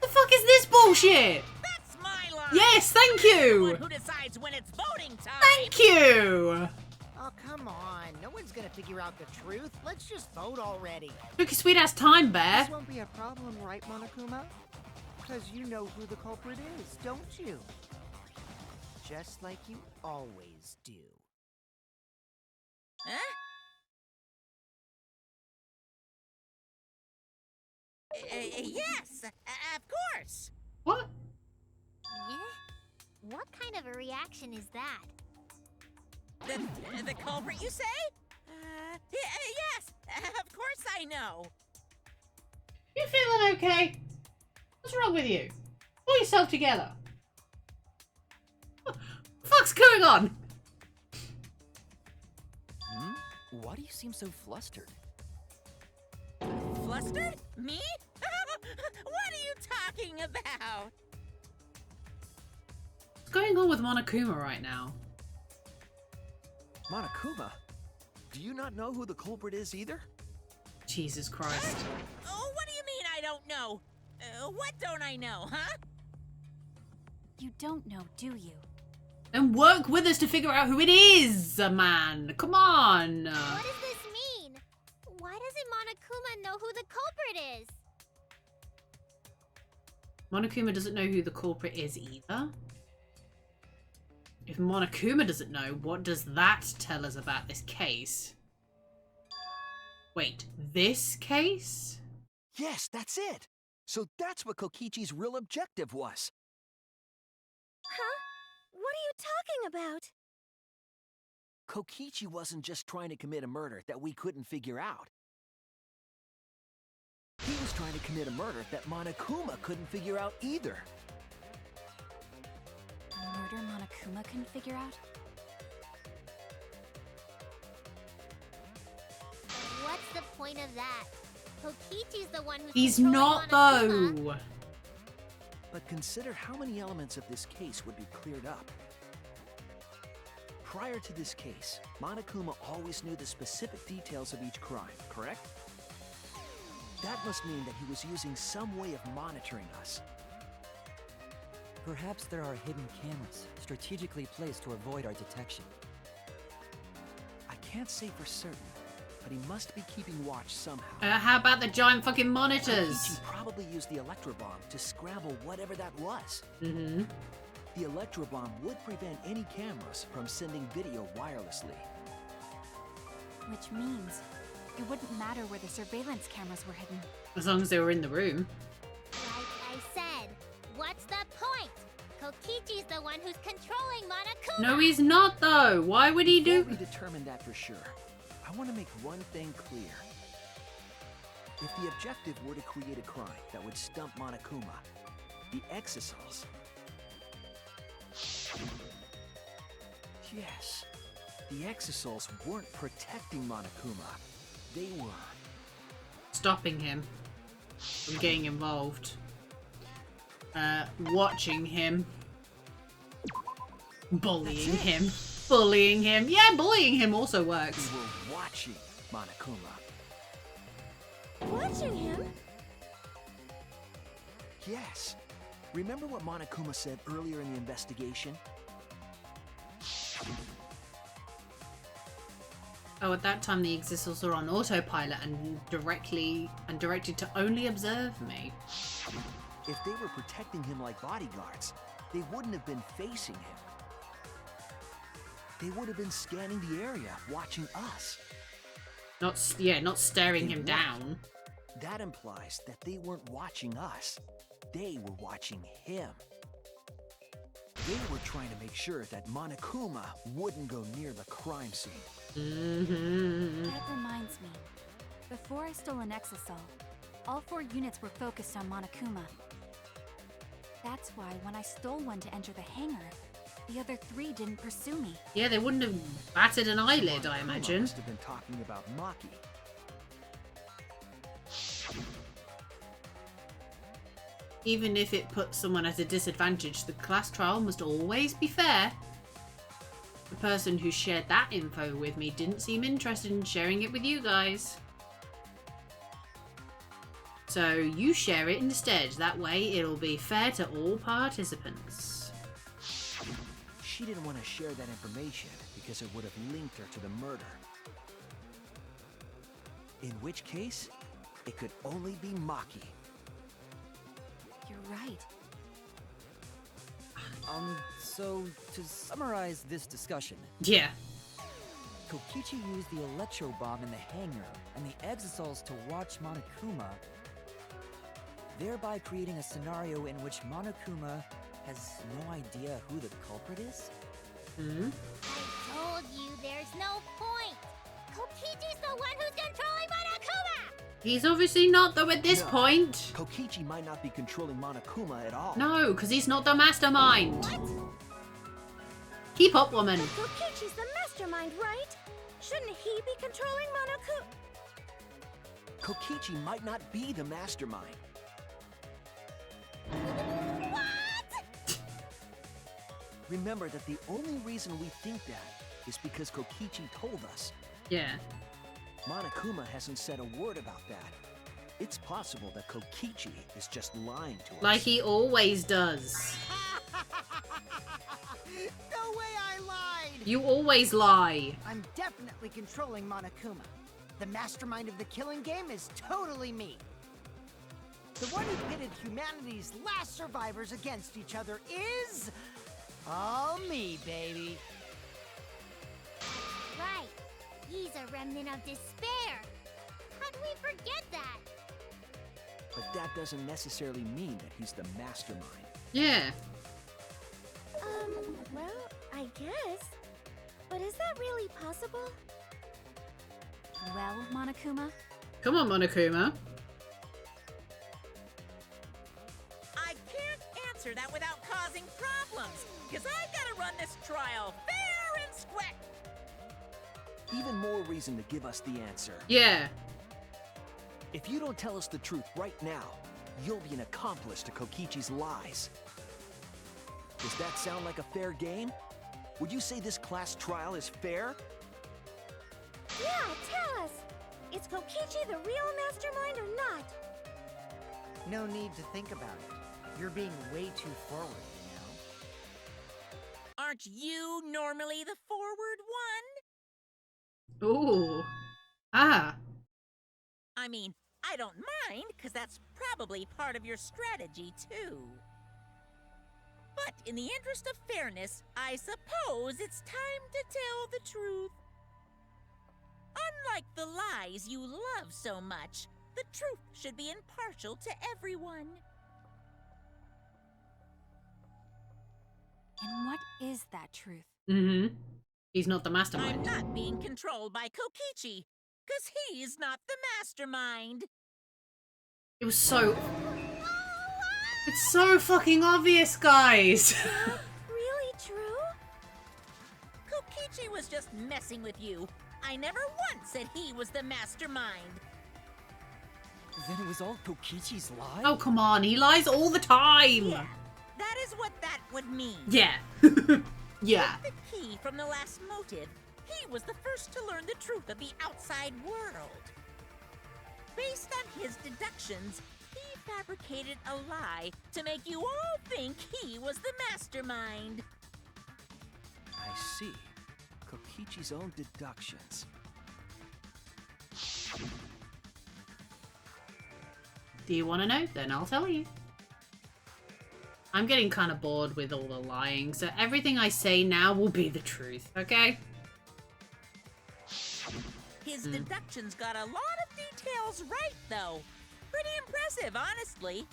The fuck is this bullshit? That's my line. Yes, thank you. One who decides when it's voting time. Thank you. Oh, come on. No one's gonna figure out the truth. Let's just vote already. Took your sweet ass time, Bear. This won't be a problem, right, Monokuma? Because you know who the culprit is, don't you? Just like you always do. Huh? Yes, of course. What? Yeah? What kind of a reaction is that? The culprit, you say? Yes, of course I know. You feeling okay? What's wrong with you? Pull yourself together. What the fuck's going on? Hmm? Why do you seem so flustered? Flustered? Me? What are you talking about? What's going on with Monokuma right now? Monokuma? Do you not know who the culprit is either? Jesus Christ. Oh, what do you mean I don't know? What don't I know, huh? You don't know, do you? And work with us to figure out who it is, man. Come on. What does this mean? Why doesn't Monokuma know who the culprit is? Monokuma doesn't know who the culprit is either. If Monokuma doesn't know, what does that tell us about this case? Wait, this case? Yes, that's it. So that's what Kokichi's real objective was. Huh? What are you talking about? Kokichi wasn't just trying to commit a murder that we couldn't figure out. He was trying to commit a murder that Monokuma couldn't figure out either. A murder Monokuma couldn't figure out? What's the point of that? Kokichi's the one who's He's controlling not, Monokuma. though. But consider how many elements of this case would be cleared up. Prior to this case, Monokuma always knew the specific details of each crime, correct? That must mean that he was using some way of monitoring us. Perhaps there are hidden cameras, strategically placed to avoid our detection. I can't say for certain, but he must be keeping watch somehow. How about the giant fucking monitors? Kokichi probably used the electrobomb to scramble whatever that was. Mm-hmm. The electrobomb would prevent any cameras from sending video wirelessly. Which means it wouldn't matter where the surveillance cameras were hidden. As long as they were in the room. Like I said, what's the point? Kokichi's the one who's controlling Monokuma. No, he's not, though. Why would he do? Before we determine that for sure, I want to make one thing clear. If the objective were to create a crime that would stump Monokuma, the exosols Yes. The Exisals weren't protecting Monokuma. They were... Stopping him from getting involved. Watching him. Bullying him. Bullying him. Yeah, bullying him also works. They were watching Monokuma. Watching him? Yes. Remember what Monokuma said earlier in the investigation? Oh, at that time the Exisals were on autopilot and directed to only observe me. If they were protecting him like bodyguards, they wouldn't have been facing him. They would have been scanning the area, watching us. Not staring him down. That implies that they weren't watching us. They were watching him. They were trying to make sure that Monokuma wouldn't go near the crime scene. That reminds me. Before I stole an Exisal, all 4 units were focused on Monokuma. That's why when I stole one to enter the hangar, the other 3 didn't pursue me. Yeah, they wouldn't have batted an eyelid, I imagine. Must have been talking about Maki. Even if it puts someone at a disadvantage, the class trial must always be fair. The person who shared that info with me didn't seem interested in sharing it with you guys. So you share it instead. That way it'll be fair to all participants. She didn't want to share that information because it would have linked her to the murder. In which case, it could only be Maki. You're right. So to summarize this discussion, Yeah. Kokichi used the electro bomb in the hangar and the Exisals to watch Monokuma, thereby creating a scenario in which Monokuma has no idea who the culprit is? Hmm? I told you there's no point. Kokichi's the one who's controlling Monokuma! He's obviously not, though, at this No. point. Kokichi might not be controlling Monokuma at all. No, because he's not the mastermind. What? Keep up, woman. But Kokichi's the mastermind, right? Shouldn't he be controlling Monokuma? Kokichi might not be the mastermind. What? Remember that the only reason we think that is because Kokichi told us. Yeah. Monokuma hasn't said a word about that. It's possible that Kokichi is just lying to us. Like he always does. No way I lied! You always lie. I'm definitely controlling Monokuma. The mastermind of the killing game is totally me. The one who pitted humanity's last survivors against each other is... all me, baby. Right. He's a remnant of despair. How'd we forget that? But that doesn't necessarily mean that he's the mastermind. Yeah. Well, I guess. But is that really possible? Well, Monokuma, Come on, Monokuma. I can't answer that without causing problems, because I gotta run this trial fair and square. Even more reason to give us the answer. Yeah. If you don't tell us the truth right now, you'll be an accomplice to Kokichi's lies. Does that sound like a fair game? Would you say this class trial is fair? Yeah, tell us! Is Kokichi the real mastermind or not? No need to think about it. You're being way too forward, you know? Aren't you normally the forward one? Ooh. Ah. I mean, I don't mind, because that's probably part of your strategy, too. But in the interest of fairness, I suppose it's time to tell the truth. Unlike the lies you love so much, the truth should be impartial to everyone. and what is that truth? Mm-hmm. He's not the I'm mastermind. not being controlled by Kokichi, because he's not the mastermind. It was so... It's so fucking obvious, guys. Really true? Kokichi was just messing with you. I never once said he was the mastermind. Then it was all Kokichi's lie? Oh, come on. He lies all the time. Yeah, that is what that would mean. Yeah. Yeah. With the key from the last motive, he was the first to learn the truth of the outside world. Based on his deductions, he fabricated a lie to make you all think he was the mastermind. I see. Kokichi's own deductions. Do you want to know? Then I'll tell you. I'm getting kind of bored with all the lying, so everything I say now will be the truth, okay? His deductions got a lot of details right, though. Pretty impressive, honestly.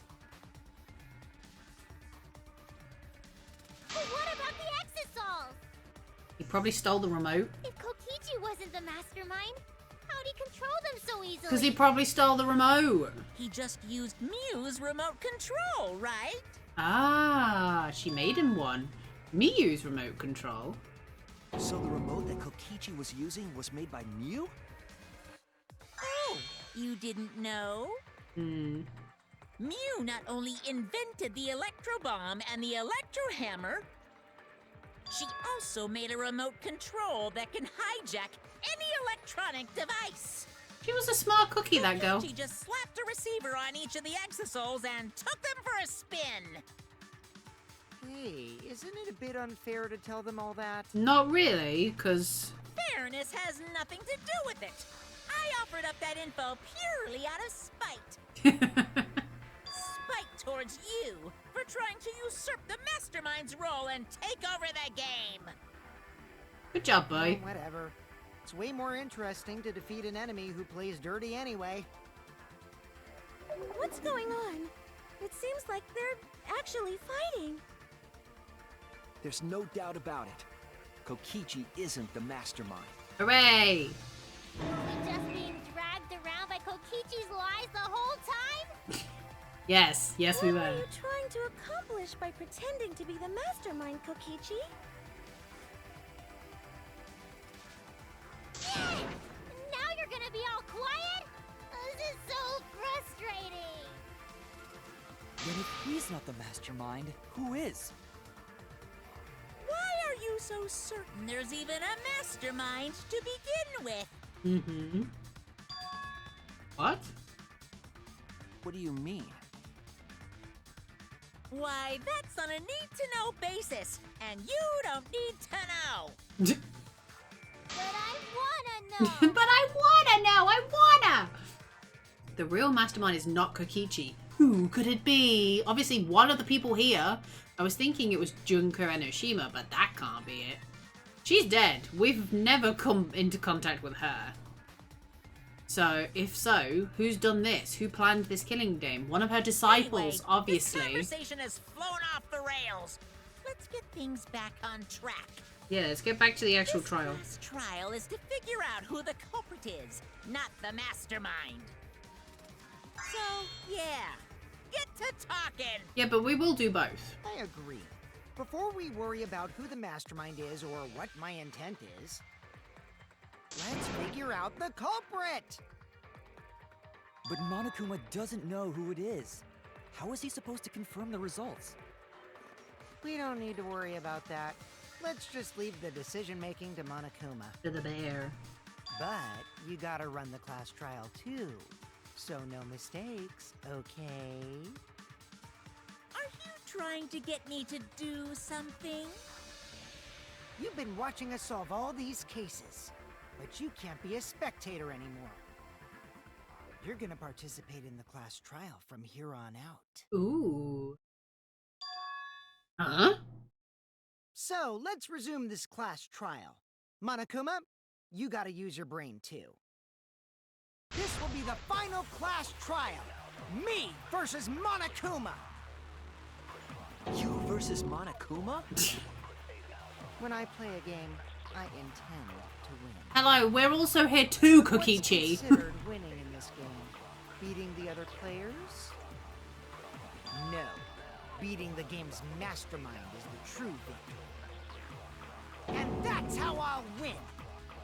But what about the Exosols? He probably stole the remote. If Kokichi wasn't the mastermind, how'd he control them so easily? Because he probably stole the remote. He just used Mew's remote control, right? Ah, she made him one. Miyu's remote control. So the remote that Kokichi was using was made by Mew? Oh, you didn't know? Hmm. Mew not only invented the electro bomb and the electro hammer, she also made a remote control that can hijack any electronic device. She was a smart cookie, that girl. She just slapped a receiver on each of the exosols and took them for a spin. Hey, isn't it a bit unfair to tell them all that? Not really, because... Fairness has nothing to do with it. I offered up that info purely out of spite. Spite towards you for trying to usurp the mastermind's role and take over the game. Good job, boy. Oh, whatever. It's way more interesting to defeat an enemy who plays dirty anyway. What's going on? It seems like they're actually fighting. There's no doubt about it. Kokichi isn't the mastermind. Hooray! Were we just being dragged around by Kokichi's lies the whole time? Yes, yes we What were. are you trying to accomplish by pretending to be the mastermind, Kokichi? Now you're gonna be all quiet? This is so frustrating. Then if he's not the mastermind, who is? Why are you so certain there's even a mastermind to begin with? Mm-hmm. What? What do you mean? Why, that's on a need-to-know basis, and you don't need to know. But I wanna know. But I wanna know! I wanna! The real mastermind is not Kokichi. Who could it be? Obviously, one of the people here. I was thinking it was Junko Enoshima, but that can't be it. She's dead. We've never come into contact with her. So, if so, who's done this? Who planned this killing game? One of her disciples, Anyway, obviously. This conversation has flown off the rails. Let's get things back on track. Yeah, let's get back to the actual This trial. last trial is to figure out who the culprit is, not the mastermind. So, yeah, get to talking. Yeah, but we will do both. I agree. Before we worry about who the mastermind is or what my intent is, let's figure out the culprit! But Monokuma doesn't know who it is. How is he supposed to confirm the results? We don't need to worry about that. Let's just leave the decision-making to Monokuma. To the bear. But you gotta run the class trial too. So no mistakes, okay? Are you trying to get me to do something? You've been watching us solve all these cases, but you can't be a spectator anymore. You're gonna participate in the class trial from here on out. Ooh. Huh? So, let's resume this class trial. Monokuma, you gotta use your brain too. This will be the final class trial. Me versus Monokuma. You versus Monokuma? When I play a game, I intend to win. Hello, we're also here too, What's Kokichi. considered winning in this game? Beating the other players? No. Beating the game's mastermind is the true victory. And that's how I'll win.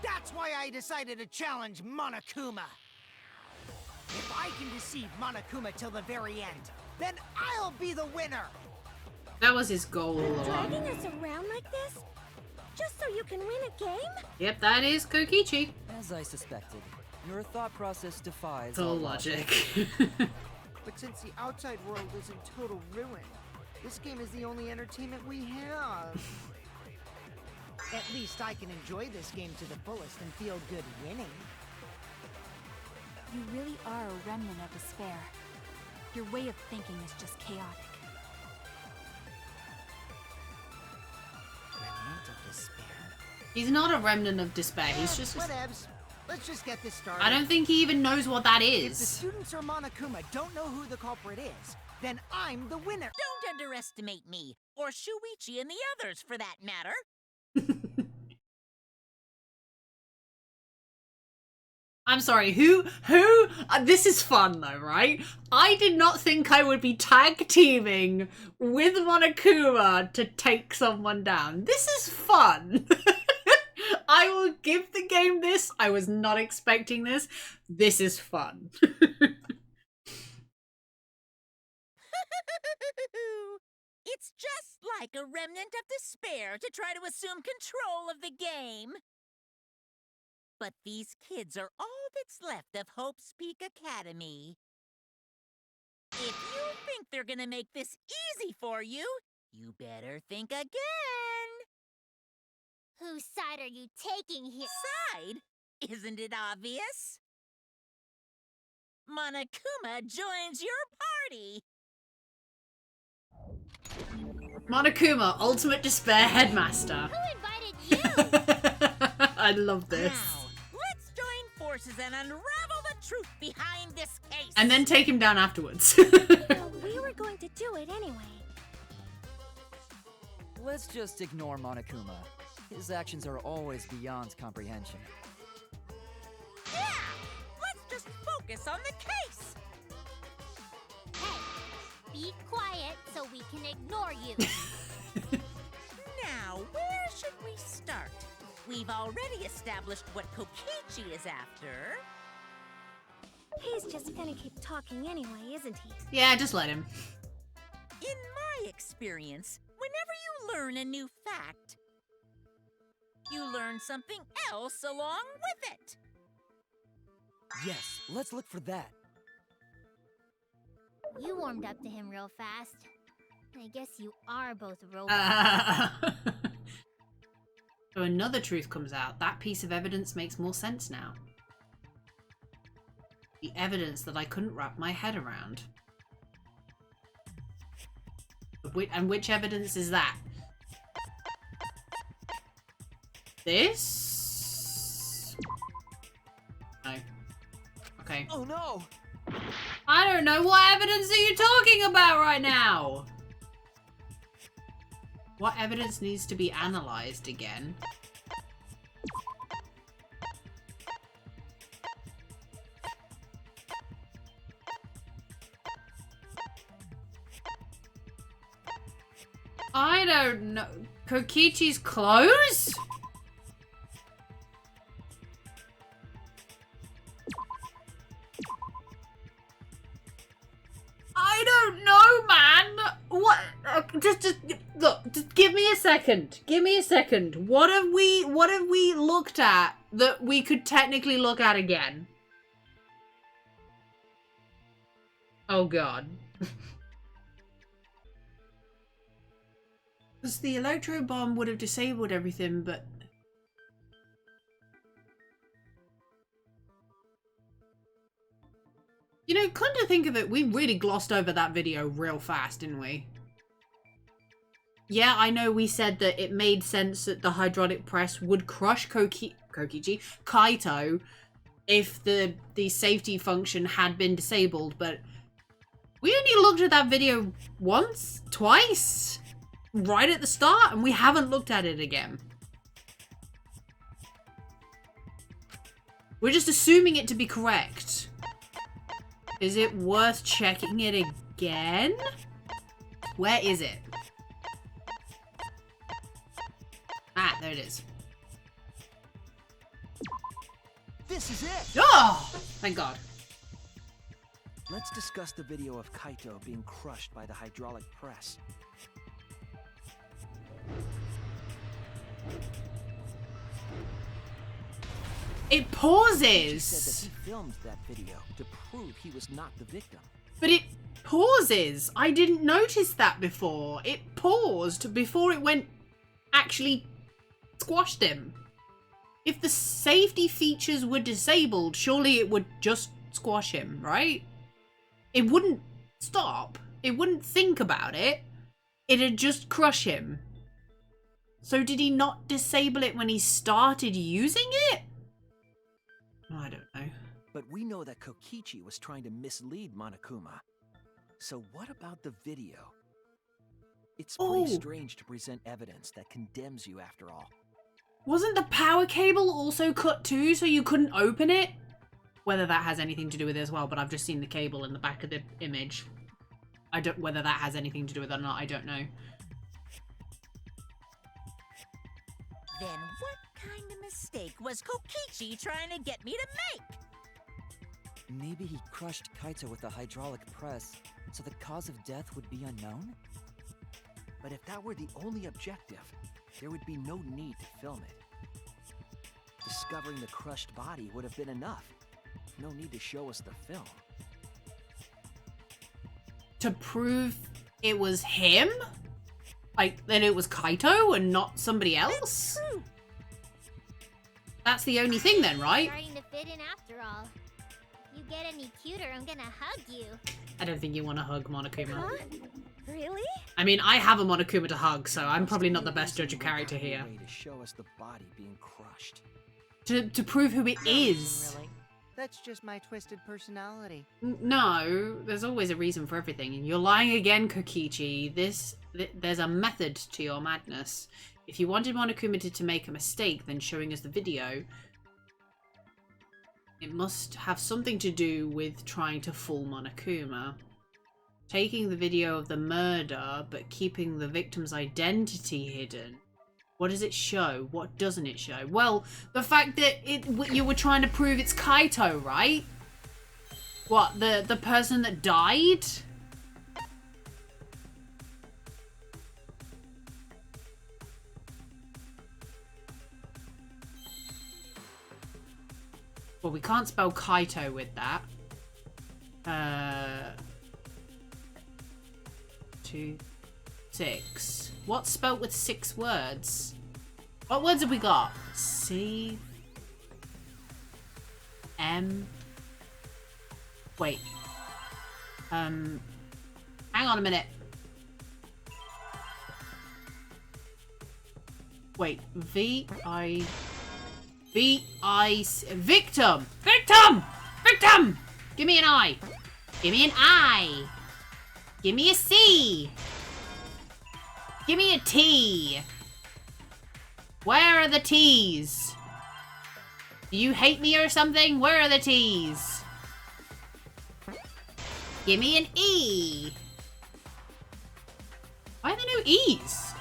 That's why I decided to challenge Monokuma. If I can deceive Monokuma till the very end, then I'll be the winner. That was his goal all along. Dragging us around like this? Just so you can win a game? Yep, that is Kokichi. As I suspected, your thought process defies Full all logic. But since the outside world is in total ruin, this game is the only entertainment we have. At least I can enjoy this game to the fullest and feel good winning. You really are a remnant of despair. Your way of thinking is just chaotic. Remnant of despair? He's not a remnant of despair. He's just. Whatevs. Let's just get this started. I don't think he even knows what that If the is. students or Monokuma don't know who the culprit is, then I'm the winner. Don't underestimate me, or Shuichi and the others for that matter. I'm sorry, who, this is fun though, right? I did not think I would be tag teaming with Monokuma to take someone down. This is fun. I will give the game this. I was not expecting this. This is fun. It's just like a remnant of despair to try to assume control of the game. But these kids are all that's left of Hope's Peak Academy. If you think they're gonna make this easy for you, you better think again. Whose side are you taking here? Side? Isn't it obvious? Monokuma joins your party. Monokuma, ultimate despair headmaster. Who invited you? I love this. Now, let's join forces and unravel the truth behind this case. And then take him down afterwards. Well, we were going to do it anyway. Let's just ignore Monokuma. His actions are always beyond comprehension. Yeah! Let's just focus on the case. Hey, be quiet so we can ignore you. Now, where should we start? We've already established what Kokichi is after. He's just gonna keep talking anyway, isn't he? Yeah, just let him. In my experience, whenever you learn a new fact, you learn something else along with it. Yes, let's look for that. You warmed up to him real fast. I guess you are both robots. So another truth comes out. That piece of evidence makes more sense now. The evidence that I couldn't wrap my head around. And which evidence is that? This? No. Okay. Oh no! I don't know. What evidence are you talking about right now? What evidence needs to be analyzed again? I don't know. Kokichi's clothes? I don't know, man. What? Just look. Just give me a second. Give me a second. What have we looked at that we could technically look at again? Oh God. Because the electro bomb would have disabled everything, but you know, come to think of it, we really glossed over that video real fast, didn't we? Yeah, I know we said that it made sense that the hydraulic press would crush Kaito if the safety function had been disabled, but we only looked at that video once, twice, right at the start, and we haven't looked at it again. We're just assuming it to be correct. Is it worth checking it again? Where is it? Ah, there it is. This is it! Oh! Thank God. Let's discuss the video of Kaito being crushed by the hydraulic press. It He pauses. said that he filmed that video to prove he was not the victim. But it pauses. I didn't notice that before. It paused before it went actually squashed him. If the safety features were disabled, surely it would just squash him, right? It wouldn't stop. It wouldn't think about it. It'd just crush him. So did he not disable it when he started using it? I don't know. But we know that Kokichi was trying to mislead Monokuma. So what about the video? It's pretty strange to present evidence that condemns you after all. Wasn't the power cable also cut too, so you couldn't open it? Whether that has anything to do with it as well, but I've just seen the cable in the back of the image. I don't, whether that has anything to do with it or not, I don't know. Then what kind of mistake was Kokichi trying to get me to make? Maybe he crushed Kaito with a hydraulic press, so the cause of death would be unknown? But if that were the only objective, there would be no need to film it. Discovering the crushed body would have been enough. No need to show us the film. To prove it was him? Like, that it was Kaito and not somebody else? True. That's the only thing then, right? Starting to fit in after all. If you get any cuter, I'm gonna hug you. I don't think you want to hug Monokuma. Huh? Really? I mean, I have a Monokuma to hug, so I'm probably not the best judge of character here. Way to show us the body being crushed. To prove who it is. Really? That's just my twisted personality. No, there's always a reason for everything. And you're lying again, Kokichi. There's a method to your madness. If you wanted Monokuma to make a mistake, then showing us the video, it must have something to do with trying to fool Monokuma. Taking the video of the murder, but keeping the victim's identity hidden. What does it show? What doesn't it show? Well, the fact that you were trying to prove it's Kaito, right? What, the person that died? Well, we can't spell Kaito with that. 2, 6. What's spelt with 6 words? What words have we got? C. M. Wait. Hang on a minute. Wait. Victim! Victim! Victim! Give me an I. Give me an I. Give me a C. Give me a T. Where are the T's? Do you hate me or something? Where are the T's? Give me an E. Why are there no E's?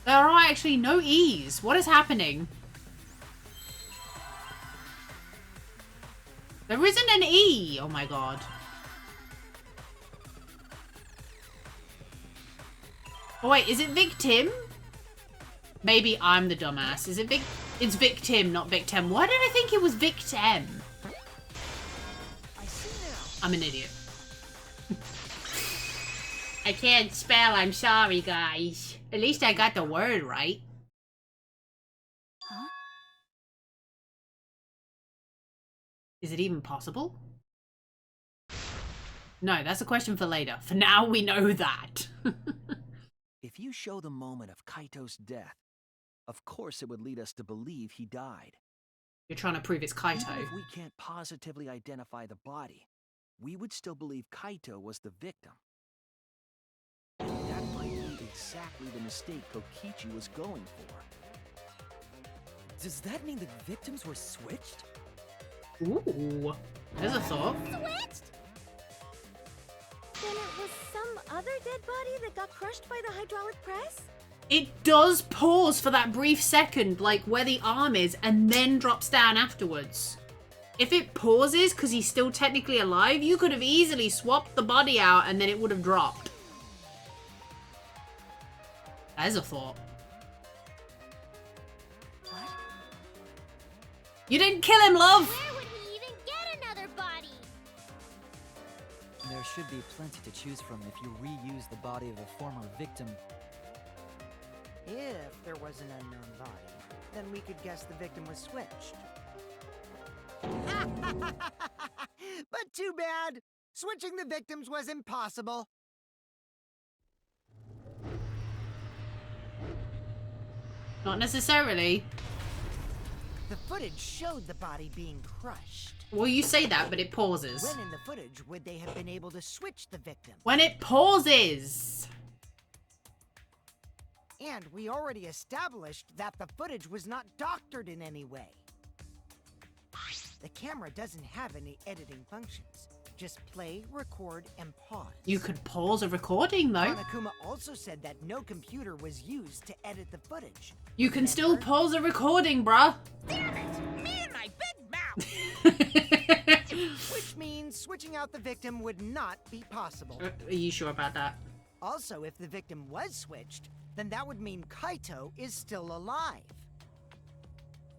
There are actually no E's. What is happening? There isn't an E. Oh my god. Oh wait, is it victim? Maybe I'm the dumbass. Is it It's victim, not victim. Why did I think it was victim? I see now. I'm an idiot. I can't spell, I'm sorry, guys. At least I got the word right. Huh? Is it even possible? No, that's a question for later. For now, we know that. If you show the moment of Kaito's death, of course it would lead us to believe he died. You're trying to prove it's Kaito. Even if we can't positively identify the body, we would still believe Kaito was the victim. And that might be exactly the mistake Kokichi was going for. Does that mean the victims were switched? Ooh, there's a thought. Switched? Then it was some other dead body that got crushed by the hydraulic press? It does pause for that brief second, like where the arm is, and then drops down afterwards. If it pauses because he's still technically alive, you could have easily swapped the body out and then it would have dropped. That is a thought. What? You didn't kill him, love! Where would he even get another body? There should be plenty to choose from if you reuse the body of a former victim. If there was an unknown body, then we could guess the victim was switched. But too bad! Switching the victims was impossible. Not necessarily. The footage showed the body being crushed. Well, you say that, but it pauses. When in the footage would they have been able to switch the victim? When it pauses! And we already established that the footage was not doctored in any way. The camera doesn't have any editing functions. Just play, record, and pause. You could pause a recording, though. Monokuma also said that no computer was used to edit the footage. You can still pause a recording, bruh. Damn it! Me and my big mouth! Which means switching out the victim would not be possible. Are you sure about that? Also, if the victim was switched, then that would mean Kaito is still alive.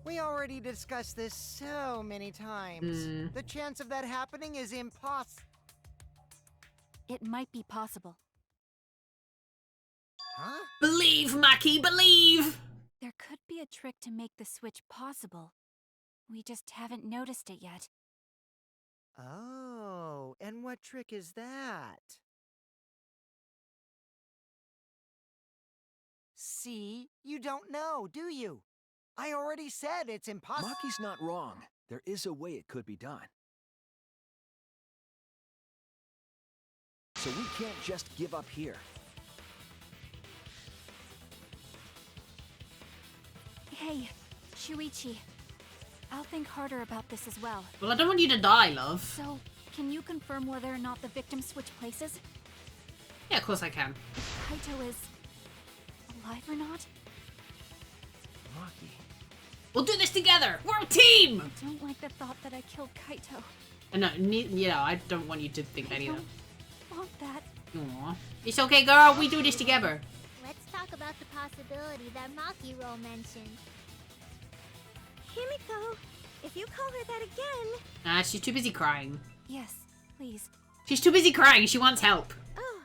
We already discussed this so many times. The chance of that happening is impossible. It might be possible. Huh? Believe, Maki, believe! There could be a trick to make the switch possible. We just haven't noticed it yet. Oh, and what trick is that? See, you don't know, do you? I already said it's impossible. Maki's not wrong. There is a way it could be done. So we can't just give up here. Hey, Shuichi. I'll think harder about this as well. Well, I don't want you to die, love. So, can you confirm whether or not the victims switch places? Yeah, of course I can. If Kaito is alive or not? Maki. We'll do this together! We're a team! I don't like the thought that I killed Kaito. No, I don't want you to think that I either. don't want that. Aww. It's okay, girl. We do this together. Let's talk about the possibility that Maki-Ro mentioned. Himiko, if you call her that again... Nah, she's too busy crying. Yes, please. She's too busy crying. She wants help. Oh,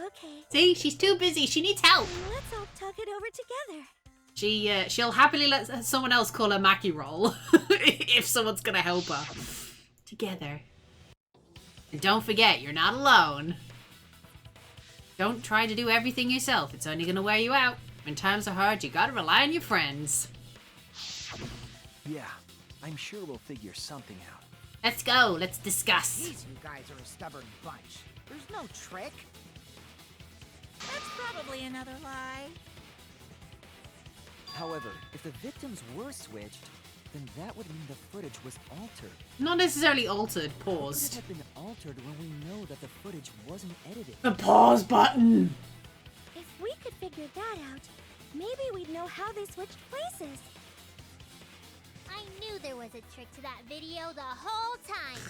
okay. See? She's too busy. She needs help. Let's all talk it over together. She'll happily let someone else call her Maki roll if someone's gonna help her. Together. And don't forget, you're not alone. Don't try to do everything yourself. It's only gonna wear you out. When times are hard, you gotta rely on your friends. Yeah, I'm sure we'll figure something out. Let's go. Let's discuss. These you guys are a stubborn bunch. There's no trick. That's probably another lie. However, if the victims were switched, then that would mean the footage was altered. Not necessarily altered. How could it Paused. have been altered when we know that the footage wasn't edited? The pause button. If we could figure that out, maybe we'd know how they switched places. I knew there was a trick to that video the whole time.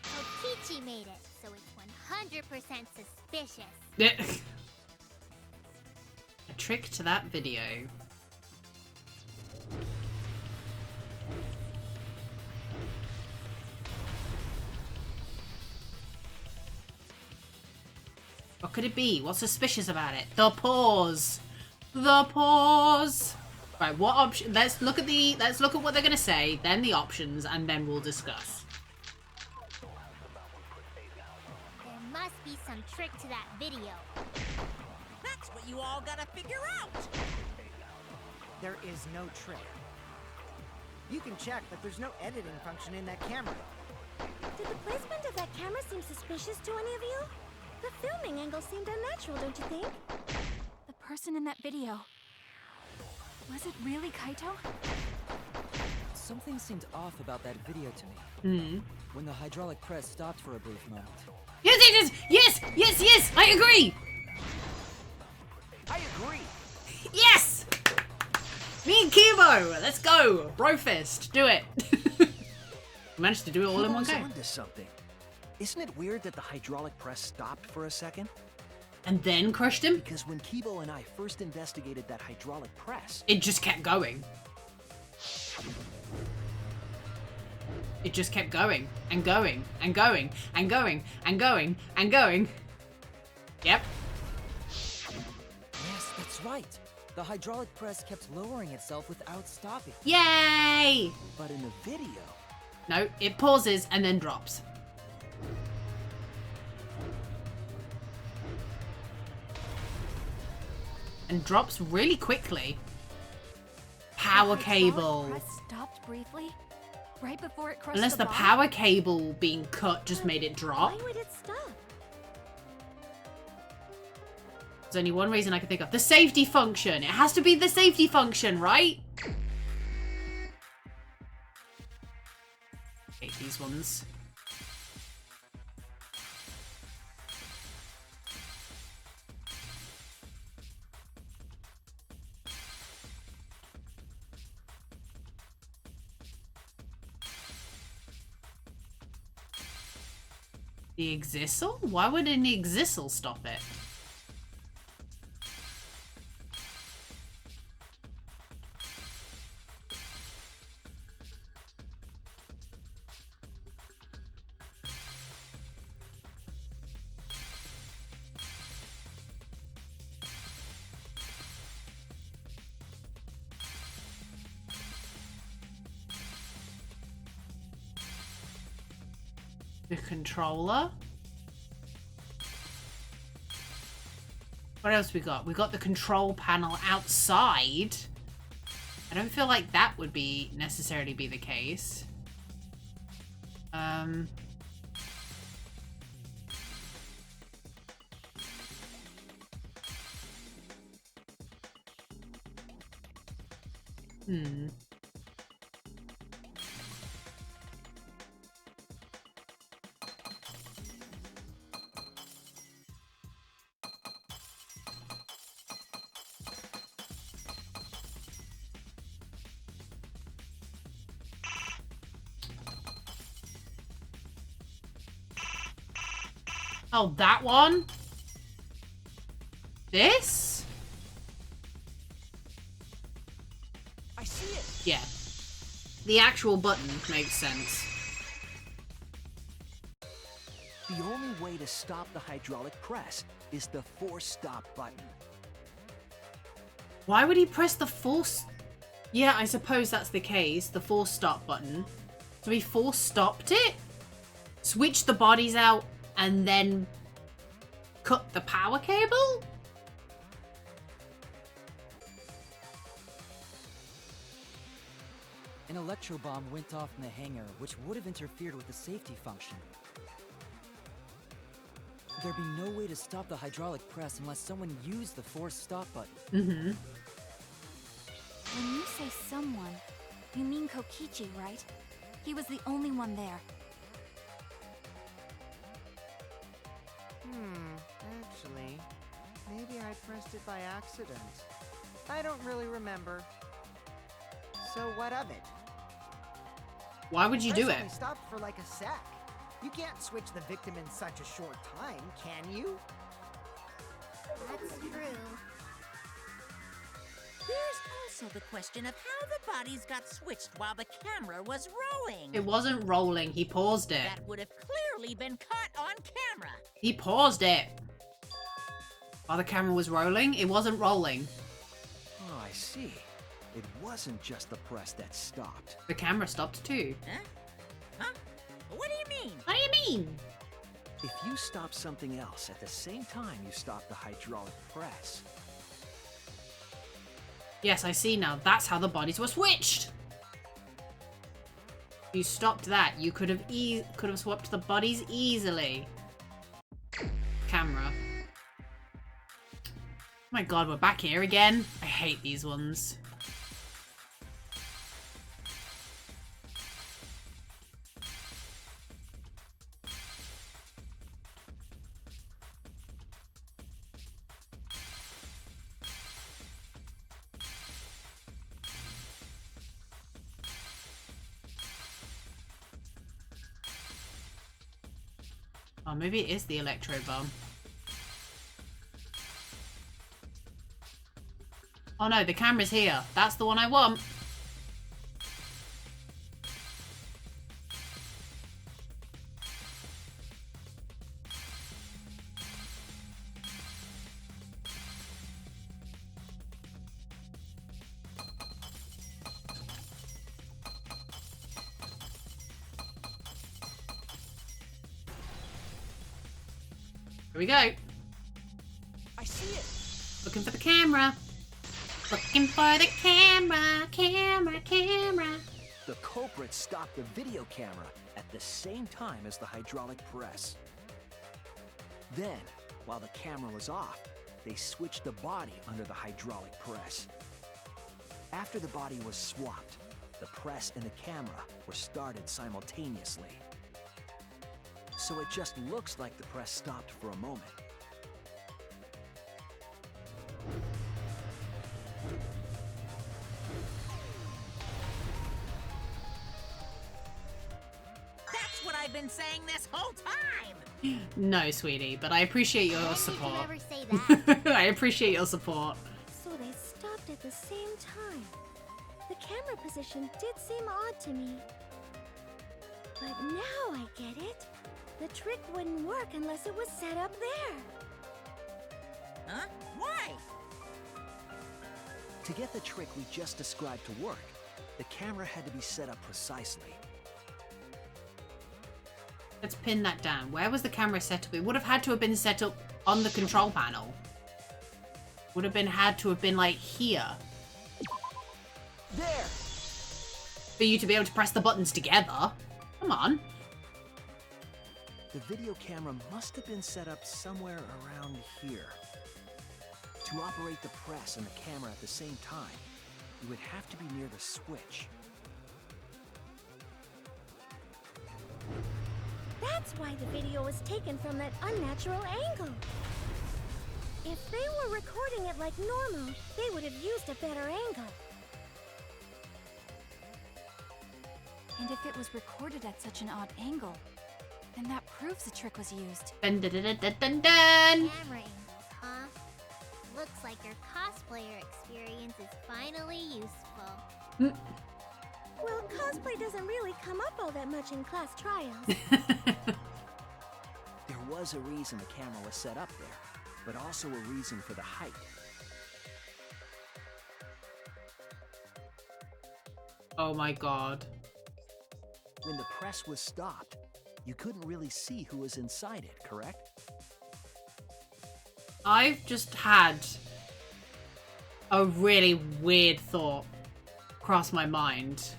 Kokichi made it, so it's 100% suspicious. A trick to that video. What could it be? What's suspicious about it? The pause. The pause. Right, what option? Let's look at what they're gonna say, then the options, and then we'll discuss. There must be some trick to that video. That's what you all gotta figure out. There is no trick. You can check, but there's no editing function in that camera. Did the placement of that camera seem suspicious to any of you? The filming angle seemed unnatural, don't you think? The person in that video. Was it really Kaito? Something seemed off about that video to me. When the hydraulic press stopped for a brief moment. Yes, I agree! Yes! Me and Kibo! Let's go! Brofist, do it! Managed to do it all in one go. Onto something. Isn't it weird that the hydraulic press stopped for a second? And then crushed him? Because when Kibo and I first investigated that hydraulic press, It just kept going. It just kept going and going and going and going and going and going. Yep. Yes, that's right. The hydraulic press kept lowering itself without stopping. Yay! but in the video, No, it pauses and then drops. And drops really quickly. Power The hydraulic cable. press stopped briefly, right before it crushed Unless the bottom? power cable being cut just made it drop. Why would it stop? There's only one reason I can think of. The safety function. It has to be the safety function, right? Hate these ones. The Exisal? Why would an Exisal stop it? The controller. What else we got? We got the control panel outside. I don't feel like that would be necessarily be the case. Oh, that one? This? I see it. Yeah. The actual button makes sense. The only way to stop the hydraulic press is the force stop button. Why would he press the force? Yeah, I suppose that's the case. The force stop button. So he force stopped it? Switched the bodies out and then cut the power cable? An electro bomb went off in the hangar, which would have interfered with the safety function. There'd be no way to stop the hydraulic press unless someone used the force stop button. Mm-hmm. When you say someone, you mean Kokichi, right? He was the only one there. Actually, maybe I pressed it by accident. I don't really remember. So what of it? Why would you do Press it? only stopped for like a sec. You can't switch the victim in such a short time, can you? That's true. There's also the question of how the bodies got switched while the camera was rolling. It wasn't rolling. He paused it. That would have clearly been caught on camera. He paused it. While the camera was rolling, it wasn't rolling. Oh, I see. It wasn't just the press that stopped. The camera stopped too. Huh? Huh? What do you mean? What do you mean? If you stop something else at the same time you stop the hydraulic press, Yes, I see now. That's how the bodies were switched. You stopped that. You could have swapped the bodies easily. Camera. Oh my god, we're back here again. I hate these ones. Oh, maybe it is the electro bomb. Oh no, the camera's here. That's the one I want. Here we go. I see it. Looking for the camera. Looking for the camera, camera. The culprit stopped the video camera at the same time as the hydraulic press. Then, while the camera was off, they switched the body under the hydraulic press. After the body was swapped, the press and the camera were started simultaneously. So it just looks like the press stopped for a moment. That's what I've been saying this whole time! No, sweetie, but I appreciate your When support. did you ever say that? I appreciate your support. So they stopped at the same time. The camera position did seem odd to me. But now I get it. The trick wouldn't work unless it was set up there. Huh? Why? To get the trick we just described to work, the camera had to be set up precisely. Let's pin that down. Where was the camera set up? It would have had to have been set up on the control panel. Would have been had to have been like here. There! For you to be able to press the buttons together. Come on. The video camera must have been set up somewhere around here. To operate the press and the camera at the same time, you would have to be near the switch. That's why the video was taken from that unnatural angle. If they were recording it like normal, they would have used a better angle. And if it was recorded at such an odd angle, then that proves the trick was used. Dun dun dun dun dun dun. Camera angles, huh? Looks like your cosplayer experience is finally useful. Well, cosplay doesn't really come up all that much in class trials. There was a reason the camera was set up there, but also a reason for the height. Oh my god. When the press was stopped, you couldn't really see who was inside it, correct? I've just had a really weird thought cross my mind.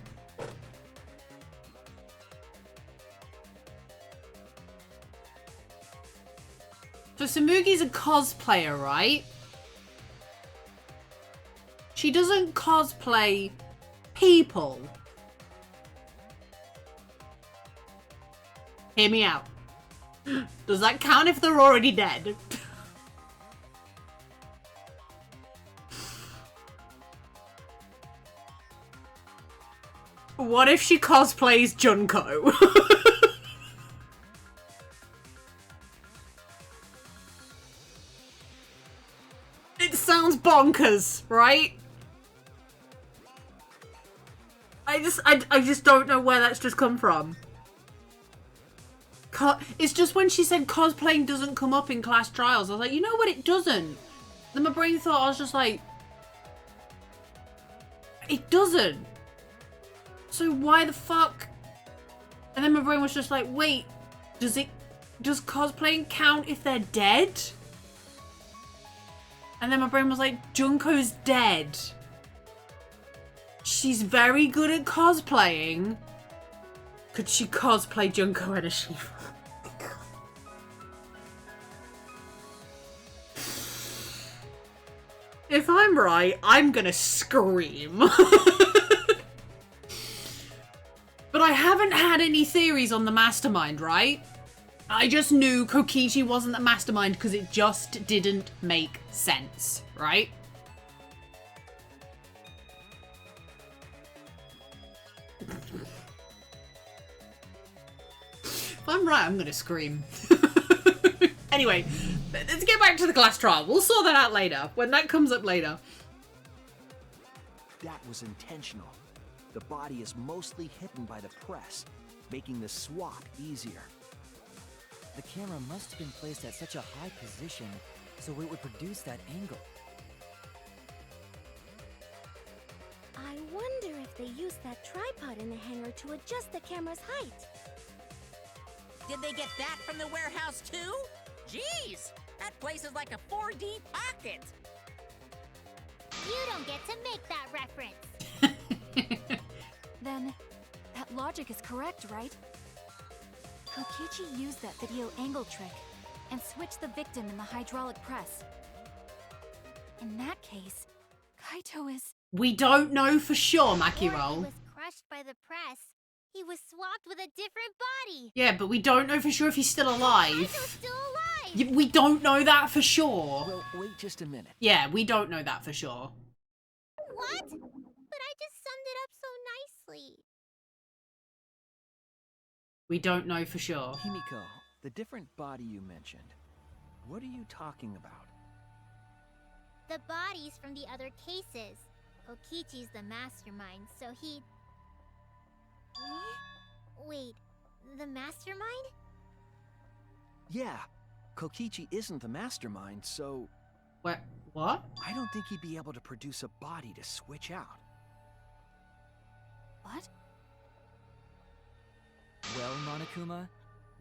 So Samugi's a cosplayer, right? She doesn't cosplay people. Hear me out. Does that count if they're already dead? What if she cosplays Junko? It sounds bonkers, right? I just don't know where that's just come from. It's just when she said cosplaying doesn't come up in class trials, I was like, you know what, it doesn't. Then my brain thought, I was just like, it doesn't. So why the fuck? And then my brain was just like, wait, does cosplaying count if they're dead? And then my brain was like, Junko's dead. She's very good at cosplaying. Could she cosplay Junko and Ashiva? If I'm right, I'm gonna scream. But I haven't had any theories on the mastermind, right? I just knew Kokichi wasn't the mastermind because it just didn't make sense, right? If I'm right, I'm gonna scream. Anyway, let's get back to the class trial. We'll sort that out later, when that comes up later. That was intentional. The body is mostly hidden by the press, making the swap easier. The camera must have been placed at such a high position so it would produce that angle. I wonder if they used that tripod in the hangar to adjust the camera's height. Did they get that from the warehouse too? Jeez, that place is like a 4D pocket. You don't get to make that reference. Then, that logic is correct, right? Kokichi used that video angle trick and switched the victim in the hydraulic press. In that case, Kaito is... We don't know for sure, Before he Makiro. was crushed by the press, he was swapped with a different body. Yeah, but we don't know for sure if he's still Kaito's alive. still alive. Yeah, we don't know that for sure. Well, wait just a minute. Yeah, we don't know that for sure. What? But I just summed it up so nicely. We don't know for sure. Himiko, the different body you mentioned, what are you talking about? The bodies from the other cases. Kokichi's the mastermind, so he... Wait, the mastermind? Yeah, Kokichi isn't the mastermind, so What? What? I don't think he'd be able to produce a body to switch out. What? Well, Monokuma,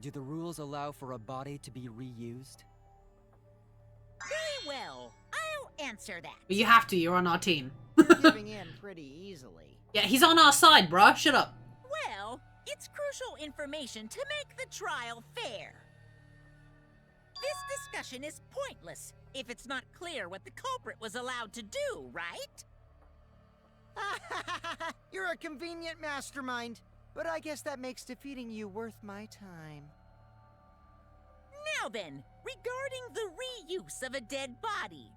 do the rules allow for a body to be reused? Very well, I'll answer that. But you have to, you're on our team. Giving in pretty easily. Yeah, he's on our side, bruh. Shut up. Well, it's crucial information to make the trial fair. This discussion is pointless if it's not clear what the culprit was allowed to do, right? You're a convenient mastermind, but I guess that makes defeating you worth my time. Now then, regarding the reuse of a dead body.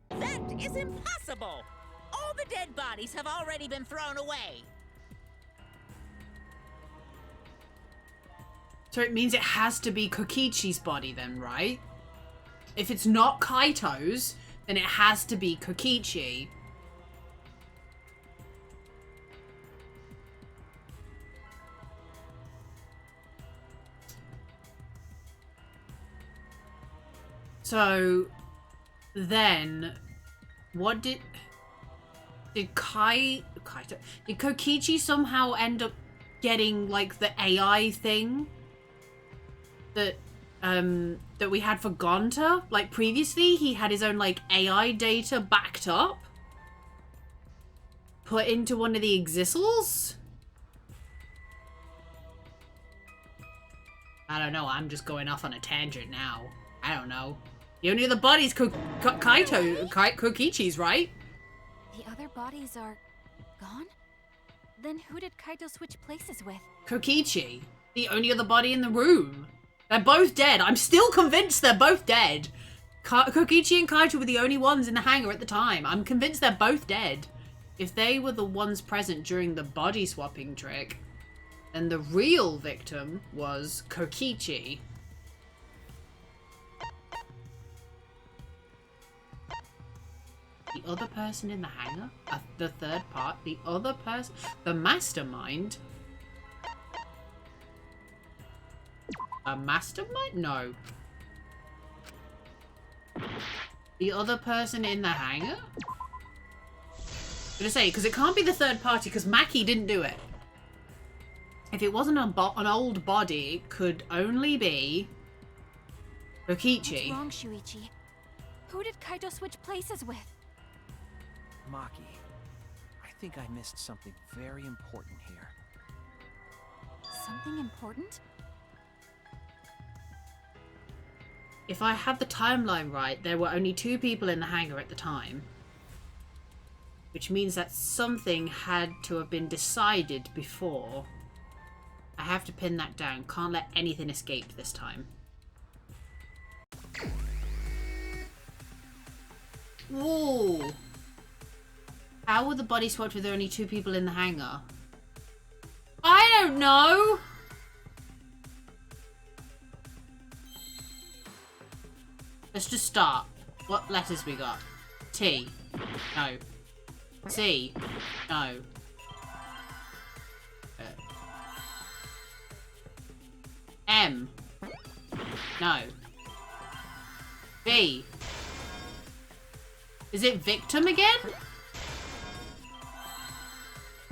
That is impossible! All the dead bodies have already been thrown away. So it means it has to be Kokichi's body then, right? If it's not Kaito's, then it has to be Kokichi. So then what did Kokichi somehow end up getting like the AI thing that that we had for Gonta? Like previously he had his own like AI data backed up, put into one of the Exisals? I don't know, I'm just going off on a tangent now. I don't know. The only other body's Kokichi's, right? The other bodies are... gone? Then who did Kaito switch places with? Kokichi. The only other body in the room. They're both dead. I'm still convinced they're both dead. Kokichi and Kaito were the only ones in the hangar at the time. I'm convinced they're both dead. If they were the ones present during the body swapping trick, then the real victim was Kokichi. The other person in the hangar? The third part? The other person? The mastermind? A mastermind? No. The other person in the hangar? I'm gonna say, because it can't be the third party, because Maki didn't do it. If it wasn't an old body, it could only be Kokichi. What's wrong, Shuichi? Who did Kaito switch places with? Maki, I think I missed something very important here. Something important? If I have the timeline right, there were only 2 people in the hangar at the time. Which means that something had to have been decided before. I have to pin that down. Can't let anything escape this time. Whoa! How were the body swapped with only 2 people in the hangar? I don't know! Let's just start. What letters we got? T. No. C. No. M. No. V. Is it victim again?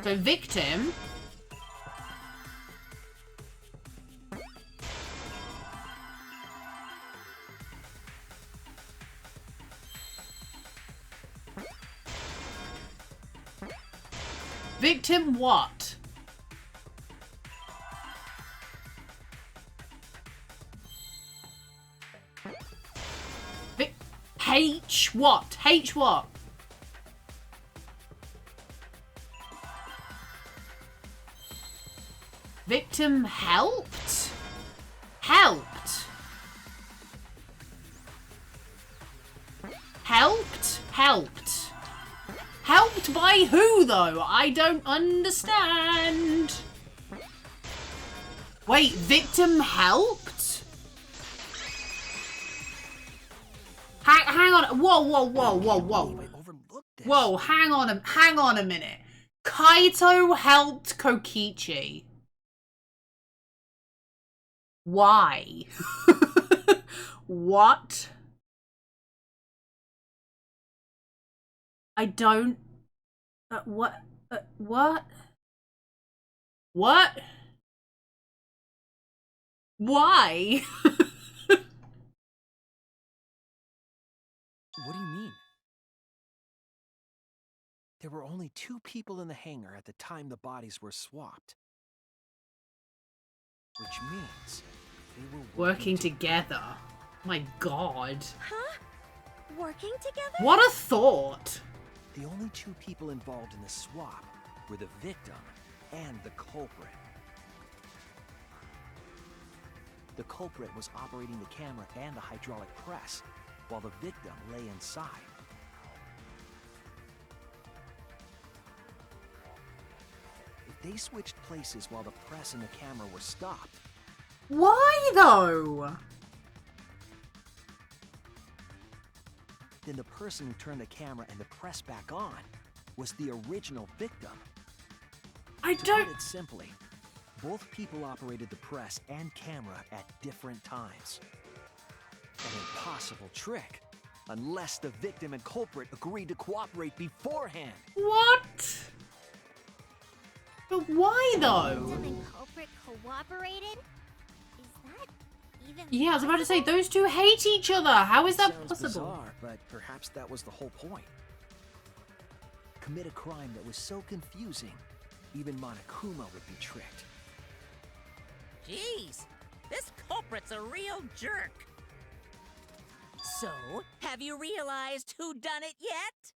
So victim. Victim what? H what? H what? Victim helped? Helped? Helped? Helped? Helped by who, though? I don't understand. Wait, victim helped? Hang on. Whoa. Whoa, hang on a minute. Kaito helped Kokichi. Why? What? I don't... what? What? What? Why? What do you mean? There were only 2 people in the hangar at the time the bodies were swapped. Which means they were Working together. My god. Huh? Working together? What a thought. The only 2 people involved in the swap were the victim and the culprit. The culprit was operating the camera and the hydraulic press, while the victim lay inside. If they switched places while the press and the camera were stopped... Why, though? Then the person who turned the camera and the press back on was the original victim. I To don't... put it simply, both people operated the press and camera at different times. An impossible trick, unless the victim and culprit agreed to cooperate beforehand. What? But why, though? Victim and culprit cooperated? Is that even Yeah, I was about to say, those two hate each other. How is that Sounds possible? bizarre, but perhaps that was the whole point. Commit a crime that was so confusing, even Monokuma would be tricked. Jeez, this culprit's a real jerk. So, have you realized who done it yet?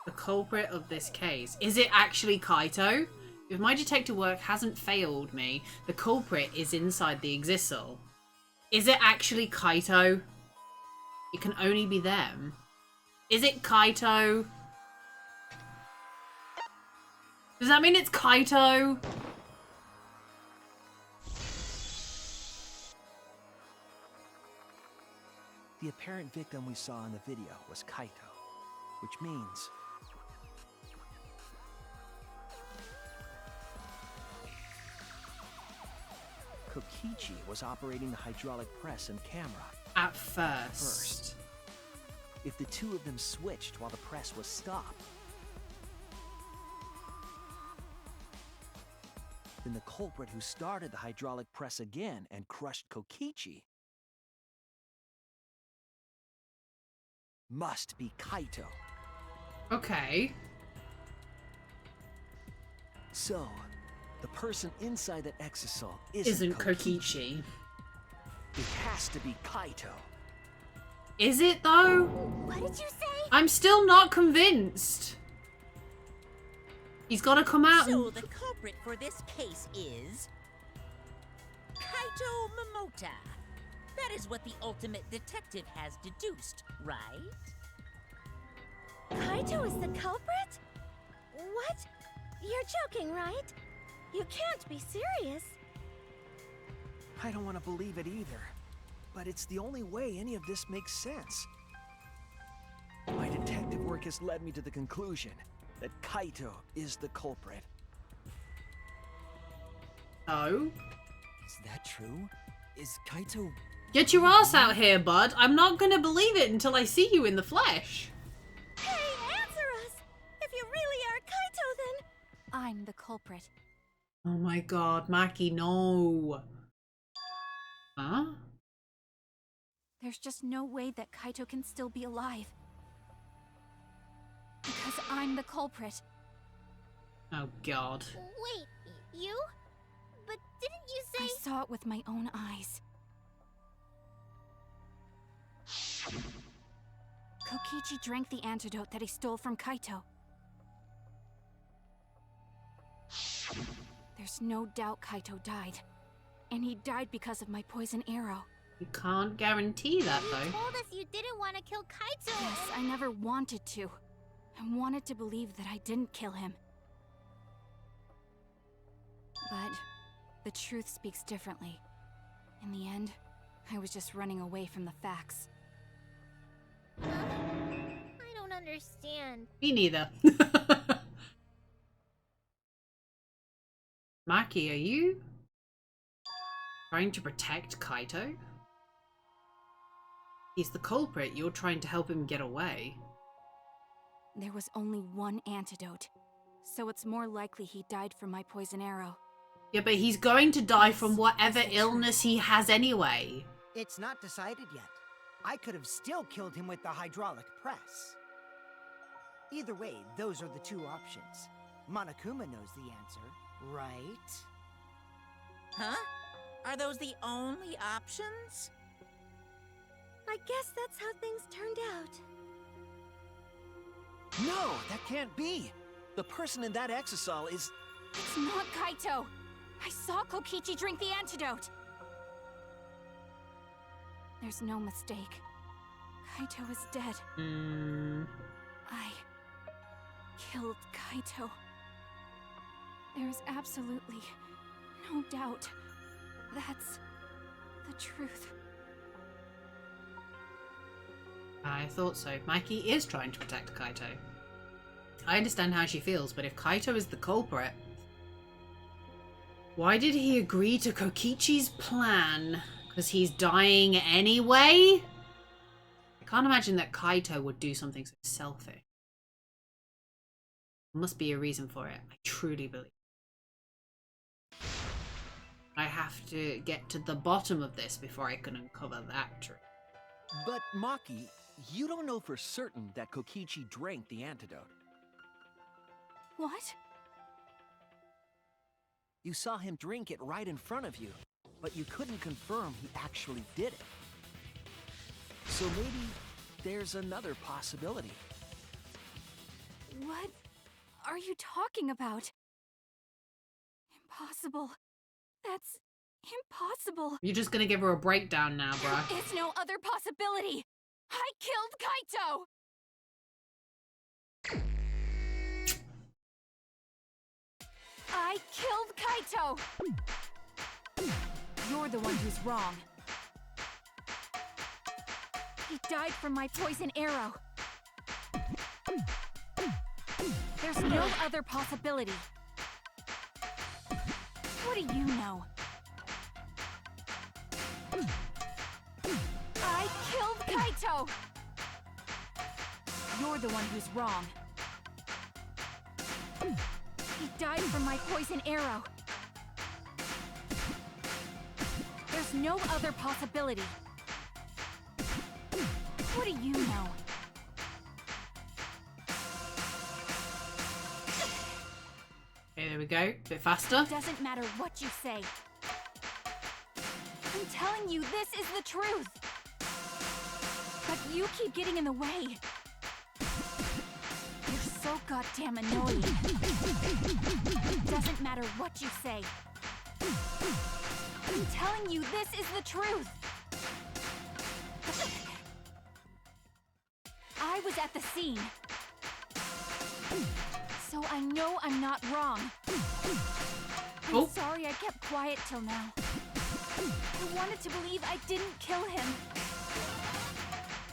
The culprit of this case. Is it actually Kaito? If my detective work hasn't failed me, the culprit is inside the Exisal. Is it actually Kaito? It can only be them. Is it Kaito? Does that mean it's Kaito? The apparent victim we saw in the video was Kaito, which means Kokichi was operating the hydraulic press and camera. At first. If the 2 of them switched while the press was stopped, then the culprit who started the hydraulic press again and crushed Kokichi must be Kaito. Okay. So, the person inside that exisal isn't Isn't Kokichi. It has to be Kaito. Is it, though? What did you say? I'm still not convinced. He's gotta come out So and... the culprit for this case is... Kaito Momota. That is what the ultimate detective has deduced, right? Kaito is the culprit? What? You're joking, right? You can't be serious. I don't want to believe it either. But it's the only way any of this makes sense. My detective work has led me to the conclusion that Kaito is the culprit. Oh? Is that true? Is Kaito... Get your ass out here, bud. I'm not gonna believe it until I see you in the flesh. Hey, answer us! If you really are Kaito, then... I'm the culprit. Oh my god, Maki, no. Huh? There's just no way that Kaito can still be alive. Because I'm the culprit. Oh god. Wait, you? But didn't you say... I saw it with my own eyes. Kokichi drank the antidote that he stole from Kaito. There's no doubt Kaito died. And he died because of my poison arrow. You can't guarantee that, You though. told us you didn't want to kill Kaito. Yes, I never wanted to. I wanted to believe that I didn't kill him. But the truth speaks differently. In the end, I was just running away from the facts. I don't understand. Me neither. Maki, are you trying to protect Kaito? He's the culprit. You're trying to help him get away. There was only one antidote, so it's more likely he died from my poison arrow. Yeah, but he's going to die Yes, from whatever that's the illness he has anyway. It's not decided yet. I could have still killed him with the hydraulic press. Either way, those are the two options. Monokuma knows the answer, right? Huh? Are those the only options? I guess that's how things turned out. No, that can't be. The person in that exisal is... It's not Kaito! I saw Kokichi drink the antidote! There's no mistake. Kaito is dead. I killed Kaito. There's absolutely no doubt. That's the truth. I thought so. Maki is trying to protect Kaito. I understand how she feels, but if Kaito is the culprit, why did he agree to Kokichi's plan? Because he's dying anyway? I can't imagine that Kaito would do something so selfish. There must be a reason for it. I truly believe. I have to get to the bottom of this before I can uncover that truth. But Maki, you don't know for certain that Kokichi drank the antidote. What? You saw him drink it right in front of you, but you couldn't confirm he actually did it. So maybe there's another possibility. What are you talking about? Impossible. That's impossible. You're just gonna give her a breakdown now, bruh. There is no other possibility. I killed Kaito! I killed Kaito! You're the one who's wrong. He died from my poison arrow. There's no other possibility. What do you know? I killed Kaito! You're the one who's wrong. He died from my poison arrow. There's no other possibility. What do you know? Okay, there we go. A bit faster. Doesn't matter what you say. I'm telling you, this is the truth. But you keep getting in the way. You're so goddamn annoying. Doesn't matter what you say. I'm telling you, this is the truth. I was at the scene. So I know I'm not wrong. I'm Oh. sorry I kept quiet till now. I wanted to believe I didn't kill him.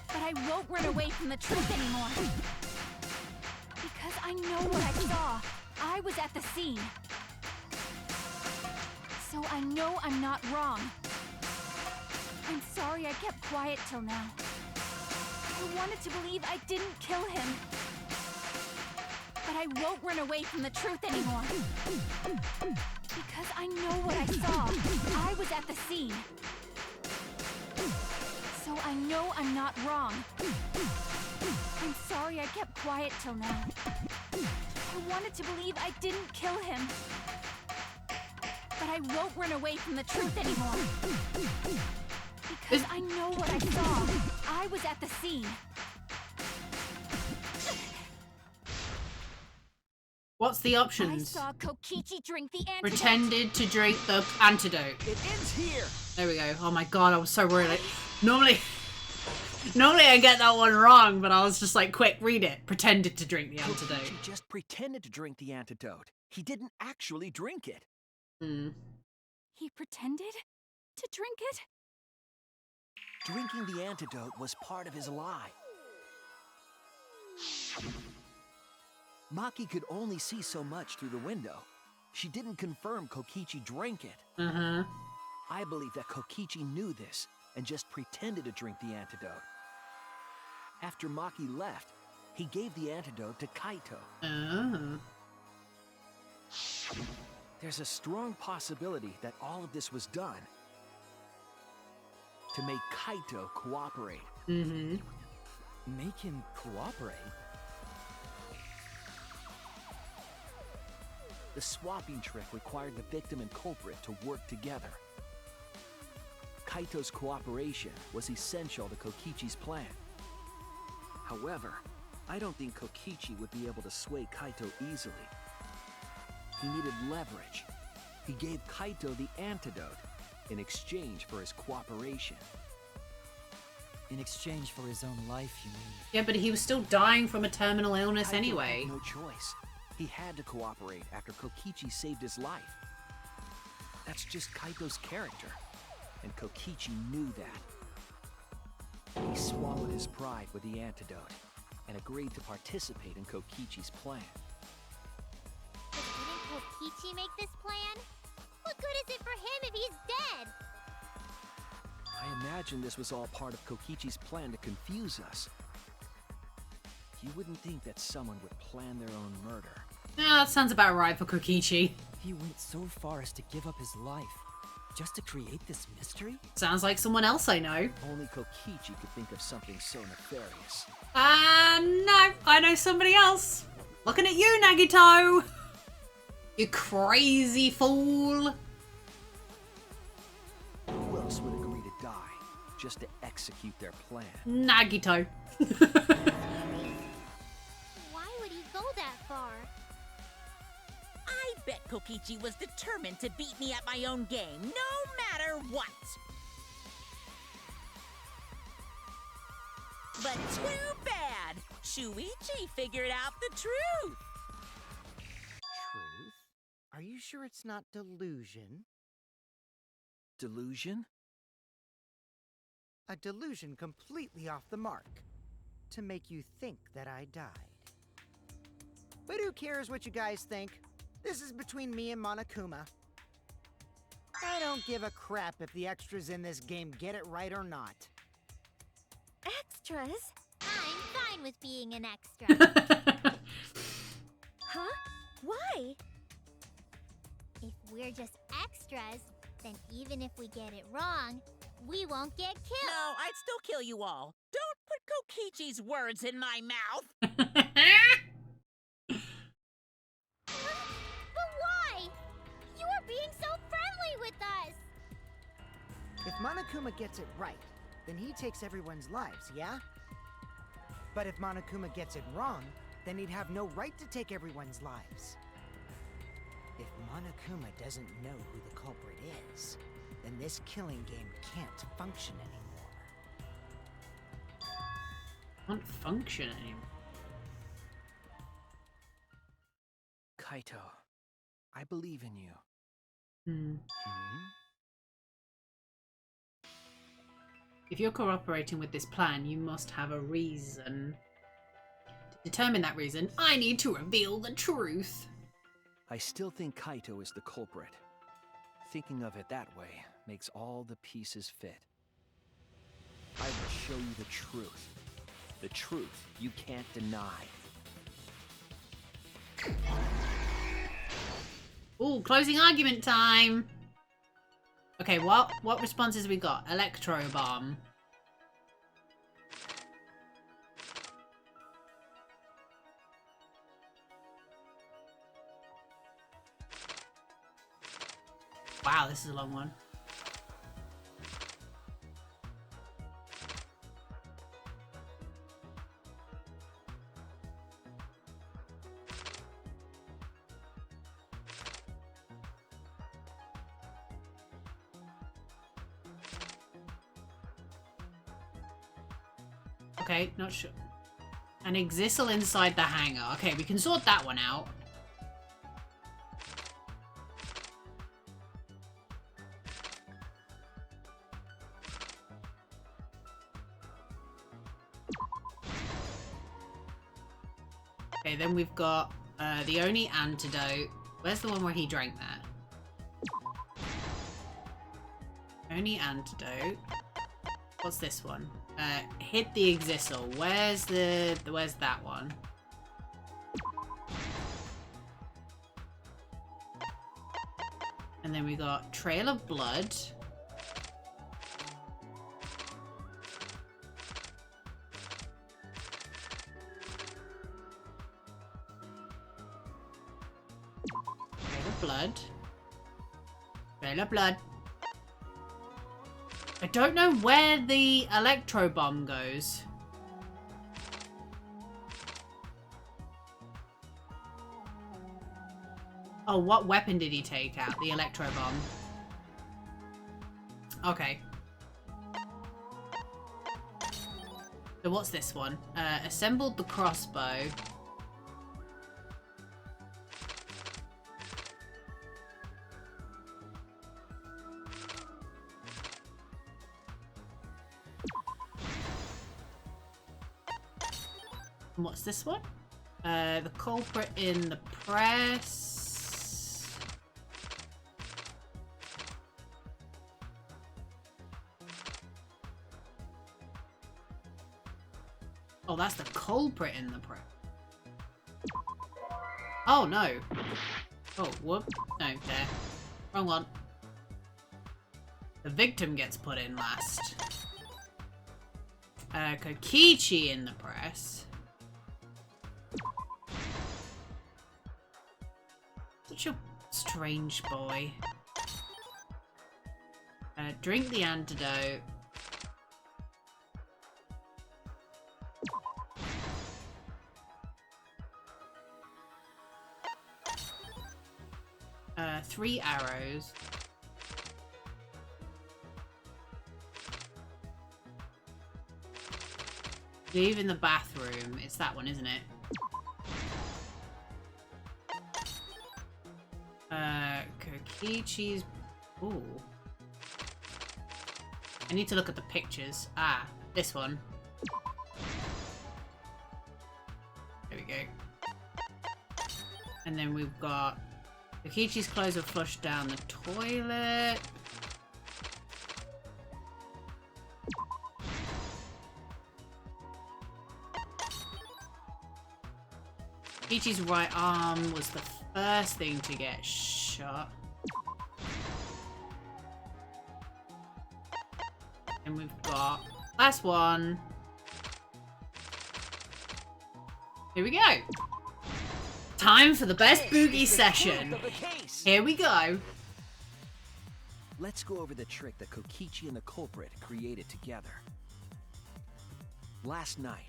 But I won't run away from the truth anymore. Because I know what I saw. I was at the scene. So I know I'm not wrong. I'm sorry I kept quiet till now. I wanted to believe I didn't kill him. But I won't run away from the truth anymore. Because I know what I saw. I was at the scene. So I know I'm not wrong. I'm sorry I kept quiet till now. I wanted to believe I didn't kill him. But I won't run away from the truth anymore. Because I know what I saw. I was at the scene. What's the I options? saw Kokichi drink the antidote. Pretended to drink the antidote. It ends here. There we go. Oh my god, I was so worried. Normally I get that one wrong, but I was just like, quick, read it. Pretended to drink the antidote. Kokichi just pretended to drink the antidote. He didn't actually drink it. Hmm. He pretended to drink it? Drinking the antidote was part of his lie. Maki could only see so much through the window. She didn't confirm Kokichi drank it. Uh-huh. I believe that Kokichi knew this and just pretended to drink the antidote. After Maki left, he gave the antidote to Kaito. Oh. There's a strong possibility that all of this was done to make Kaito cooperate. Mm-hmm. Make him cooperate? The swapping trick required the victim and culprit to work together. Kaito's cooperation was essential to Kokichi's plan. However, I don't think Kokichi would be able to sway Kaito easily. He needed leverage. He gave Kaito the antidote in exchange for his cooperation. In exchange for his own life, you mean? Yeah, but he was still dying from a terminal illness Kaito anyway. had no choice. He had to cooperate after Kokichi saved his life. That's just Kaito's character, and Kokichi knew that. He swallowed his pride with the antidote and agreed to participate in Kokichi's plan. But didn't Kokichi make this plan? What good is it for him if he's dead? I imagine this was all part of Kokichi's plan to confuse us. You wouldn't think that someone would plan their own murder. Yeah, that sounds about right for Kokichi. He went so far as to give up his life, just to create this mystery? Sounds like someone else I know. Only Kokichi could think of something so nefarious. No, I know somebody else. Looking at you, Nagito. You crazy fool. Who else would agree to die just to execute their plan? Nagito. Why would he go that far? I bet Kokichi was determined to beat me at my own game, no matter what. But too bad! Shuichi figured out the truth! Truth? Are you sure it's not delusion? Delusion? A delusion completely off the mark. To make you think that I died. But who cares what you guys think? This is between me and Monokuma. I don't give a crap if the extras in this game get it right or not. Extras? I'm fine with being an extra. Huh? Why? If we're just extras, then even if we get it wrong, we won't get killed. No, I'd still kill you all. Don't put Kokichi's words in my mouth! But why? You are being so friendly with us. If Monokuma gets it right, then he takes everyone's lives, yeah? But if Monokuma gets it wrong, then he'd have no right to take everyone's lives. If Monokuma doesn't know who the culprit is, then this killing game can't function anymore. Can't function anymore. Kaito, I believe in you. Hmm. Hmm? If you're cooperating with this plan, you must have a reason. To determine that reason, I need to reveal the truth. I still think Kaito is the culprit. Thinking of it that way makes all the pieces fit. I will show you the truth. The truth you can't deny. Ooh, closing argument time. Okay, what responses we got? Electro bomb. Wow, this is a long one. Okay, not sure. An Exisal inside the hangar. Okay, we can sort that one out. Okay, then we've got the only antidote. Where's the one where he drank that? Only antidote. What's this one? Hit the Exisal. Where's that one? And then we got Trail of Blood. Trail of Blood. Trail of Blood. I don't know where the electro bomb goes. Oh, what weapon did he take out? The electro bomb. Okay. So what's this one? Assembled the crossbow. And what's this one? The culprit in the press. Oh, that's the culprit in the press. Oh, no. Oh, whoop. No, there. Wrong one. The victim gets put in last. Kokichi in the press. Such a strange boy. Drink the antidote. Three arrows. Leave in the bathroom. It's that one, isn't it? Kokichi's... Ooh. I need to look at the pictures. Ah, this one. There we go. And then we've got... Kokichi's clothes are flushed down the toilet. Kokichi's right arm was the first thing to get shot. And we've got last one. Here we go. Time for the best boogie session. Here we go. Let's go over the trick that Kokichi and the culprit created together. Last night,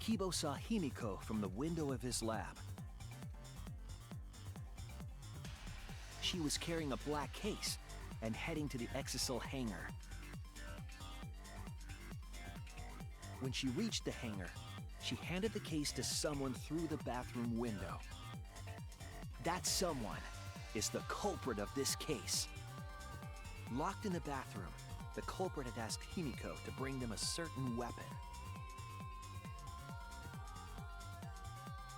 Kibo saw Himiko from the window of his lab. She was carrying a black case and heading to the Exisal hangar. When she reached the hangar, she handed the case to someone through the bathroom window. That someone is the culprit of this case. Locked in the bathroom, the culprit had asked Himiko to bring them a certain weapon.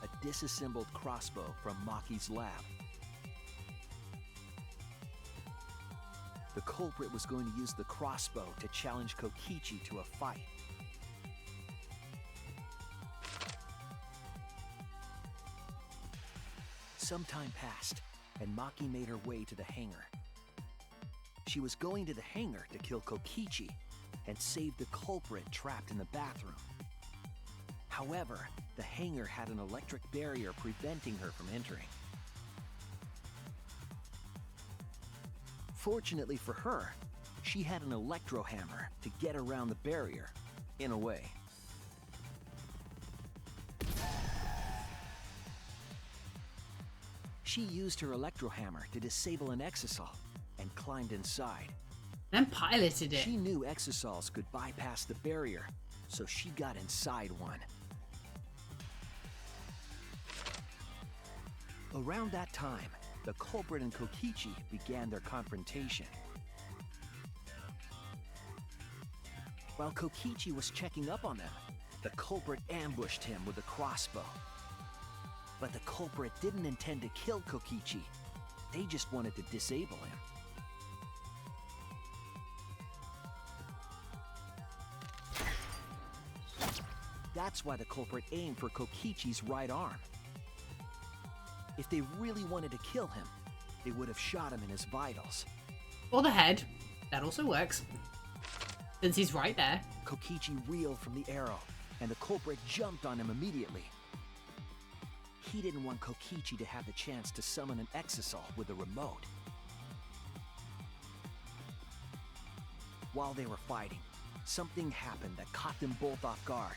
A disassembled crossbow from Maki's lab. The culprit was going to use the crossbow to challenge Kokichi to a fight. Some time passed, and Maki made her way to the hangar. She was going to the hangar to kill Kokichi and save the culprit trapped in the bathroom. However, the hangar had an electric barrier preventing her from entering. Fortunately for her, she had an electro hammer to get around the barrier, in a way. She used her electro hammer to disable an exisal and climbed inside. Then piloted it. She knew exisals could bypass the barrier, so she got inside one. Around that time, the culprit and Kokichi began their confrontation. While Kokichi was checking up on them, the culprit ambushed him with a crossbow. But the culprit didn't intend to kill Kokichi. They just wanted to disable him. That's why the culprit aimed for Kokichi's right arm. If they really wanted to kill him, they would have shot him in his vitals. Or the head. That also works. Since he's right there. Kokichi reeled from the arrow, and the culprit jumped on him immediately. He didn't want Kokichi to have the chance to summon an exisal with a remote. While they were fighting, something happened that caught them both off guard.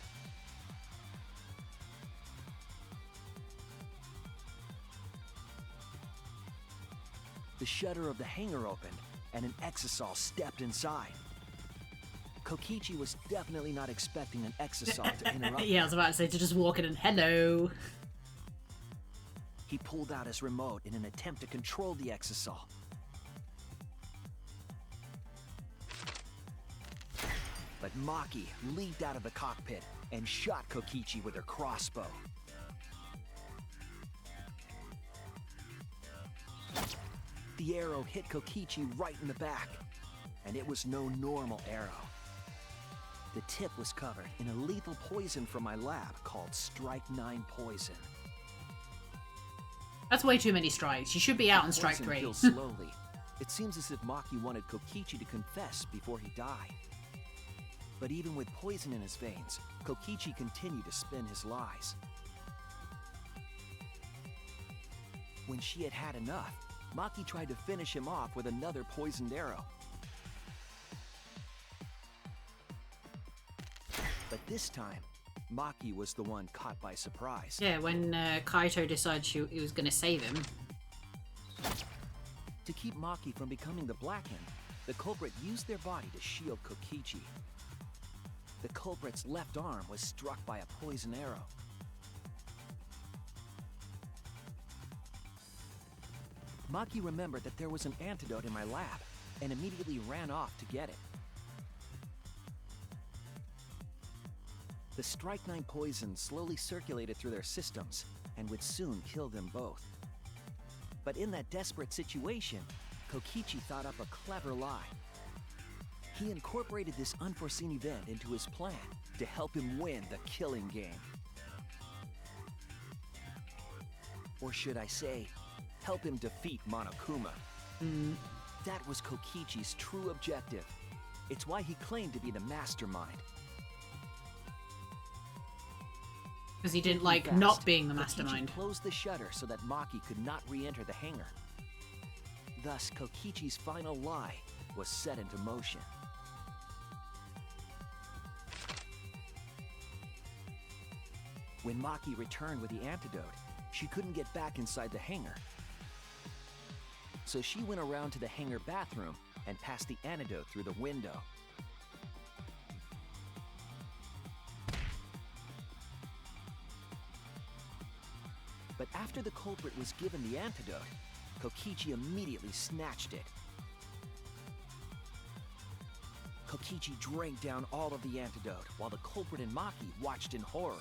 The shutter of the hangar opened, and an exisal stepped inside. Kokichi was definitely not expecting an exisal to interrupt. Yeah, I was about to say, to just walk in and hello. He pulled out his remote in an attempt to control the exisal. But Maki leaped out of the cockpit and shot Kokichi with her crossbow. The arrow hit Kokichi right in the back, and it was no normal arrow. The tip was covered in a lethal poison from my lab called Strike 9 poison. That's way too many strikes. You should be out on strike 3. Kills slowly. It seems as if Maki wanted Kokichi to confess before he died. But even with poison in his veins, Kokichi continued to spin his lies. When she had had enough, Maki tried to finish him off with another poisoned arrow. But this time, Maki was the one caught by surprise. Yeah, when Kaito decided he was going to save him. To keep Maki from becoming the Blackened, the culprit used their body to shield Kokichi. The culprit's left arm was struck by a poison arrow. Maki remembered that there was an antidote in my lab and immediately ran off to get it. The Strike 9 poison slowly circulated through their systems and would soon kill them both. But in that desperate situation, Kokichi thought up a clever lie. He incorporated this unforeseen event into his plan to help him win the killing game. Or should I say, help him defeat Monokuma. That was Kokichi's true objective. It's why he claimed to be the mastermind. Because he didn't like not being the mastermind. Kokichi closed the shutter so that Maki could not re-enter the hangar. Thus, Kokichi's final lie was set into motion. When Maki returned with the antidote, she couldn't get back inside the hangar. So she went around to the hangar bathroom and passed the antidote through the window. But after the culprit was given the antidote, Kokichi immediately snatched it. Kokichi drank down all of the antidote while the culprit and Maki watched in horror.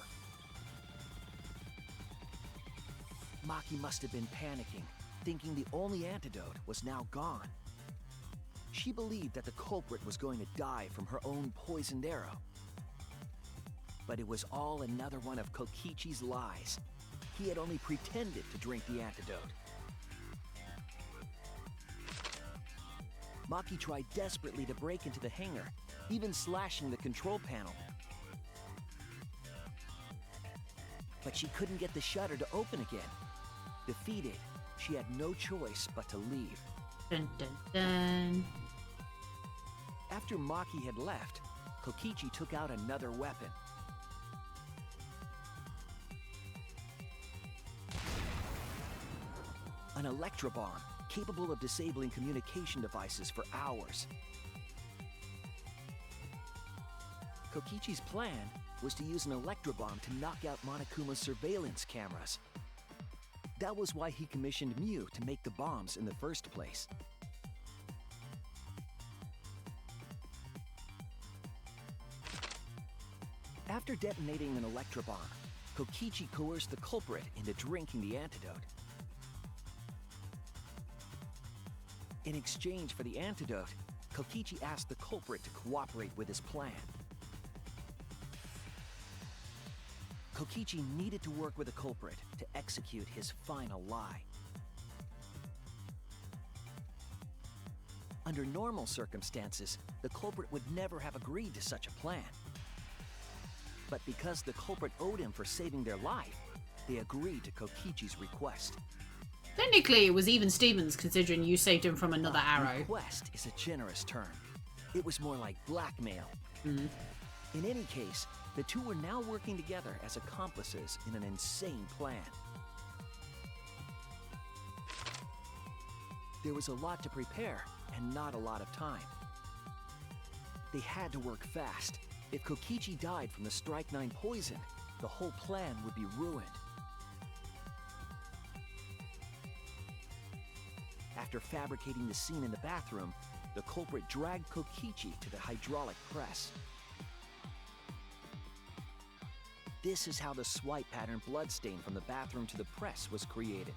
Maki must have been panicking, thinking the only antidote was now gone. She believed that the culprit was going to die from her own poisoned arrow. But it was all another one of Kokichi's lies. He had only pretended to drink the antidote. Maki tried desperately to break into the hangar, even slashing the control panel. But she couldn't get the shutter to open again. Defeated, she had no choice but to leave. Dun, dun, dun. After Maki had left, Kokichi took out another weapon. An electrobomb, capable of disabling communication devices for hours. Kokichi's plan was to use an electrobomb to knock out Monokuma's surveillance cameras. That was why he commissioned Mew to make the bombs in the first place. After detonating an electrobomb, Kokichi coerced the culprit into drinking the antidote. In exchange for the antidote, Kokichi asked the culprit to cooperate with his plan. Kokichi needed to work with the culprit to execute his final lie. Under normal circumstances, the culprit would never have agreed to such a plan. But because the culprit owed him for saving their life, they agreed to Kokichi's request. Technically, it was even Stevens, considering you saved him from another arrow. Request is a generous term. It was more like blackmail. Mm. In any case, the two were now working together as accomplices in an insane plan. There was a lot to prepare and not a lot of time. They had to work fast. If Kokichi died from the Strike 9 poison, the whole plan would be ruined. After fabricating the scene in the bathroom, the culprit dragged Kokichi to the hydraulic press. This is how the swipe pattern bloodstain from the bathroom to the press was created.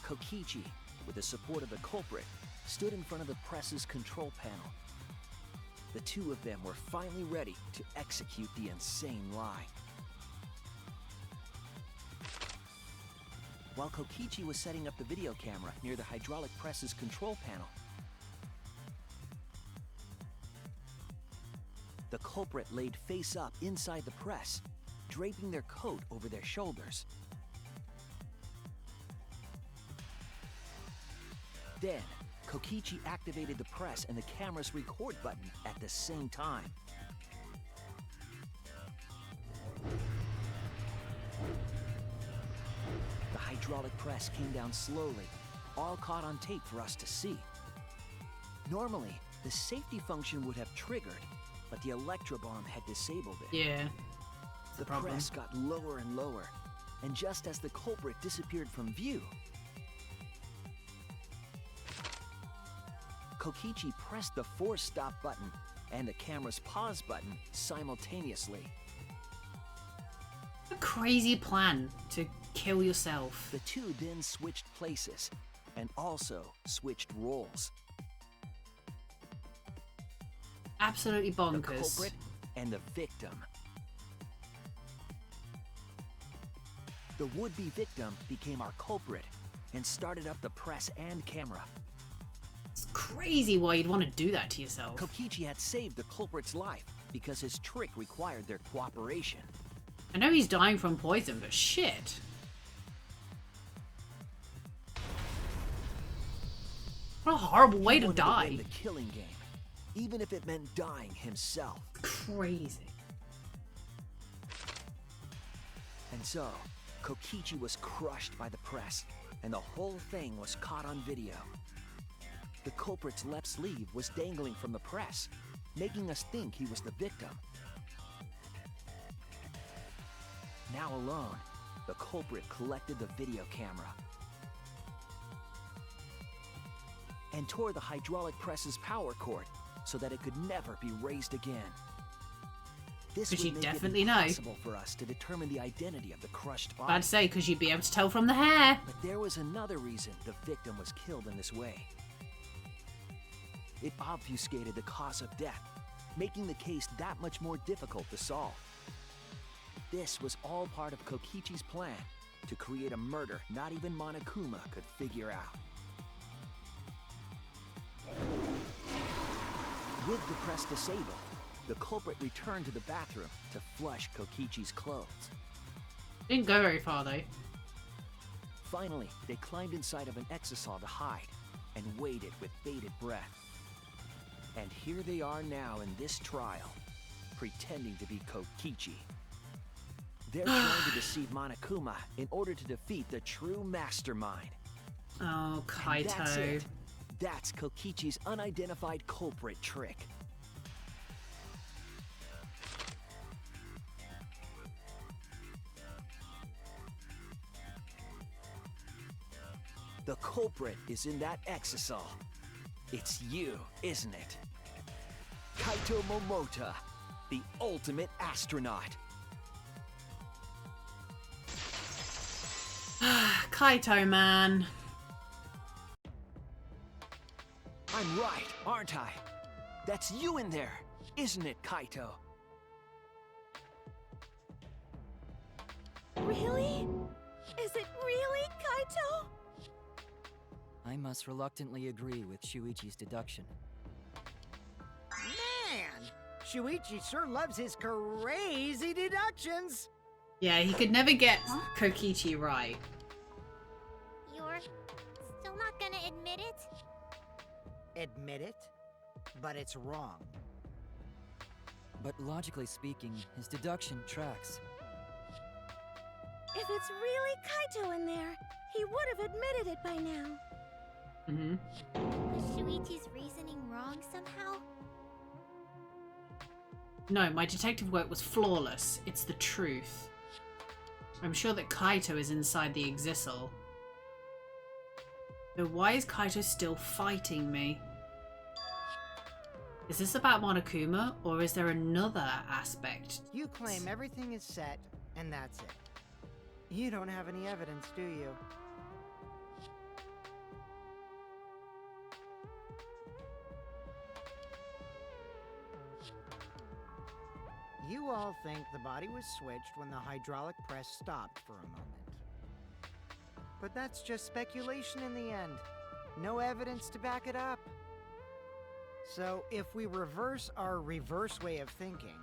Kokichi, with the support of the culprit, stood in front of the press's control panel. The two of them were finally ready to execute the insane lie. While Kokichi was setting up the video camera near the hydraulic press's control panel, the culprit laid face up inside the press, draping their coat over their shoulders. Then, Kokichi activated the press and the camera's record button at the same time. The hydraulic press came down slowly, all caught on tape for us to see. Normally, the safety function would have triggered, but the electrobomb had disabled it. Yeah. The press got lower and lower, and just as the culprit disappeared from view, Kokichi pressed the force stop button and the camera's pause button simultaneously. A crazy plan to kill yourself. The two then switched places and also switched roles. Absolutely The bonkers. culprit and the victim. The would-be victim became our culprit and started up the press and camera. It's crazy why you'd want to do that to yourself. Kokichi had saved the culprit's life because his trick required their cooperation. I know he's dying from poison, but shit. What a horrible way He to wanted die. win the killing game, even if it meant dying himself. Crazy. And so, Kokichi was crushed by the press, and the whole thing was caught on video. The culprit's left sleeve was dangling from the press, making us think he was the victim. Now alone, the culprit collected the video camera. and tore the hydraulic press's power cord so that it could never be raised again. This Because would you'd make definitely it know. impossible for us to determine the identity of the crushed body. I'd say because you'd be able to tell from the hair. But there was another reason the victim was killed in this way. It obfuscated the cause of death, making the case that much more difficult to solve. This was all part of Kokichi's plan to create a murder not even Monokuma could figure out. With the press disabled, the culprit returned to the bathroom to flush Kokichi's clothes. Didn't go very far though. Finally, they climbed inside of an exisal to hide and waited with bated breath. And here they are now in this trial, pretending to be Kokichi. They're trying to deceive Monokuma in order to defeat the true mastermind. Oh, And that's Kaito. it. That's Kokichi's unidentified culprit trick. The culprit is in that exisal. It's you, isn't it? Kaito Momota, the ultimate astronaut. Kaito, man. I'm right, aren't I? That's you in there, isn't it, Kaito? Really? Is it really Kaito? I must reluctantly agree with Shuichi's deduction. Man, Shuichi sure loves his crazy deductions. Yeah, he could never get Kokichi right. You're still not gonna admit it? Admit it, but it's wrong. But logically speaking, his deduction tracks. If it's really Kaito in there, he would have admitted it by now. Was Shuichi's reasoning wrong somehow? No, my detective work was flawless. It's the truth. I'm sure that Kaito is inside the exisal. So why is Kaito still fighting me? Is this about Monokuma, or is there another aspect? You claim everything is set, and that's it. You don't have any evidence, do you? You all think the body was switched when the hydraulic press stopped for a moment. But that's just speculation in the end. No evidence to back it up. So if we reverse our reverse way of thinking,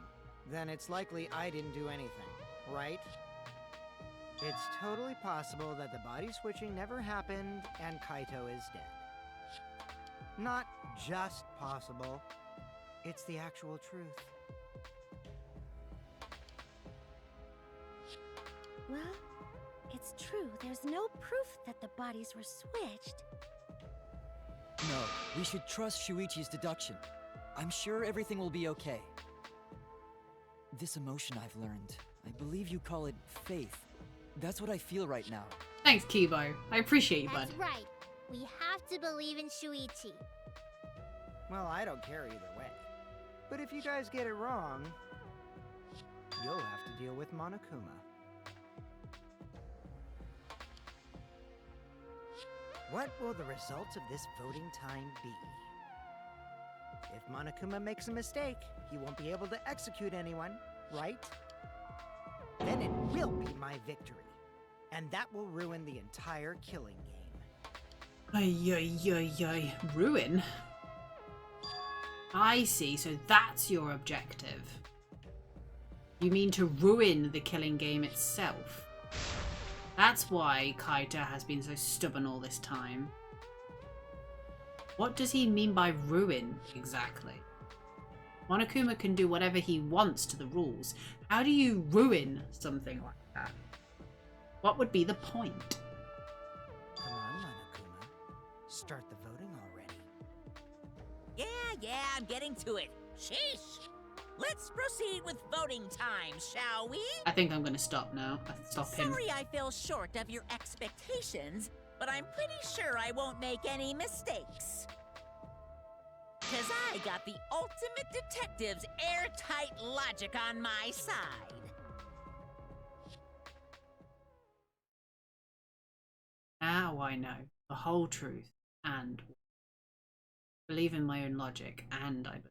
then it's likely I didn't do anything, right? It's totally possible that the body switching never happened and Kaito is dead. Not just possible, it's the actual truth. Well, it's true. There's no proof that the bodies were switched. No, we should trust Shuichi's deduction. I'm sure everything will be okay. This emotion I've learned, I believe you call it faith. That's what I feel right now. Thanks, Kibo. I appreciate you, bud. That's right. We have to believe in Shuichi. Well, I don't care either way. But if you guys get it wrong, you'll have to deal with Monokuma. What will the results of this voting time be? If Monokuma makes a mistake, he won't be able to execute anyone, right? Then it will be my victory. And that will ruin the entire killing game. Ay, ay, ay, ay. Ruin? I see, so that's your objective. You mean to ruin the killing game itself? That's why Kaito has been so stubborn all this time. What does he mean by ruin, exactly? Monokuma can do whatever he wants to the rules. How do you ruin something like that? What would be the point? Come on, Monokuma. Start the voting already. Yeah, I'm getting to it. Sheesh! Let's proceed with voting time, shall we? I think I'm gonna stop now. Stop him. Sorry I fell short of your expectations, but I'm pretty sure I won't make any mistakes. 'Cause I got the ultimate detective's airtight logic on my side. Now I know the whole truth and believe in my own logic, and I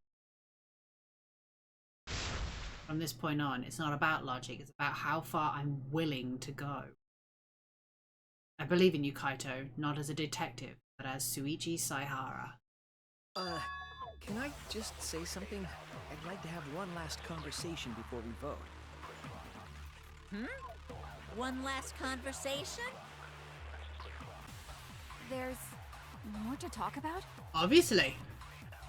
from this point on, it's not about logic, it's about how far I'm willing to go. I believe in you, Kaito, not as a detective, but as Suichi Saihara. Can I just say something? I'd like to have one last conversation before we vote. One last conversation? There's more to talk about? Obviously.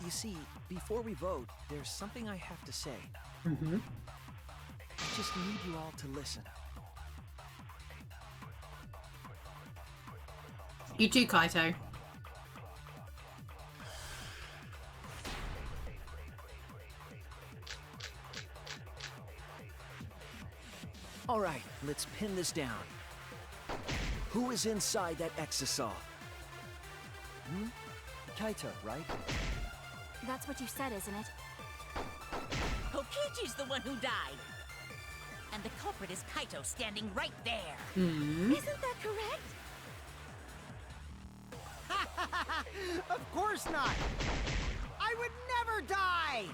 You see, before we vote, there's something I have to say. Mm-hmm. I just need you all to listen. You too, Kaito. All right, let's pin this down. Who is inside that exisal? Kaito, right? That's what you said, isn't it? Kokichi's the one who died. And the culprit is Kaito standing right there. Hmm. Isn't that correct? Of course not! I would never die!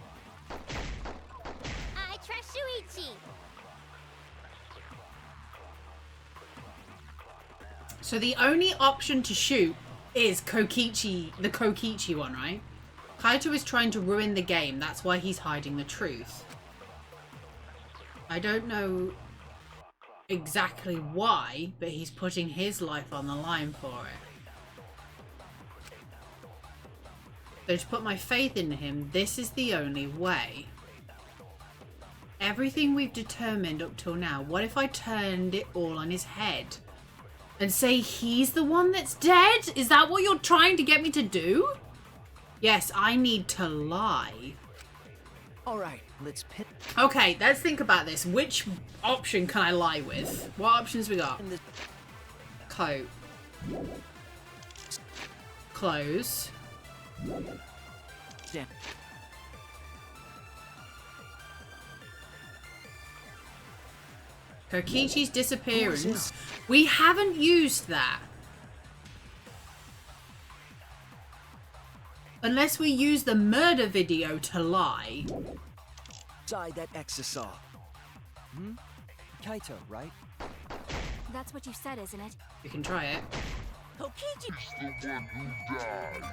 I trust Shuichi. So the only option to shoot is Kokichi, the Kokichi one, right? Kaito is trying to ruin the game. That's why he's hiding the truth. I don't know exactly why, but he's putting his life on the line for it. So to put my faith in him, this is the only way. Everything we've determined up till now, what if I turned it all on his head? And say he's the one that's dead? Is that what you're trying to get me to do? Yes, I need to lie. All right, let's pin. Okay, let's think about this. Which option can I lie with? What options we got? Coat. Clothes. Damn. Kokichi's disappearance. We haven't used that. Unless we use the murder video to lie. Inside that exisal. Kaito, right? That's what you said, isn't it? You can try it. Kokichi. The one who died.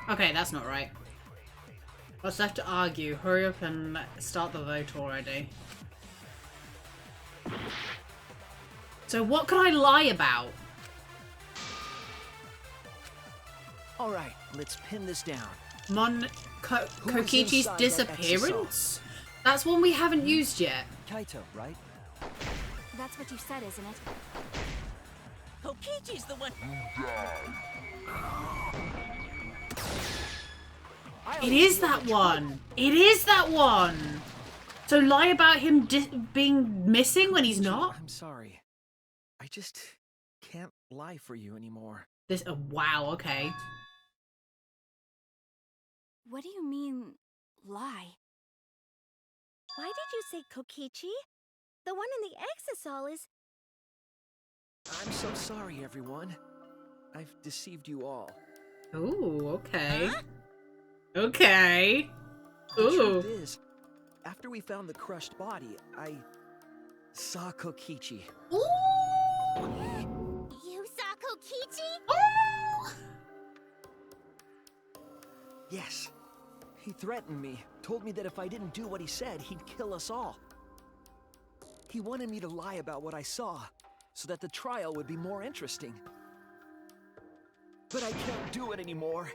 Okay, that's not right. What's left to argue? Hurry up and start the vote already. So what can I lie about? All right, let's pin this down. Kokichi's inside that disappearance? That's one we haven't used yet. Kaito, right? That's what you said, isn't it? Kokichi's the one. It is that one. It is that one. So lie about him being missing when he's not? I'm sorry. I just can't lie for you anymore. This. Wow. Okay. What do you mean, lie? Why did you say Kokichi? The one in the exisal is... I'm so sorry, everyone. I've deceived you all. Ooh. Okay. Okay. The Ooh. truth is, after we found the crushed body, I saw Kokichi. Ooh. You saw Kokichi? Ooh. Yes. He threatened me, told me that if I didn't do what he said, he'd kill us all. He wanted me to lie about what I saw, so that the trial would be more interesting. But I can't do it anymore.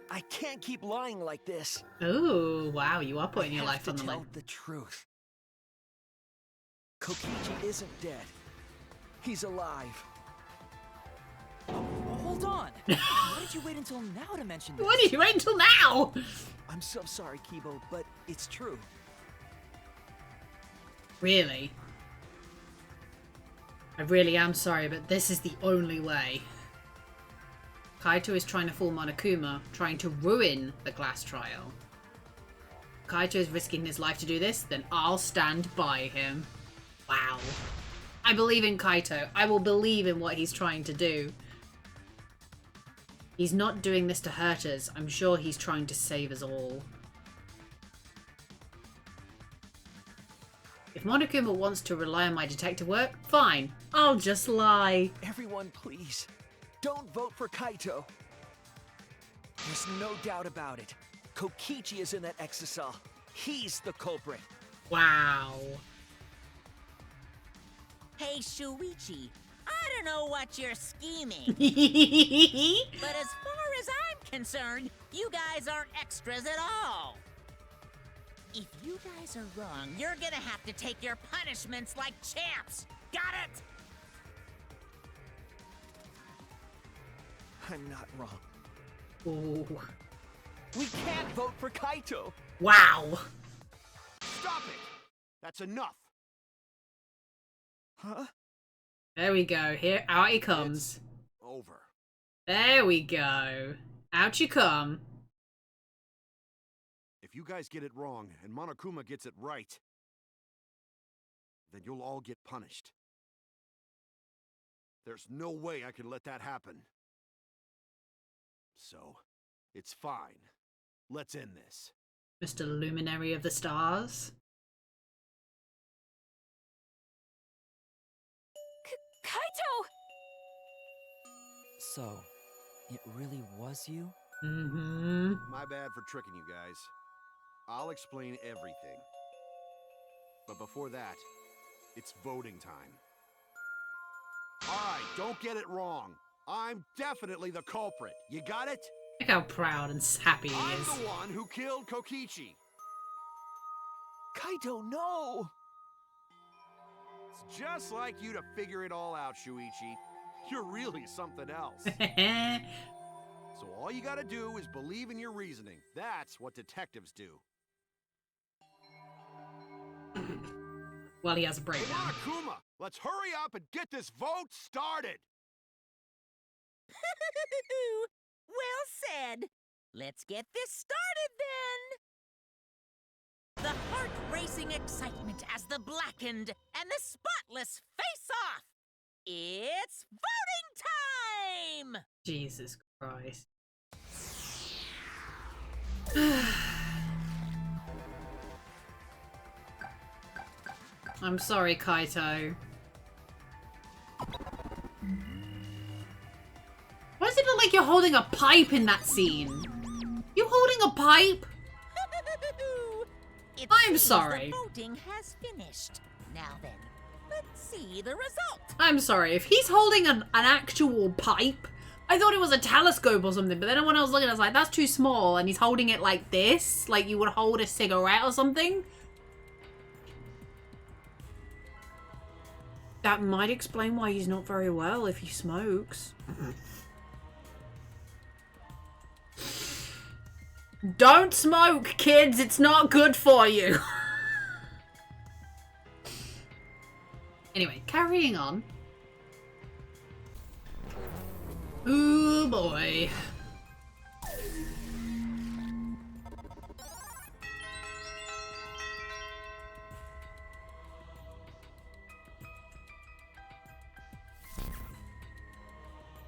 I can't keep lying like this. Ooh. Wow. You are putting your I have life to on the tell line. the truth. Kokichi isn't dead. He's alive. Hold on! Why did you wait until now to mention this? Why did you wait until now? I'm so sorry, Kibo, but it's true. Really? I really am sorry, but this is the only way. Kaito is trying to fool Monokuma, trying to ruin the glass trial. Kaito is risking his life to do this, then I'll stand by him. Wow. I believe in Kaito. I will believe in what he's trying to do. He's not doing this to hurt us. I'm sure he's trying to save us all. If Monokuma wants to rely on my detective work, fine. I'll just lie. Everyone, please, don't vote for Kaito. There's no doubt about it. Kokichi is in that exocell. He's the culprit. Wow. Hey, Shuichi, I don't know what you're scheming, but as far as I'm concerned, you guys aren't extras at all. If you guys are wrong, you're gonna have to take your punishments like champs. Got it? I'm not wrong. Ooh. We can't vote for Kaito. Wow. Stop it! That's enough. Huh? There we go. Here, out he comes. It's over. There we go. Out you come. If you guys get it wrong and Monokuma gets it right, then you'll all get punished. There's no way I can let that happen. So, it's fine. Let's end this. Mr. Luminary of the Stars. Kaito! So, it really was you? Mm-hmm. My bad for tricking you guys. I'll explain everything. But before that, it's voting time. Alright, don't get it wrong. I'm definitely the culprit. You got it? Look how proud and happy he I'm is. the one who killed Kokichi. Kaito, no! It's just like you to figure it all out, Shuichi. You're really something else. So all you gotta do is believe in your reasoning. That's what detectives do. Well, he has a Hey, breakdown. Monokuma, let's hurry up and get this vote started. Well said. Let's get this started then. The heart-racing excitement as the blackened and the spotless face off. It's voting time! Jesus Christ. I'm sorry, Kaito. Why does it look like you're holding a pipe in that scene? You holding a pipe? It I'm seems sorry. The voting has finished. Now then, let's see the result. I'm sorry, if he's holding an actual pipe, I thought it was a telescope or something, but then when I was looking, I was like, that's too small, and he's holding it like this, like you would hold a cigarette or something. That might explain why he's not very well if he smokes. Don't smoke, kids, it's not good for you. Anyway, carrying on. Ooh boy.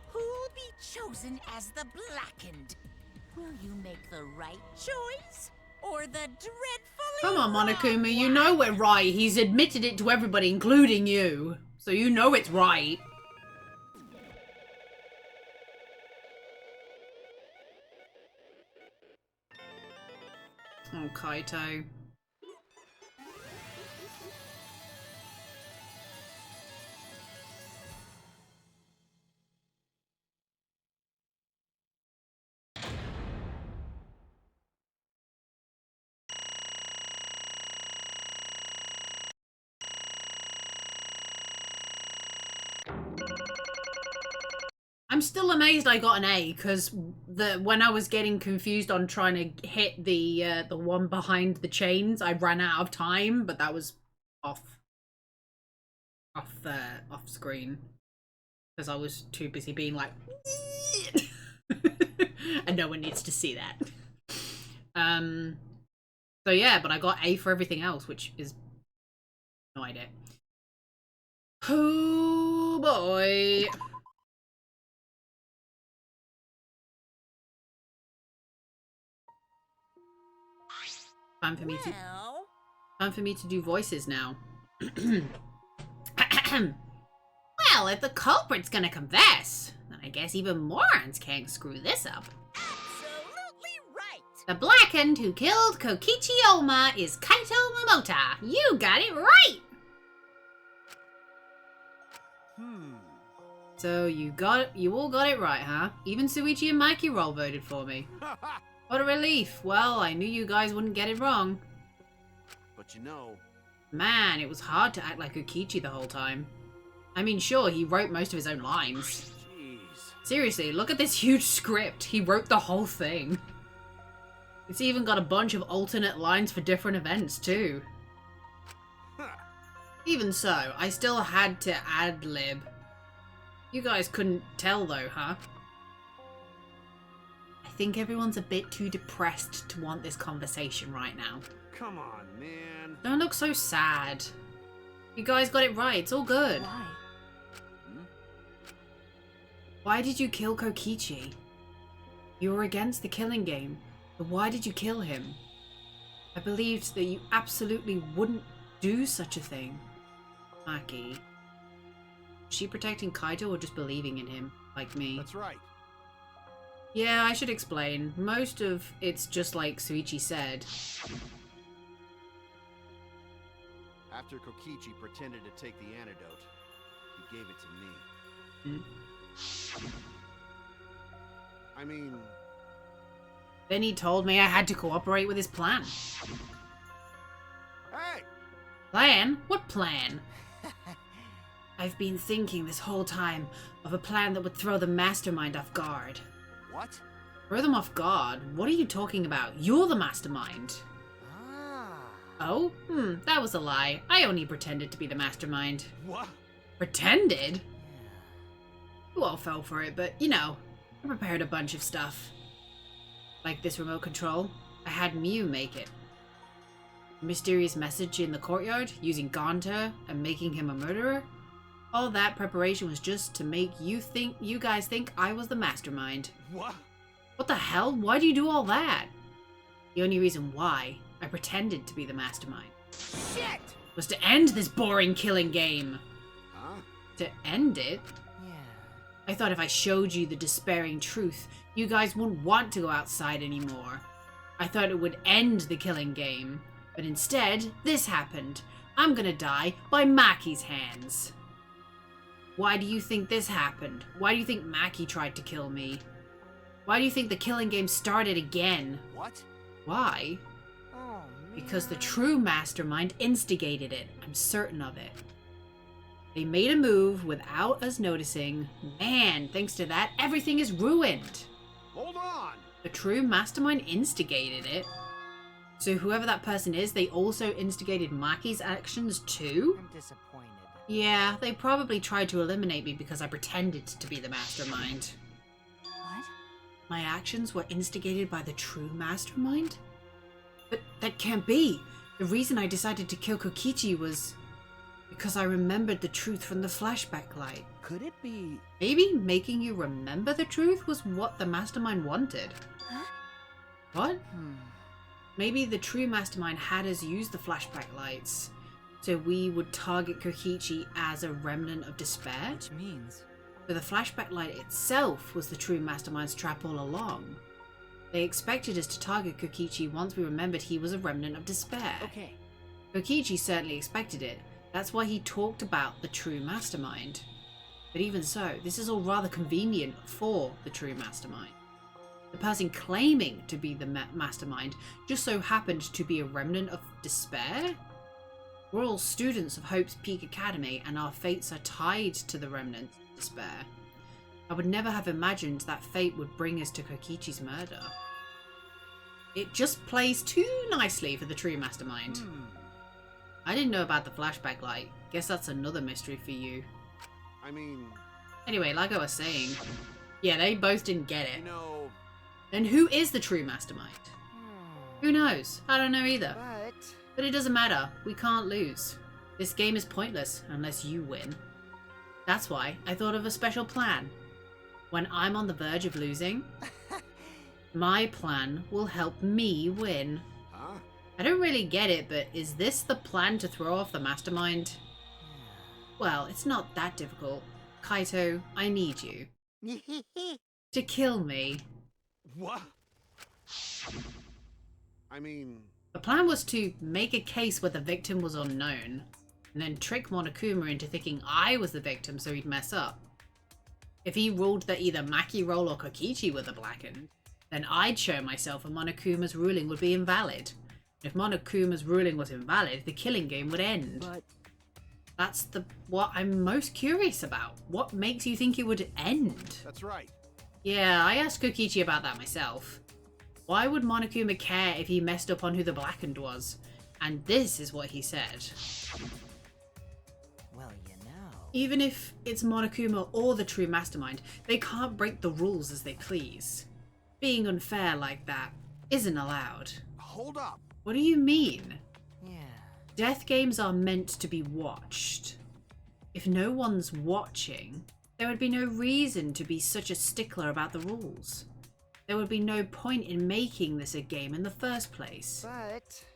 Who'll be chosen as the blackened? Will you make the right choice? Or the dreadfully Come on, wrong Monokuma, you one? know we're right. He's admitted it to everybody, including you. So you know it's right. Oh, Kaito. I'm still amazed I got an A, because when I was getting confused on trying to hit the one behind the chains, I ran out of time, but that was off screen because I was too busy being like And no one needs to see that. So yeah, but I got A for everything else, which is no idea. Oh boy. Time for me to do voices now. Well, if the culprit's gonna confess, then I guess even morons can't screw this up. Absolutely right. The blackened who killed Kokichi Oma is Kaito Momota. You got it right! So you all got it right, huh? Even Suichi and Mikey Roll voted for me. What a relief. Well, I knew you guys wouldn't get it wrong. But you know... Man, it was hard to act like Kokichi the whole time. I mean, sure, he wrote most of his own lines. Jeez. Seriously, look at this huge script. He wrote the whole thing. It's even got a bunch of alternate lines for different events, too. Huh. Even so, I still had to ad-lib. You guys couldn't tell, though, huh? I think everyone's a bit too depressed to want this conversation right now. Come on, man. Don't look so sad. You guys got it right. It's all good. Why? Why did you kill Kokichi? You were against the killing game, but why did you kill him? I believed that you absolutely wouldn't do such a thing. Maki. Was she protecting Kaito or just believing in him, like me? That's right. Yeah, I should explain. Most of it's just like Suichi said. After Kokichi pretended to take the antidote, he gave it to me. I mean... Then he told me I had to cooperate with his plan. Hey! Plan? What plan? I've been thinking this whole time of a plan that would throw the mastermind off guard. What? Throw them off guard? What are you talking about? You're the mastermind. Oh? That was a lie. I only pretended to be the mastermind. What? Pretended? You all fell for it, but, you know, I prepared a bunch of stuff. Like this remote control, I had Mew make it. A mysterious message in the courtyard, using Gonta and making him a murderer. All that preparation was just to make you guys think I was the mastermind. What? What the hell? Why do you do all that? The only reason why I pretended to be the mastermind Shit! was to end this boring killing game. Huh? To end it? Yeah. I thought if I showed you the despairing truth, you guys wouldn't want to go outside anymore. I thought it would end the killing game. But instead, this happened. I'm gonna die by Maki's hands. Why do you think this happened? Why do you think Maki tried to kill me? Why do you think the killing game started again? What? Why? Oh, man. Because the true mastermind instigated it. I'm certain of it. They made a move without us noticing. Man, thanks to that, everything is ruined. Hold on! The true mastermind instigated it. So whoever that person is, they also instigated Maki's actions too? I'm disappointed. Yeah, they probably tried to eliminate me because I pretended to be the mastermind. What? My actions were instigated by the true mastermind? But that can't be. The reason I decided to kill Kokichi was because I remembered the truth from the flashback light. Could it be... Maybe making you remember the truth was what the mastermind wanted. Huh? What? Maybe the true mastermind had us use the flashback lights, so we would target Kokichi as a remnant of despair? Which means... So the flashback light itself was the true mastermind's trap all along. They expected us to target Kokichi once we remembered he was a remnant of despair. Okay. Kokichi certainly expected it. That's why he talked about the true mastermind. But even so, this is all rather convenient for the true mastermind. The person claiming to be the mastermind just so happened to be a remnant of despair? We're all students of Hope's Peak Academy and our fates are tied to the remnant of despair. I would never have imagined that fate would bring us to Kokichi's murder. It just plays too nicely for the true mastermind. I didn't know about the flashback light. Guess that's another mystery for you. I mean... Anyway, like I was saying, Yeah, they both didn't get You it. know, Then who is the true mastermind? Who knows? I don't know either. But it doesn't matter. We can't lose. This game is pointless unless you win. That's why I thought of a special plan. When I'm on the verge of losing, my plan will help me win. huh? I don't really get it, but is this the plan to throw off the mastermind? Well, it's not that difficult. Kaito, I need you. To kill me. What? I mean, The plan was to make a case where the victim was unknown, and then trick Monokuma into thinking I was the victim so he'd mess up. If he ruled that either Maki Roll or Kokichi were the blackened, then I'd show myself and Monokuma's ruling would be invalid. If Monokuma's ruling was invalid, the killing game would end. But That's what I'm most curious about. What makes you think it would end? that's right. Yeah, I asked Kokichi about that myself. Why would Monokuma care if he messed up on who the blackened was? And this is what he said. Well, you know. Even if it's Monokuma or the true mastermind, they can't break the rules as they please. Being unfair like that isn't allowed. Hold up. What do you mean? Yeah. Death games are meant to be watched. If no one's watching, there would be no reason to be such a stickler about the rules. There would be no point in making this a game in the first place.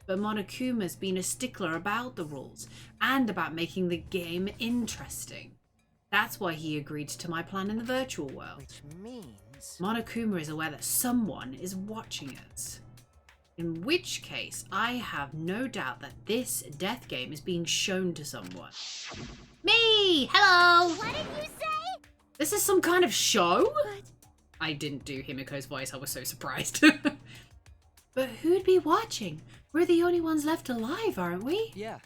But Monokuma's been a stickler about the rules and about making the game interesting. That's why he agreed to my plan in the virtual world. Which means. Monokuma is aware that someone is watching us. In which case, I have no doubt that this death game is being shown to someone. Me! Hello! What did you say? This is some kind of show? But I didn't do Himiko's voice, I was so surprised. But who'd be watching? We're the only ones left alive, aren't we? yeah,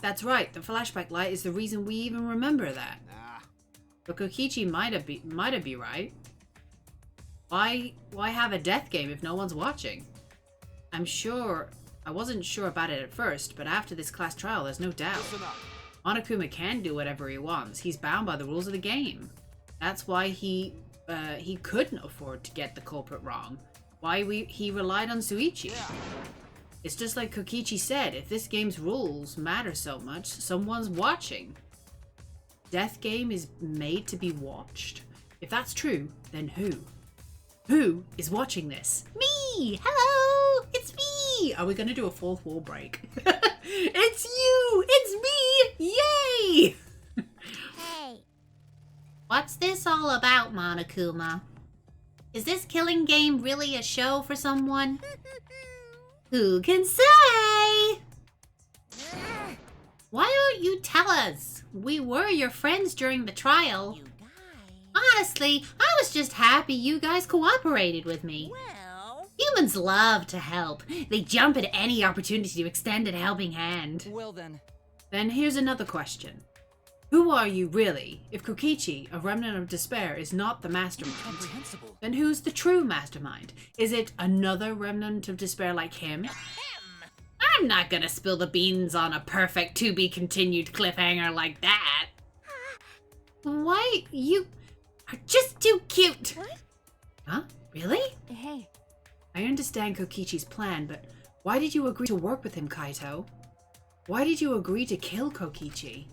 That's right, the flashback light is the reason we even remember that. Nah. But Kokichi might have be right. Why have a death game if no one's watching? I wasn't sure about it at first, but after this class trial, there's no doubt. Listen up. Monokuma can do whatever he wants. He's bound by the rules of the game. That's why he couldn't afford to get the culprit wrong. Why he relied on Suichi. Yeah. It's just like Kokichi said, if this game's rules matter so much, someone's watching. Death game is made to be watched? If that's true, then who? Who is watching this? Me! Hello! It's me! Are we gonna do a fourth wall break? It's you! It's me! Yay! Hey, What's this all about, Monokuma? Is this killing game really a show for someone? Who can say? Why don't you tell us? We were your friends during the trial. You guys. Honestly, I was just happy you guys cooperated with me. Well, Humans love to help. They jump at any opportunity to extend a helping hand. well then. Then here's another question. Who are you really? If Kokichi, a remnant of despair, is not the mastermind, Incomprehensible. then who's the true mastermind? Is it another remnant of despair like him? I'm not gonna spill the beans on a perfect to-be-continued cliffhanger like that. Why? You are just too cute. What? Huh? Really? Hey, I understand Kokichi's plan, but why did you agree to work with him, Kaito? Why did you agree to kill Kokichi?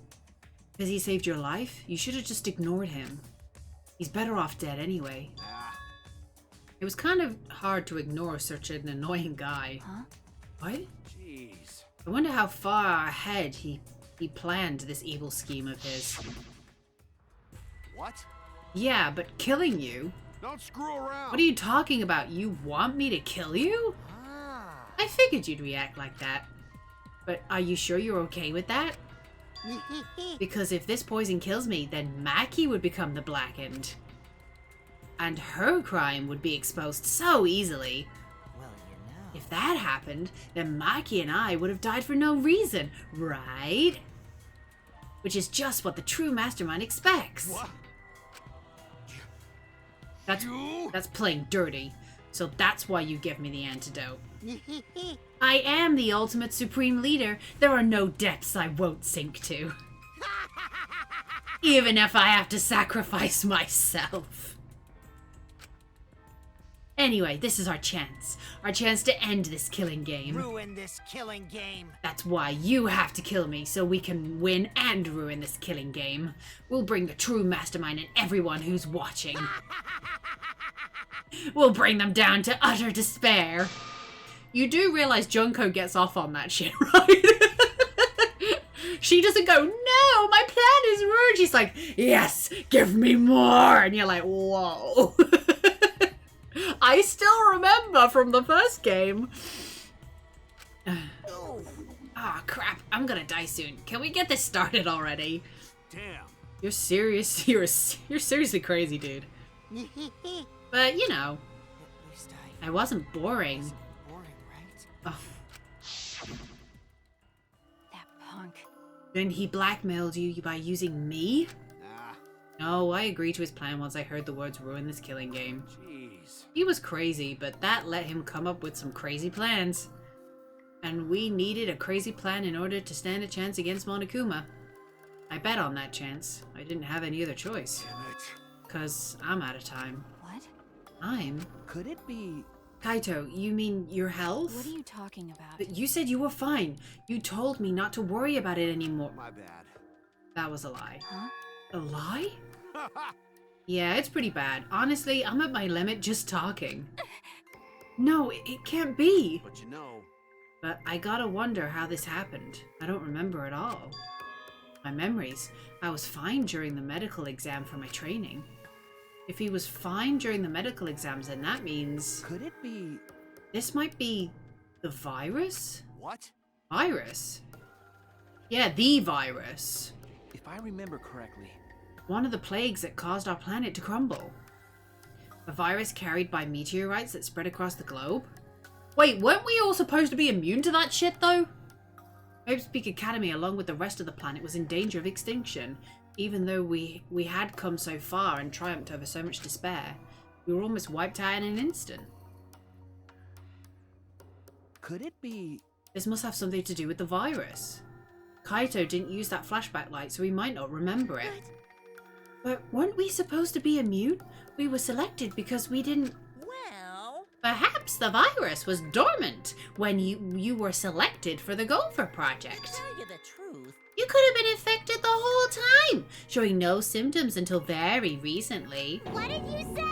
Because he saved your life? You should have just ignored him. He's better off dead anyway. Nah. It was kind of hard to ignore such an annoying guy. Huh? What? Jeez. I wonder how far ahead he planned this evil scheme of his. What? Yeah, but killing you? Don't screw around. What are you talking about? You want me to kill you? I figured you'd react like that. But are you sure you're okay with that? Because if this poison kills me, then Maki would become the blackened. And her crime would be exposed so easily. Well, you know. If that happened, then Maki and I would have died for no reason, right? Which is just what the true mastermind expects. What? That's playing dirty. So that's why you give me the antidote. I am the ultimate supreme leader. There are no depths I won't sink to. Even if I have to sacrifice myself. Anyway, this is our chance. Our chance to end this killing game. Ruin this killing game. That's why you have to kill me, so we can win and ruin this killing game. We'll bring the true mastermind and everyone who's watching. We'll bring them down to utter despair. You do realize Junko gets off on that shit, right? She doesn't go, no, my plan is ruined. She's like, yes, give me more. And you're like, whoa. I still remember from the first game. Ah, crap. I'm gonna die soon. Can we get this started already? Damn. You're serious. You're seriously crazy, dude. But, you know, At least I wasn't boring. wasn't boring, right? Oh. That punk. Then he blackmailed you by using me? Nah. No, I agreed to his plan once I heard the words ruin this killing game. Jeez. He was crazy, but that let him come up with some crazy plans. And we needed a crazy plan in order to stand a chance against Monokuma. I bet on that chance. I didn't have any other choice. Damn it. 'Cause I'm out of time. What? I'm? Could it be... Kaito, you mean your health? What are you talking about? But you said you were fine. You told me not to worry about it anymore. My bad. That was a lie. Huh? A lie? Yeah, it's pretty bad. Honestly, I'm at my limit just talking. No, it can't be. But you know... But I gotta wonder how this happened. I don't remember at all. My memories. I was fine during the medical exam for my training. If he was fine during the medical exams, then that means... Could it be... This might be... the virus? What? Virus? Yeah, the virus. If I remember correctly... One of the plagues that caused our planet to crumble. A virus carried by meteorites that spread across the globe? Wait, weren't we all supposed to be immune to that shit, though? Hope's Peak Academy, along with the rest of the planet, was in danger of extinction. Even though we had come so far and triumphed over so much despair, we were almost wiped out in an instant. Could it be... This must have something to do with the virus. Kaito didn't use that flashback light, so he might not remember it. But weren't we supposed to be immune? We were selected because we didn't... Well, Perhaps the virus was dormant when you were selected for the Gopher to Project. tell you the truth, You could have been infected the whole time, showing no symptoms until very recently. What did you say?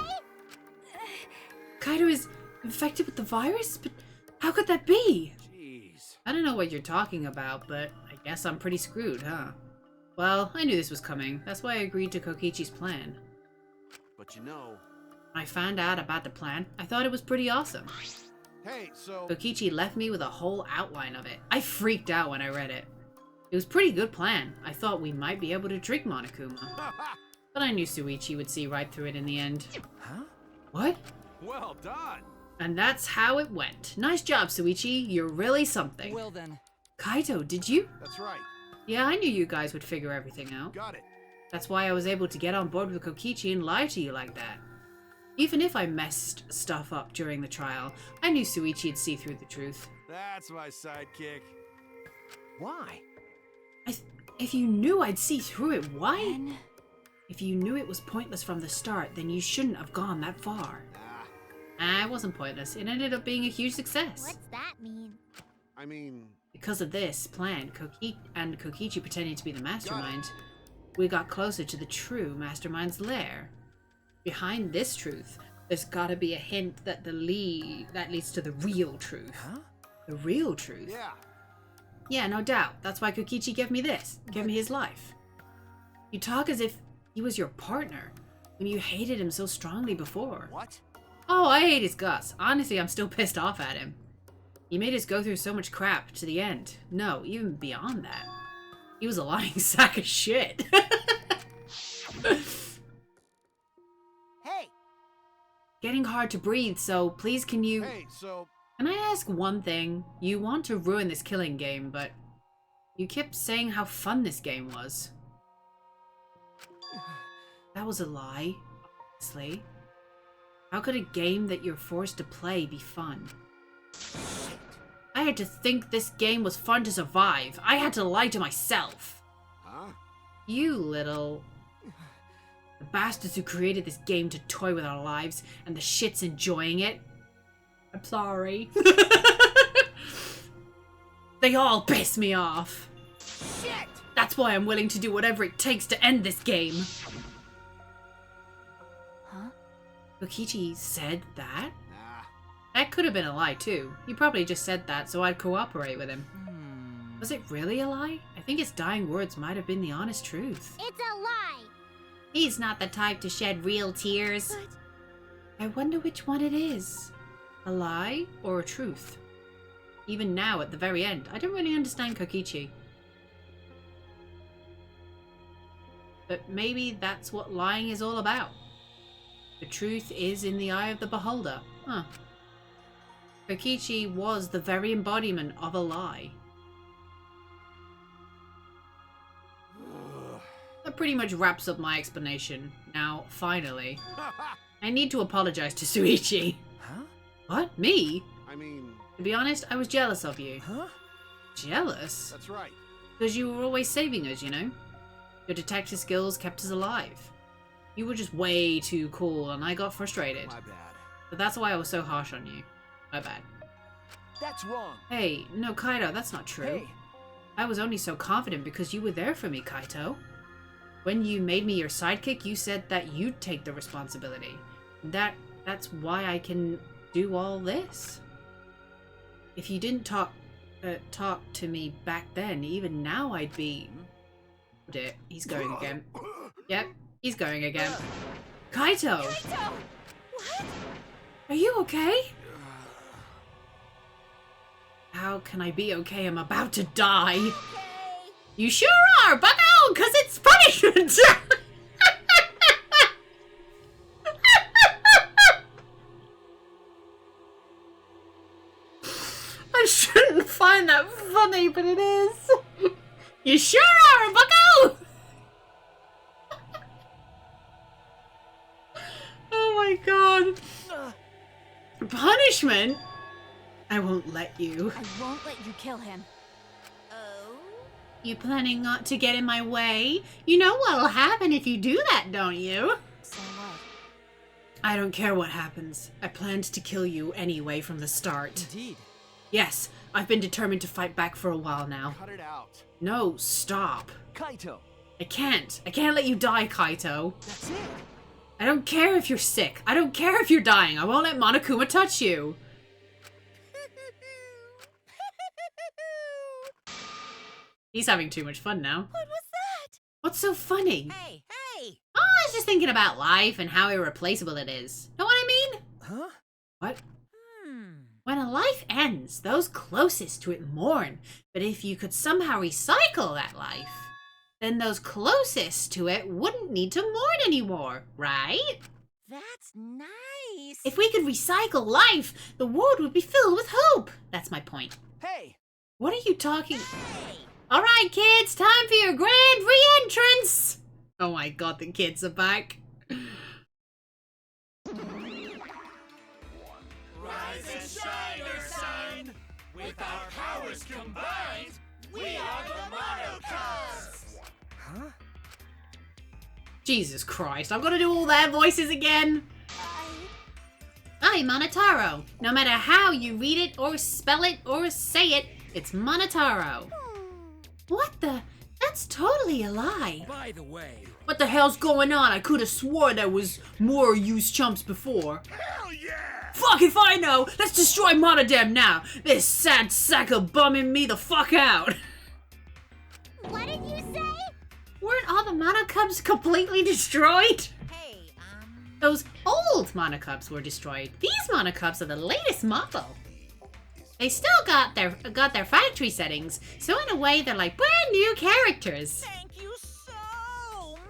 Kaito is infected with the virus? But how could that be? Jeez. I don't know what you're talking about, but I guess I'm pretty screwed, huh? Well, I knew this was coming. That's why I agreed to Kokichi's plan. But you know... When I found out about the plan, I thought it was pretty awesome. Hey, so... Kokichi left me with a whole outline of it. I freaked out when I read it. It was a pretty good plan. I thought we might be able to trick Monokuma. But I knew Suichi would see right through it in the end. Huh? What? Well done. And that's how it went. Nice job, Suichi. You're really something. Well then, Kaito, did you? That's right. Yeah, I knew you guys would figure everything out. Got it. That's why I was able to get on board with Kokichi and lie to you like that. Even if I messed stuff up during the trial, I knew Suichi'd see through the truth. That's my sidekick. Why? If you knew I'd see through it, why? Ben? If you knew it was pointless from the start, then you shouldn't have gone that far. It wasn't pointless. It ended up being a huge success. What's that mean? I mean... Because of this plan, Kokichi pretending to be the mastermind, we got closer to the true mastermind's lair. Behind this truth, there's gotta be a hint that that leads to the real truth. Huh? The real truth? Yeah. Yeah, no doubt. That's why Kokichi gave me this. Gave me his life. You talk as if he was your partner, when you hated him so strongly before. What? Oh, I hate his guts. Honestly, I'm still pissed off at him. He made us go through so much crap to the end. No, even beyond that. He was a lying sack of shit. Hey! Getting hard to breathe, so please can you... Hey, so... Can I ask one thing? You want to ruin this killing game, but you kept saying how fun this game was. That was a lie, obviously. How could a game that you're forced to play be fun? I had to think this game was fun to survive. I had to lie to myself. Huh? You little... The bastards who created this game to toy with our lives, and the shit's enjoying it. I'm sorry. They all piss me off. Shit! That's why I'm willing to do whatever it takes to end this game. Huh? Kokichi said that? Nah. That could have been a lie too. He probably just said that so I'd cooperate with him. Was it really a lie? I think his dying words might have been the honest truth. It's a lie! He's not the type to shed real tears. But I wonder which one it is. A lie or a truth? Even now, at the very end, I don't really understand Kokichi. But maybe that's what lying is all about. The truth is in the eye of the beholder. Huh. Kokichi was the very embodiment of a lie. That pretty much wraps up my explanation. Now, finally, I need to apologize to Suichi. Huh? What? Me? I mean, To be honest, I was jealous of you. Huh? Jealous? that's right. Because you were always saving us, you know? Your detective skills kept us alive. You were just way too cool and I got frustrated. My bad. But that's why I was so harsh on you. My bad. That's wrong. Hey, no, Kaito, that's not true. Hey, I was only so confident because you were there for me, Kaito. When you made me your sidekick, you said that you'd take the responsibility. That's why I can do all this. If you didn't talk to me back then, even now I'd be... He's going again. Yep, he's going again. Kaito! Kaito! What? Are you okay? How can I be okay? I'm about to die. Okay. You sure are, bucko, because it's punishment. I shouldn't find that funny, but it is. You sure are, bucko. Oh my god. Punishment? I won't let you. I won't let you kill him. Oh? You planning not to get in my way? You know what'll happen if you do that, don't you? So what? I don't care what happens. I planned to kill you anyway from the start. Indeed. Yes, I've been determined to fight back for a while now. Cut it out. No, stop. Kaito. I can't. I can't let you die, Kaito. That's it. I don't care if you're sick. I don't care if you're dying. I won't let Monokuma touch you. He's having too much fun now. What was that? What's so funny? Hey, hey! Oh, I was just thinking about life and how irreplaceable it is. Know what I mean? Huh? What? Hmm. When a life ends, those closest to it mourn. But if you could somehow recycle that life, then those closest to it wouldn't need to mourn anymore, right? That's nice. If we could recycle life, the world would be filled with hope. That's my point. Hey! What are you talking... Hey! All right, kids, time for your grand re-entrance. Oh my god, the kids are back. Rise and shine, your son! With our powers combined, we are the monokubs! Huh? Jesus Christ, I've got to do all their voices again. I'm Monotaro. No matter how you read it or spell it or say it, it's Monotaro. What the? That's totally a lie. By the way, What the hell's going on? I could have swore there was more used chumps before. hell yeah! Fuck if I know! Let's destroy Monodem now! This sad sack of bumming me the fuck out! What did you say? Weren't all the monokubs completely destroyed? Hey, Those old monokubs were destroyed. These monokubs are the latest model. They still got their factory settings, so in a way they're like brand new characters. thank you so much!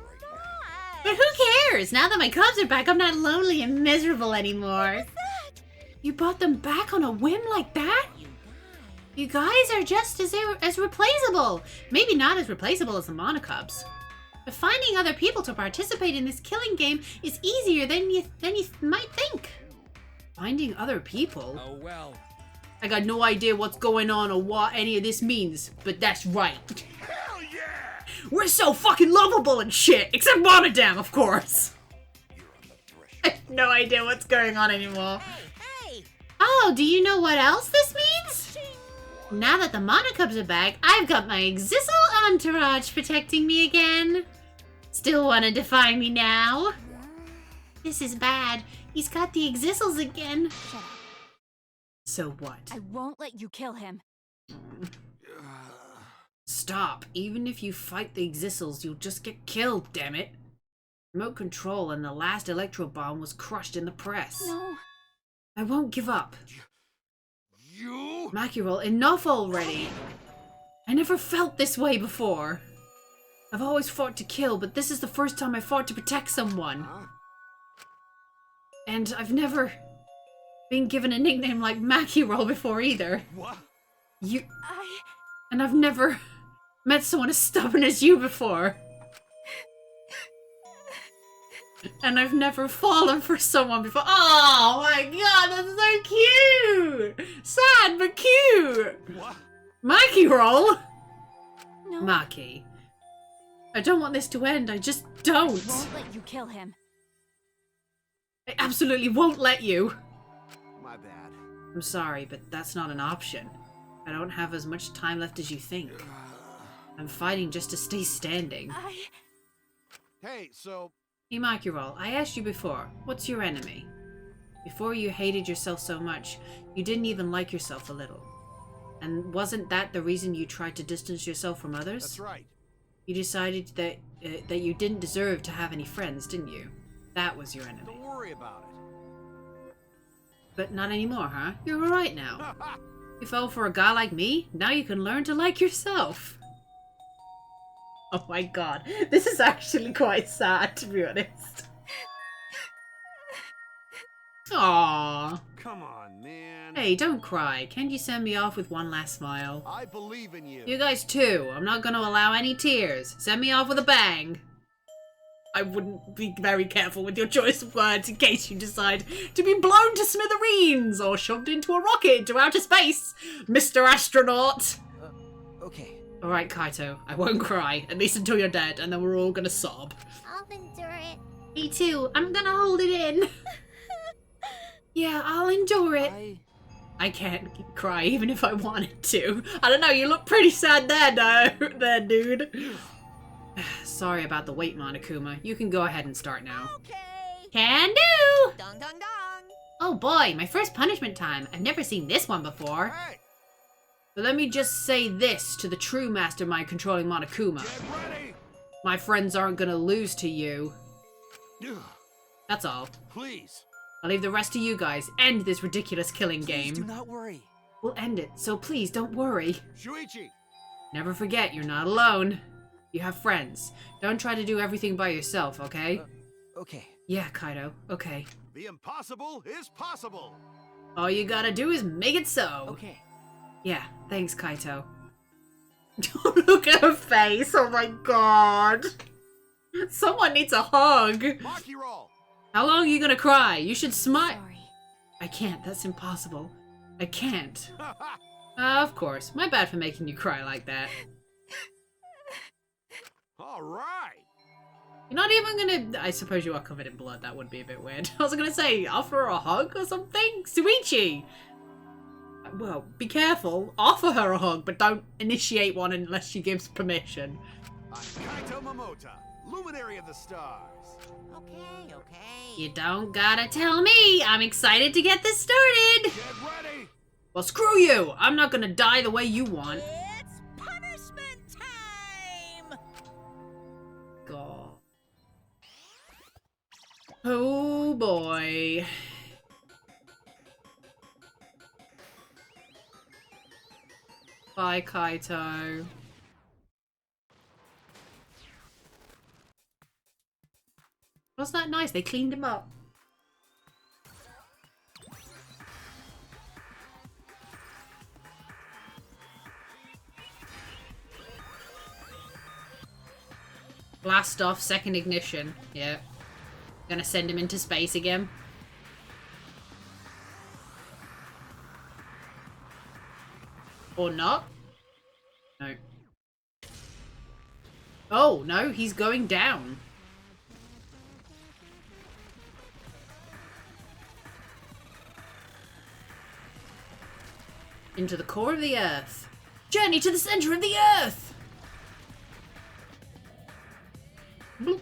But who cares? Now that my cubs are back, I'm not lonely and miserable anymore. You brought them back on a whim like that? You guys are just as replaceable. Maybe not as replaceable as the monokubs. But finding other people to participate in this killing game is easier than you might think. Finding other people? Oh well. I got no idea what's going on or what any of this means, but that's right. Hell yeah! We're so fucking lovable and shit! Except one of them, of course! I have no idea what's going on anymore. Hey! Oh, do you know what else this means? Now that the monokubs are back, I've got my Xizzle entourage protecting me again. Still wanna defy me now? This is bad. He's got the Xizzles again. Shut up. So what? I won't let you kill him. Stop. Even if you fight the Xizzles, you'll just get killed, damn it. Remote control and the last electro bomb was crushed in the press. No. I won't give up. You? Makirol, enough already. I never felt this way before. I've always fought to kill, but this is the first time I fought to protect someone. Huh? And I've never been given a nickname like Makirol before either. What? And I've never met someone as stubborn as you before. And I've never fallen for someone before. Oh my god, that's so cute! Sad but cute! What? Makirol! No. Maki. I don't want this to end, I just don't. I won't let you kill him. I absolutely won't let you. My bad. I'm sorry, but that's not an option. I don't have as much time left as you think. I'm fighting just to stay standing. Hey, so Hey Makirol, I asked you before, what's your enemy? Before you hated yourself so much, you didn't even like yourself a little. And wasn't that the reason you tried to distance yourself from others? that's right. You decided that you didn't deserve to have any friends, didn't you? That was your enemy. Don't worry about But not anymore, huh? You're alright now. it. You fell for a guy like me? Now you can learn to like yourself. Oh my god. This is actually quite sad, to be honest. Aww. Come on, man. Hey, don't cry. Can't you send me off with one last smile? I believe in you. You guys too. I'm not gonna allow any tears. Send me off with a bang. I wouldn't be very careful with your choice of words in case you decide to be blown to smithereens or shoved into a rocket to outer space, Mr. Astronaut. Okay. Alright, Kaito. I won't cry, at least until you're dead, and then we're all gonna sob. I'll endure it. Me too. I'm gonna hold it in. Yeah, I'll endure it. I can't cry even if I wanted to. I don't know, you look pretty sad there, dude. Sorry about the wait, Monokuma. You can go ahead and start now. Okay. Can do! Dong dong dong. Oh boy, my first punishment time. I've never seen this one before. Hey, But let me just say this to the true mastermind controlling Monokuma. get ready. My friends aren't gonna lose to you. Ugh, That's all. please. I'll leave the rest to you guys. End this ridiculous killing Please do game. not worry. We'll end it, so please don't worry. Shuichi. Never forget, you're not alone. You have friends. Don't try to do everything by yourself, okay? Okay. Yeah, Kaido. Okay. The impossible is possible. All you gotta do is make it so. Okay. Yeah, thanks, Kaito. Don't look at her face. Oh my god. Someone needs a hug. Maki roll. How long are you gonna cry? You should smile. Sorry. I can't. That's impossible. I can't. Of course. My bad for making you cry like that. All right. You're not even gonna... I suppose you are covered in blood. That would be a bit weird. I was gonna say, offer her a hug or something? Suichi! Well, be careful. Offer her a hug, but don't initiate one unless she gives permission. I'm Kaito Momota, luminary of the stars. Okay, okay. You don't gotta tell me. I'm excited to get this started. Get ready. Well, screw you. I'm not gonna die the way you want. It's punishment time. God. Oh boy. Bye, Kaito. Wasn't that nice? They cleaned him up. Blast off, second ignition. Yeah. Gonna send him into space again. Or not? No. Oh, no, he's going down. Into the core of the earth. Journey to the center of the earth! Bloop.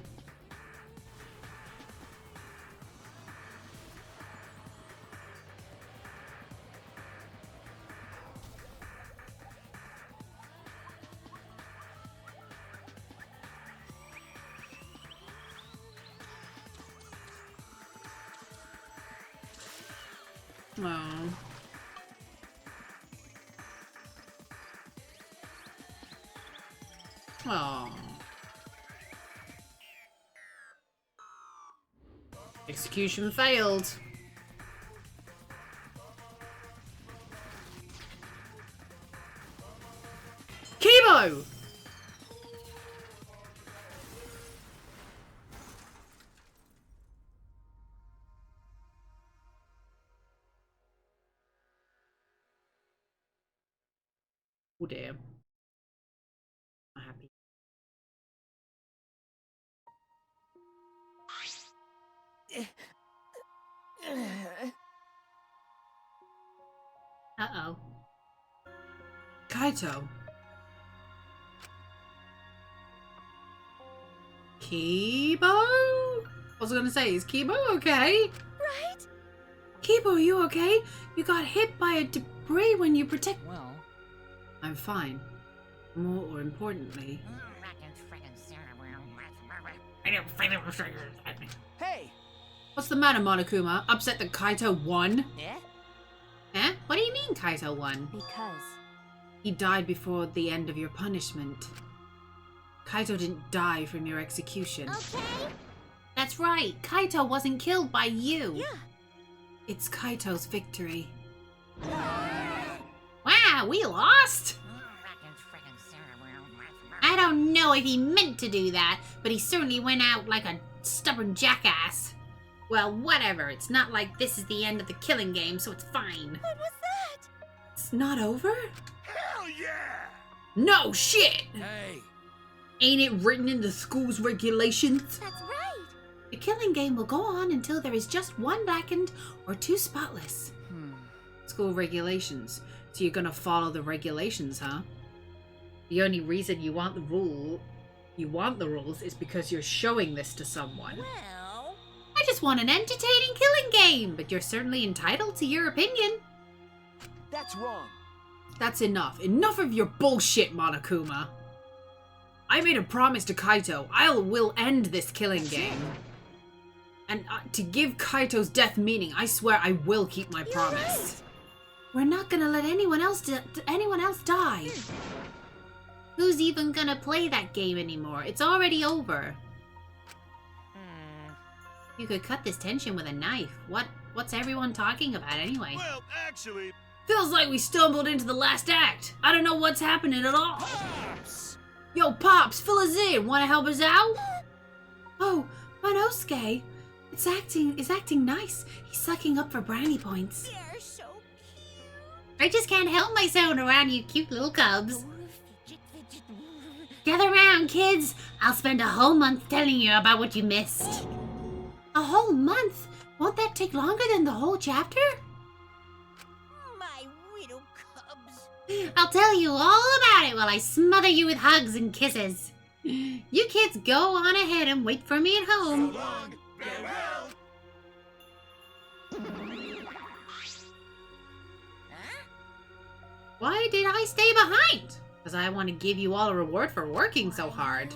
Oh. Oh. Execution failed. Kibo! Oh dear. I'm happy. Uh-oh. Kaito. Kibo? I was gonna say, is Kibo okay? Right? Kibo, are you okay? You got hit by a debris when you protect— Well, I'm fine. More importantly— Hey! What's the matter, Monokuma? Upset that Kaito won? Yeah? Eh? What do you mean Kaito won? Because He died before the end of your punishment. Kaito didn't die from your execution. Okay. That's right. Kaito wasn't killed by you. Yeah. It's Kaito's victory. Wow, we lost? I don't know if he meant to do that, but he certainly went out like a stubborn jackass. Well, whatever. It's not like this is the end of the killing game, so it's fine. What was that? It's not over? Hell yeah! No shit! Hey! Ain't it written in the school's regulations? That's right. The killing game will go on until there is just one blackened or two spotless. School regulations. So you're gonna follow the regulations, huh? The only reason you want the rules is because you're showing this to someone. Well, I just want an entertaining killing game, but you're certainly entitled to your opinion. That's wrong. That's enough. Enough of your bullshit, Monokuma. I made a promise to Kaito. I will end this killing game. And to give Kaito's death meaning, I swear I will keep my promise. We're not gonna let anyone else die. Who's even gonna play that game anymore? It's already over. You could cut this tension with a knife. What's everyone talking about anyway? Well, actually, Feels like we stumbled into the last act. I don't know what's happening at all. Pops! Yo, Pops, fill us in. Wanna help us out? Oh, Monosuke. It's acting nice. He's sucking up for brownie points. they're so cute. I just can't help myself around you cute little cubs. Fidget, fidget. Gather round, kids. I'll spend a whole month telling you about what you missed. A whole month? Won't that take longer than the whole chapter? My widow cubs. I'll tell you all about it while I smother you with hugs and kisses. You kids go on ahead and wait for me at home. So long, farewell! Huh? Why did I stay behind? Because I want to give you all a reward for working so hard.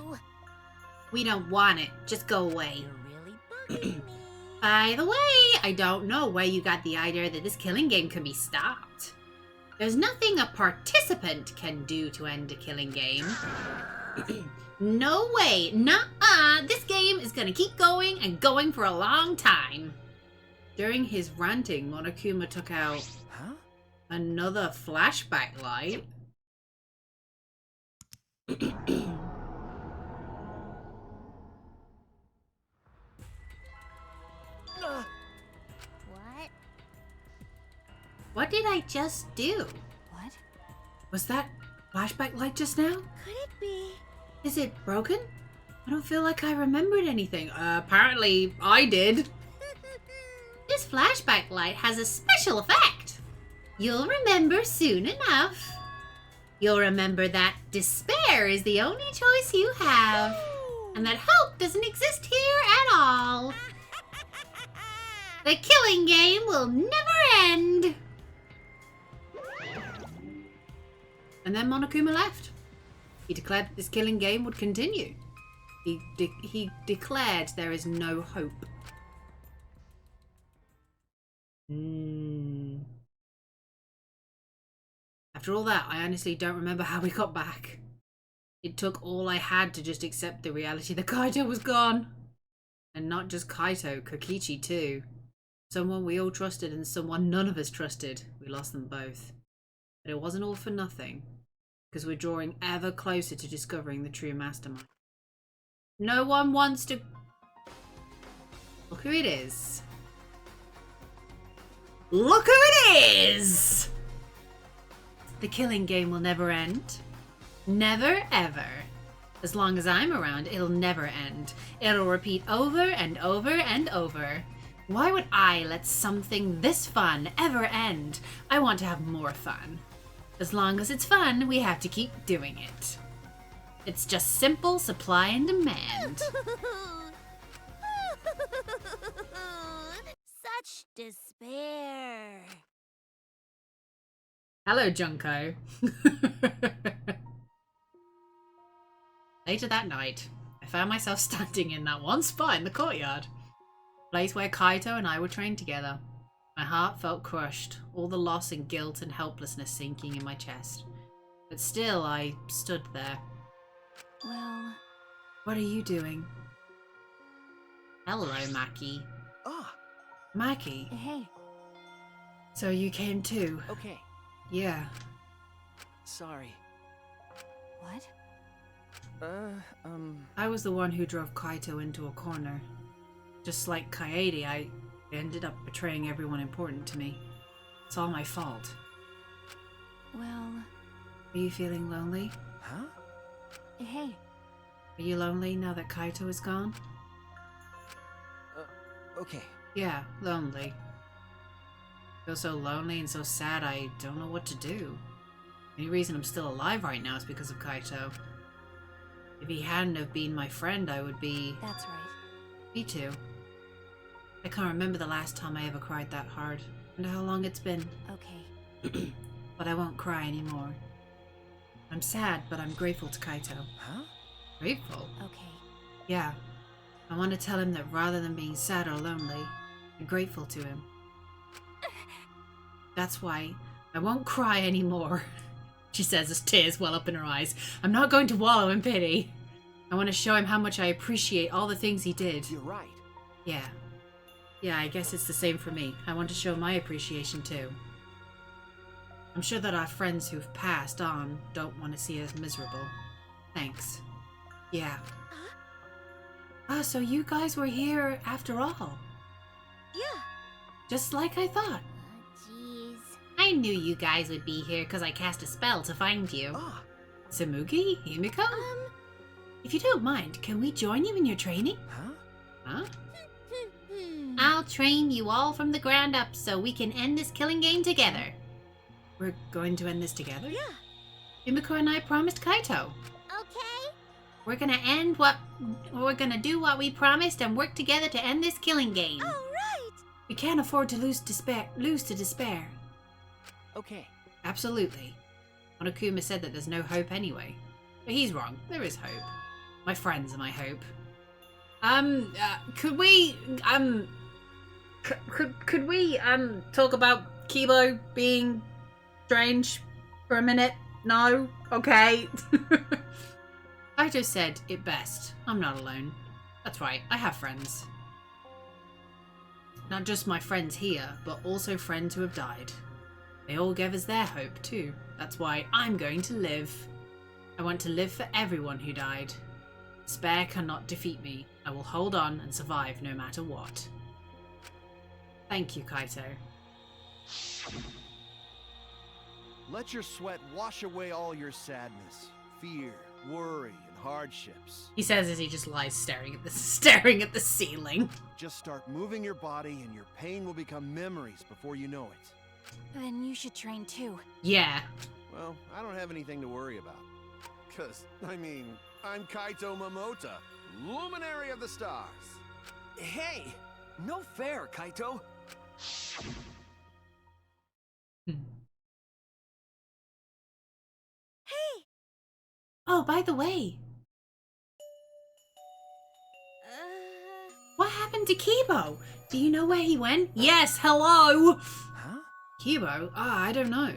We don't want it. Just go away. You're really bugging me. By the way, I don't know where you got the idea that this killing game can be stopped. There's nothing a participant can do to end a killing game. No way. Nuh-uh. This game is gonna keep going and going for a long time. During his ranting, Monokuma took out another flashback light. What? What did I just do? what? Was that flashback light just now? Could it be? Is it broken? I don't feel like I remembered anything. Apparently I did. This flashback light has a special effect. You'll remember soon enough. You'll remember that despair is the only choice you have. And that hope doesn't exist here at all. The killing game will never end. And then Monokuma left. He declared that this killing game would continue. He declared there is no hope. After all that, I honestly don't remember how we got back. It took all I had to just accept the reality that Kaito was gone. And not just Kaito, Kokichi too. Someone we all trusted and someone none of us trusted. We lost them both. But it wasn't all for nothing. Because we're drawing ever closer to discovering the true mastermind. No one wants to... Look who it is. Look who it is! The killing game will never end. Never ever. As long as I'm around, it'll never end. It'll repeat over and over and over. Why would I let something this fun ever end? I want to have more fun. As long as it's fun, we have to keep doing it. It's just simple supply and demand. Such despair. Hello, Junko. Later that night, I found myself standing in that one spot in the courtyard. Place where Kaito and I were trained together. My heart felt crushed, all the loss and guilt and helplessness sinking in my chest. But still, I stood there. Well... What are you doing? Hello, Maki. Ah, Maki, Hey, so you came too? okay. Yeah. Sorry. what? I was the one who drove Kaito into a corner. Just like Kaede, I ended up betraying everyone important to me. It's all my fault. Well... Are you feeling lonely? Huh? Hey, Are you lonely now that Kaito is gone? Okay. Yeah, lonely. I feel so lonely and so sad I don't know what to do. The only reason I'm still alive right now is because of Kaito. If he hadn't have been my friend, I would be... that's right. Me too. I can't remember the last time I ever cried that hard. And how long it's been. Okay. But I won't cry anymore. I'm sad, but I'm grateful to Kaito. Huh? Grateful? Okay. Yeah. I want to tell him that rather than being sad or lonely, I'm grateful to him. That's why I won't cry anymore, she says as tears well up in her eyes. I'm not going to wallow in pity. I want to show him how much I appreciate all the things he did. You're right. Yeah. Yeah, I guess it's the same for me. I want to show my appreciation too. I'm sure that our friends who've passed on don't want to see us miserable. Thanks. Yeah. Ah, so you guys were here after all. Yeah. Just like I thought. Jeez. I knew you guys would be here because I cast a spell to find you. Ah, Samugi? Himiko? If you don't mind, can we join you in your training? huh? Huh? I'll train you all from the ground up so we can end this killing game together. We're going to end this together? Yeah. Himiko and I promised Kaito. Okay. We're gonna do what we promised and work together to end this killing game. All right. We can't afford to lose to despair. Okay. Absolutely. Monokuma said that there's no hope anyway. But he's wrong. There is hope. My friends are my hope. Could we, could we, talk about Kibo being strange for a minute? No? Okay. Kaito said it best. I'm not alone. That's right, I have friends. Not just my friends here, but also friends who have died. They all gave us their hope too. That's why I'm going to live. I want to live for everyone who died. Despair cannot defeat me. I will hold on and survive no matter what. Thank you, Kaito. Let your sweat wash away all your sadness, fear, worry, and hardships. He says as he just lies staring at the ceiling. Just start moving your body and your pain will become memories before you know it. Then you should train too. Yeah. Well, I don't have anything to worry about. Cause, I mean, I'm Kaito Momota, luminary of the stars. Hey! No fair, Kaito! Hey! Oh, by the way, what happened to Kibo? Do you know where he went? Yes, hello! Huh? Kibo? Ah, I don't know.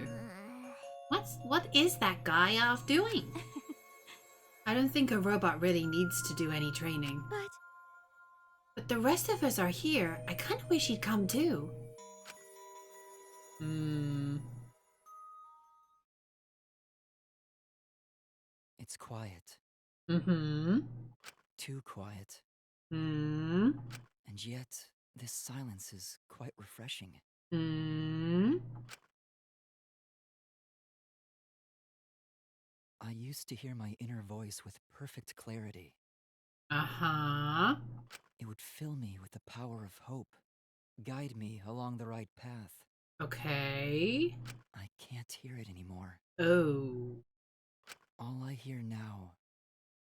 What is that guy off doing? I don't think a robot really needs to do any training. But the rest of us are here. I kind of wish he'd come too. It's quiet. Mm-hmm. Too quiet. Hmm. And yet, this silence is quite refreshing. Hmm. I used to hear my inner voice with perfect clarity. Uh-huh. It would fill me with the power of hope, guide me along the right path. Okay. I can't hear it anymore. Oh. All I hear now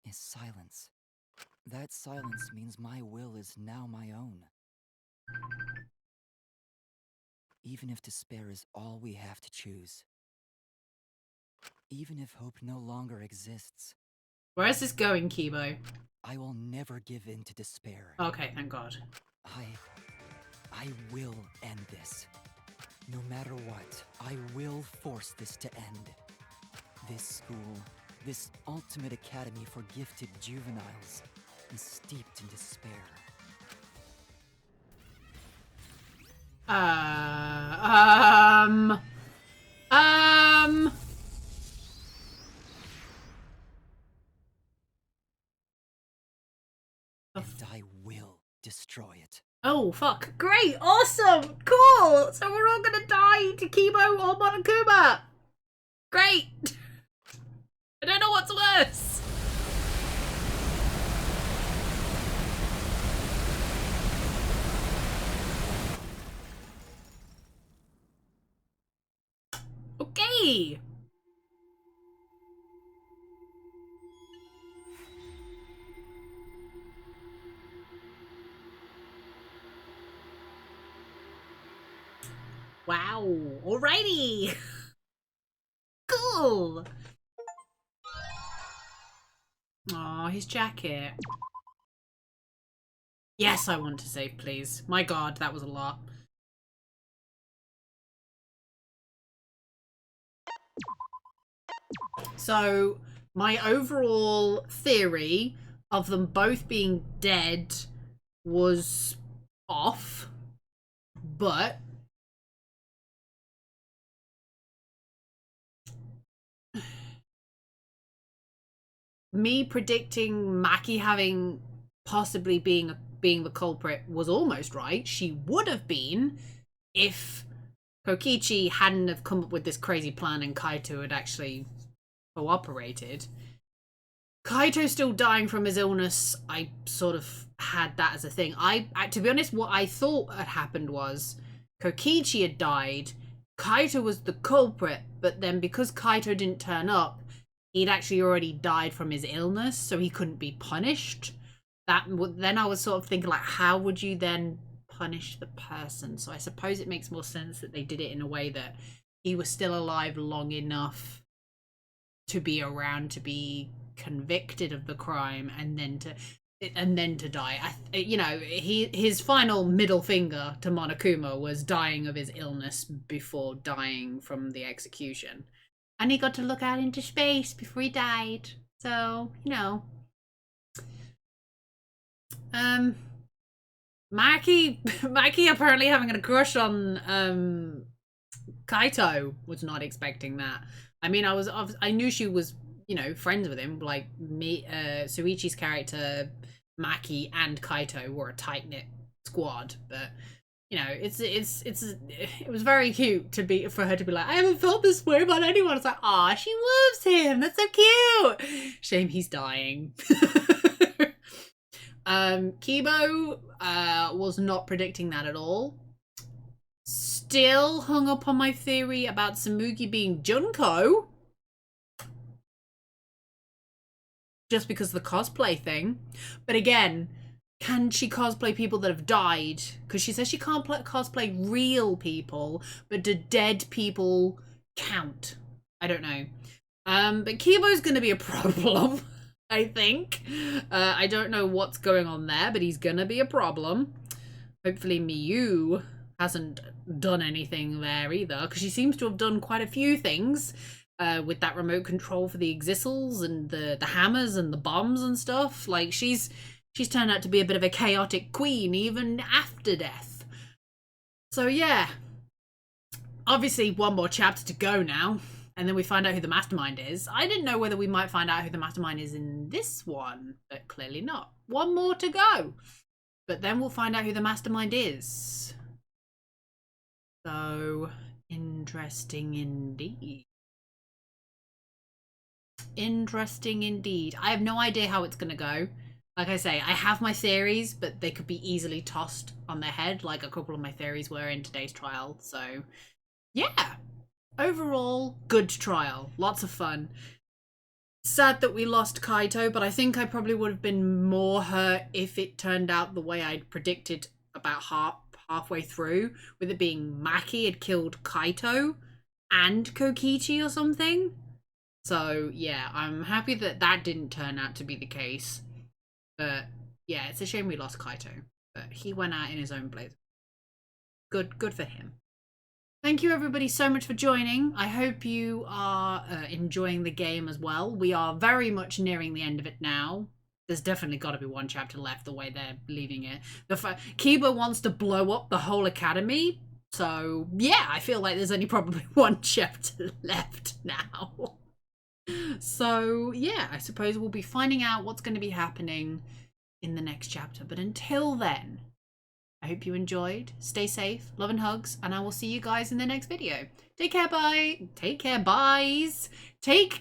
is silence. That silence means my will is now my own. Even if despair is all we have to choose. Even if hope no longer exists. Where is this going, Kibo? I will never give in to despair. Okay, thank God. I will end this. No matter what, I will force this to end. This school, this ultimate academy for gifted juveniles, is steeped in despair. And I will destroy it. Oh, fuck. Great, awesome, cool. So we're all gonna die to Kibo or Monokuma. Great. I don't know what's worse. Okay. Wow. Alrighty. Cool. Aw, his jacket. Yes, I want to save, please. My God, that was a lot. So, my overall theory of them both being dead was off, but me predicting Maki having possibly being the culprit was almost right. She would have been if Kokichi hadn't have come up with this crazy plan and Kaito had actually cooperated. Kaito still dying from his illness, I sort of had that as a thing. I to be honest, what I thought had happened was Kokichi had died, Kaito was the culprit, but then because Kaito didn't turn up, he'd actually already died from his illness, so he couldn't be punished. Then I was sort of thinking, like, how would you then punish the person? So I suppose it makes more sense that they did it in a way that he was still alive long enough to be around to be convicted of the crime and then to die. You know, his final middle finger to Monokuma was dying of his illness before dying from the execution. And he got to look out into space before he died. So, you know. Maki apparently having a crush on Kaito, was not expecting that. I mean, I knew she was, you know, friends with him. Like me, Suichi's character, Maki and Kaito were a tight knit squad, but you know, it was very cute for her to be like, I haven't felt this way about anyone. It's like, aw, she loves him. That's so cute. Shame he's dying. Kibo was not predicting that at all. Still hung up on my theory about Samugi being Junko. Just because of the cosplay thing. But again, can she cosplay people that have died? Because she says she can't cosplay real people, but do dead people count? I don't know. But Kibo's going to be a problem, I think. I don't know what's going on there, but he's going to be a problem. Hopefully Miyu hasn't done anything there either, because she seems to have done quite a few things with that remote control for the Exisals and the hammers and the bombs and stuff. Like, she's turned out to be a bit of a chaotic queen, even after death. So yeah, obviously one more chapter to go now, and then we find out who the mastermind is. I didn't know whether we might find out who the mastermind is in this one, but clearly not. One more to go, but then we'll find out who the mastermind is. So, interesting indeed. Interesting indeed. I have no idea how it's gonna go. Like I say, I have my theories, but they could be easily tossed on their head, like a couple of my theories were in today's trial. So, yeah. Overall, good trial. Lots of fun. Sad that we lost Kaito, but I think I probably would have been more hurt if it turned out the way I'd predicted about halfway through, with it being Maki had killed Kaito and Kokichi or something. So, yeah, I'm happy that that didn't turn out to be the case. But yeah, it's a shame we lost Kaito, but he went out in his own blaze. Good for him. Thank you everybody so much for joining. I hope you are enjoying the game as well. We are very much nearing the end of it now. There's definitely got to be one chapter left the way they're leaving it. Kiba wants to blow up the whole academy. So yeah, I feel like there's only probably one chapter left now. So yeah, I suppose we'll be finding out what's going to be happening in the next chapter. But until then, I hope you enjoyed. Stay safe, love and hugs, and I will see you guys in the next video. Take care, bye. Take care, guys. Bye.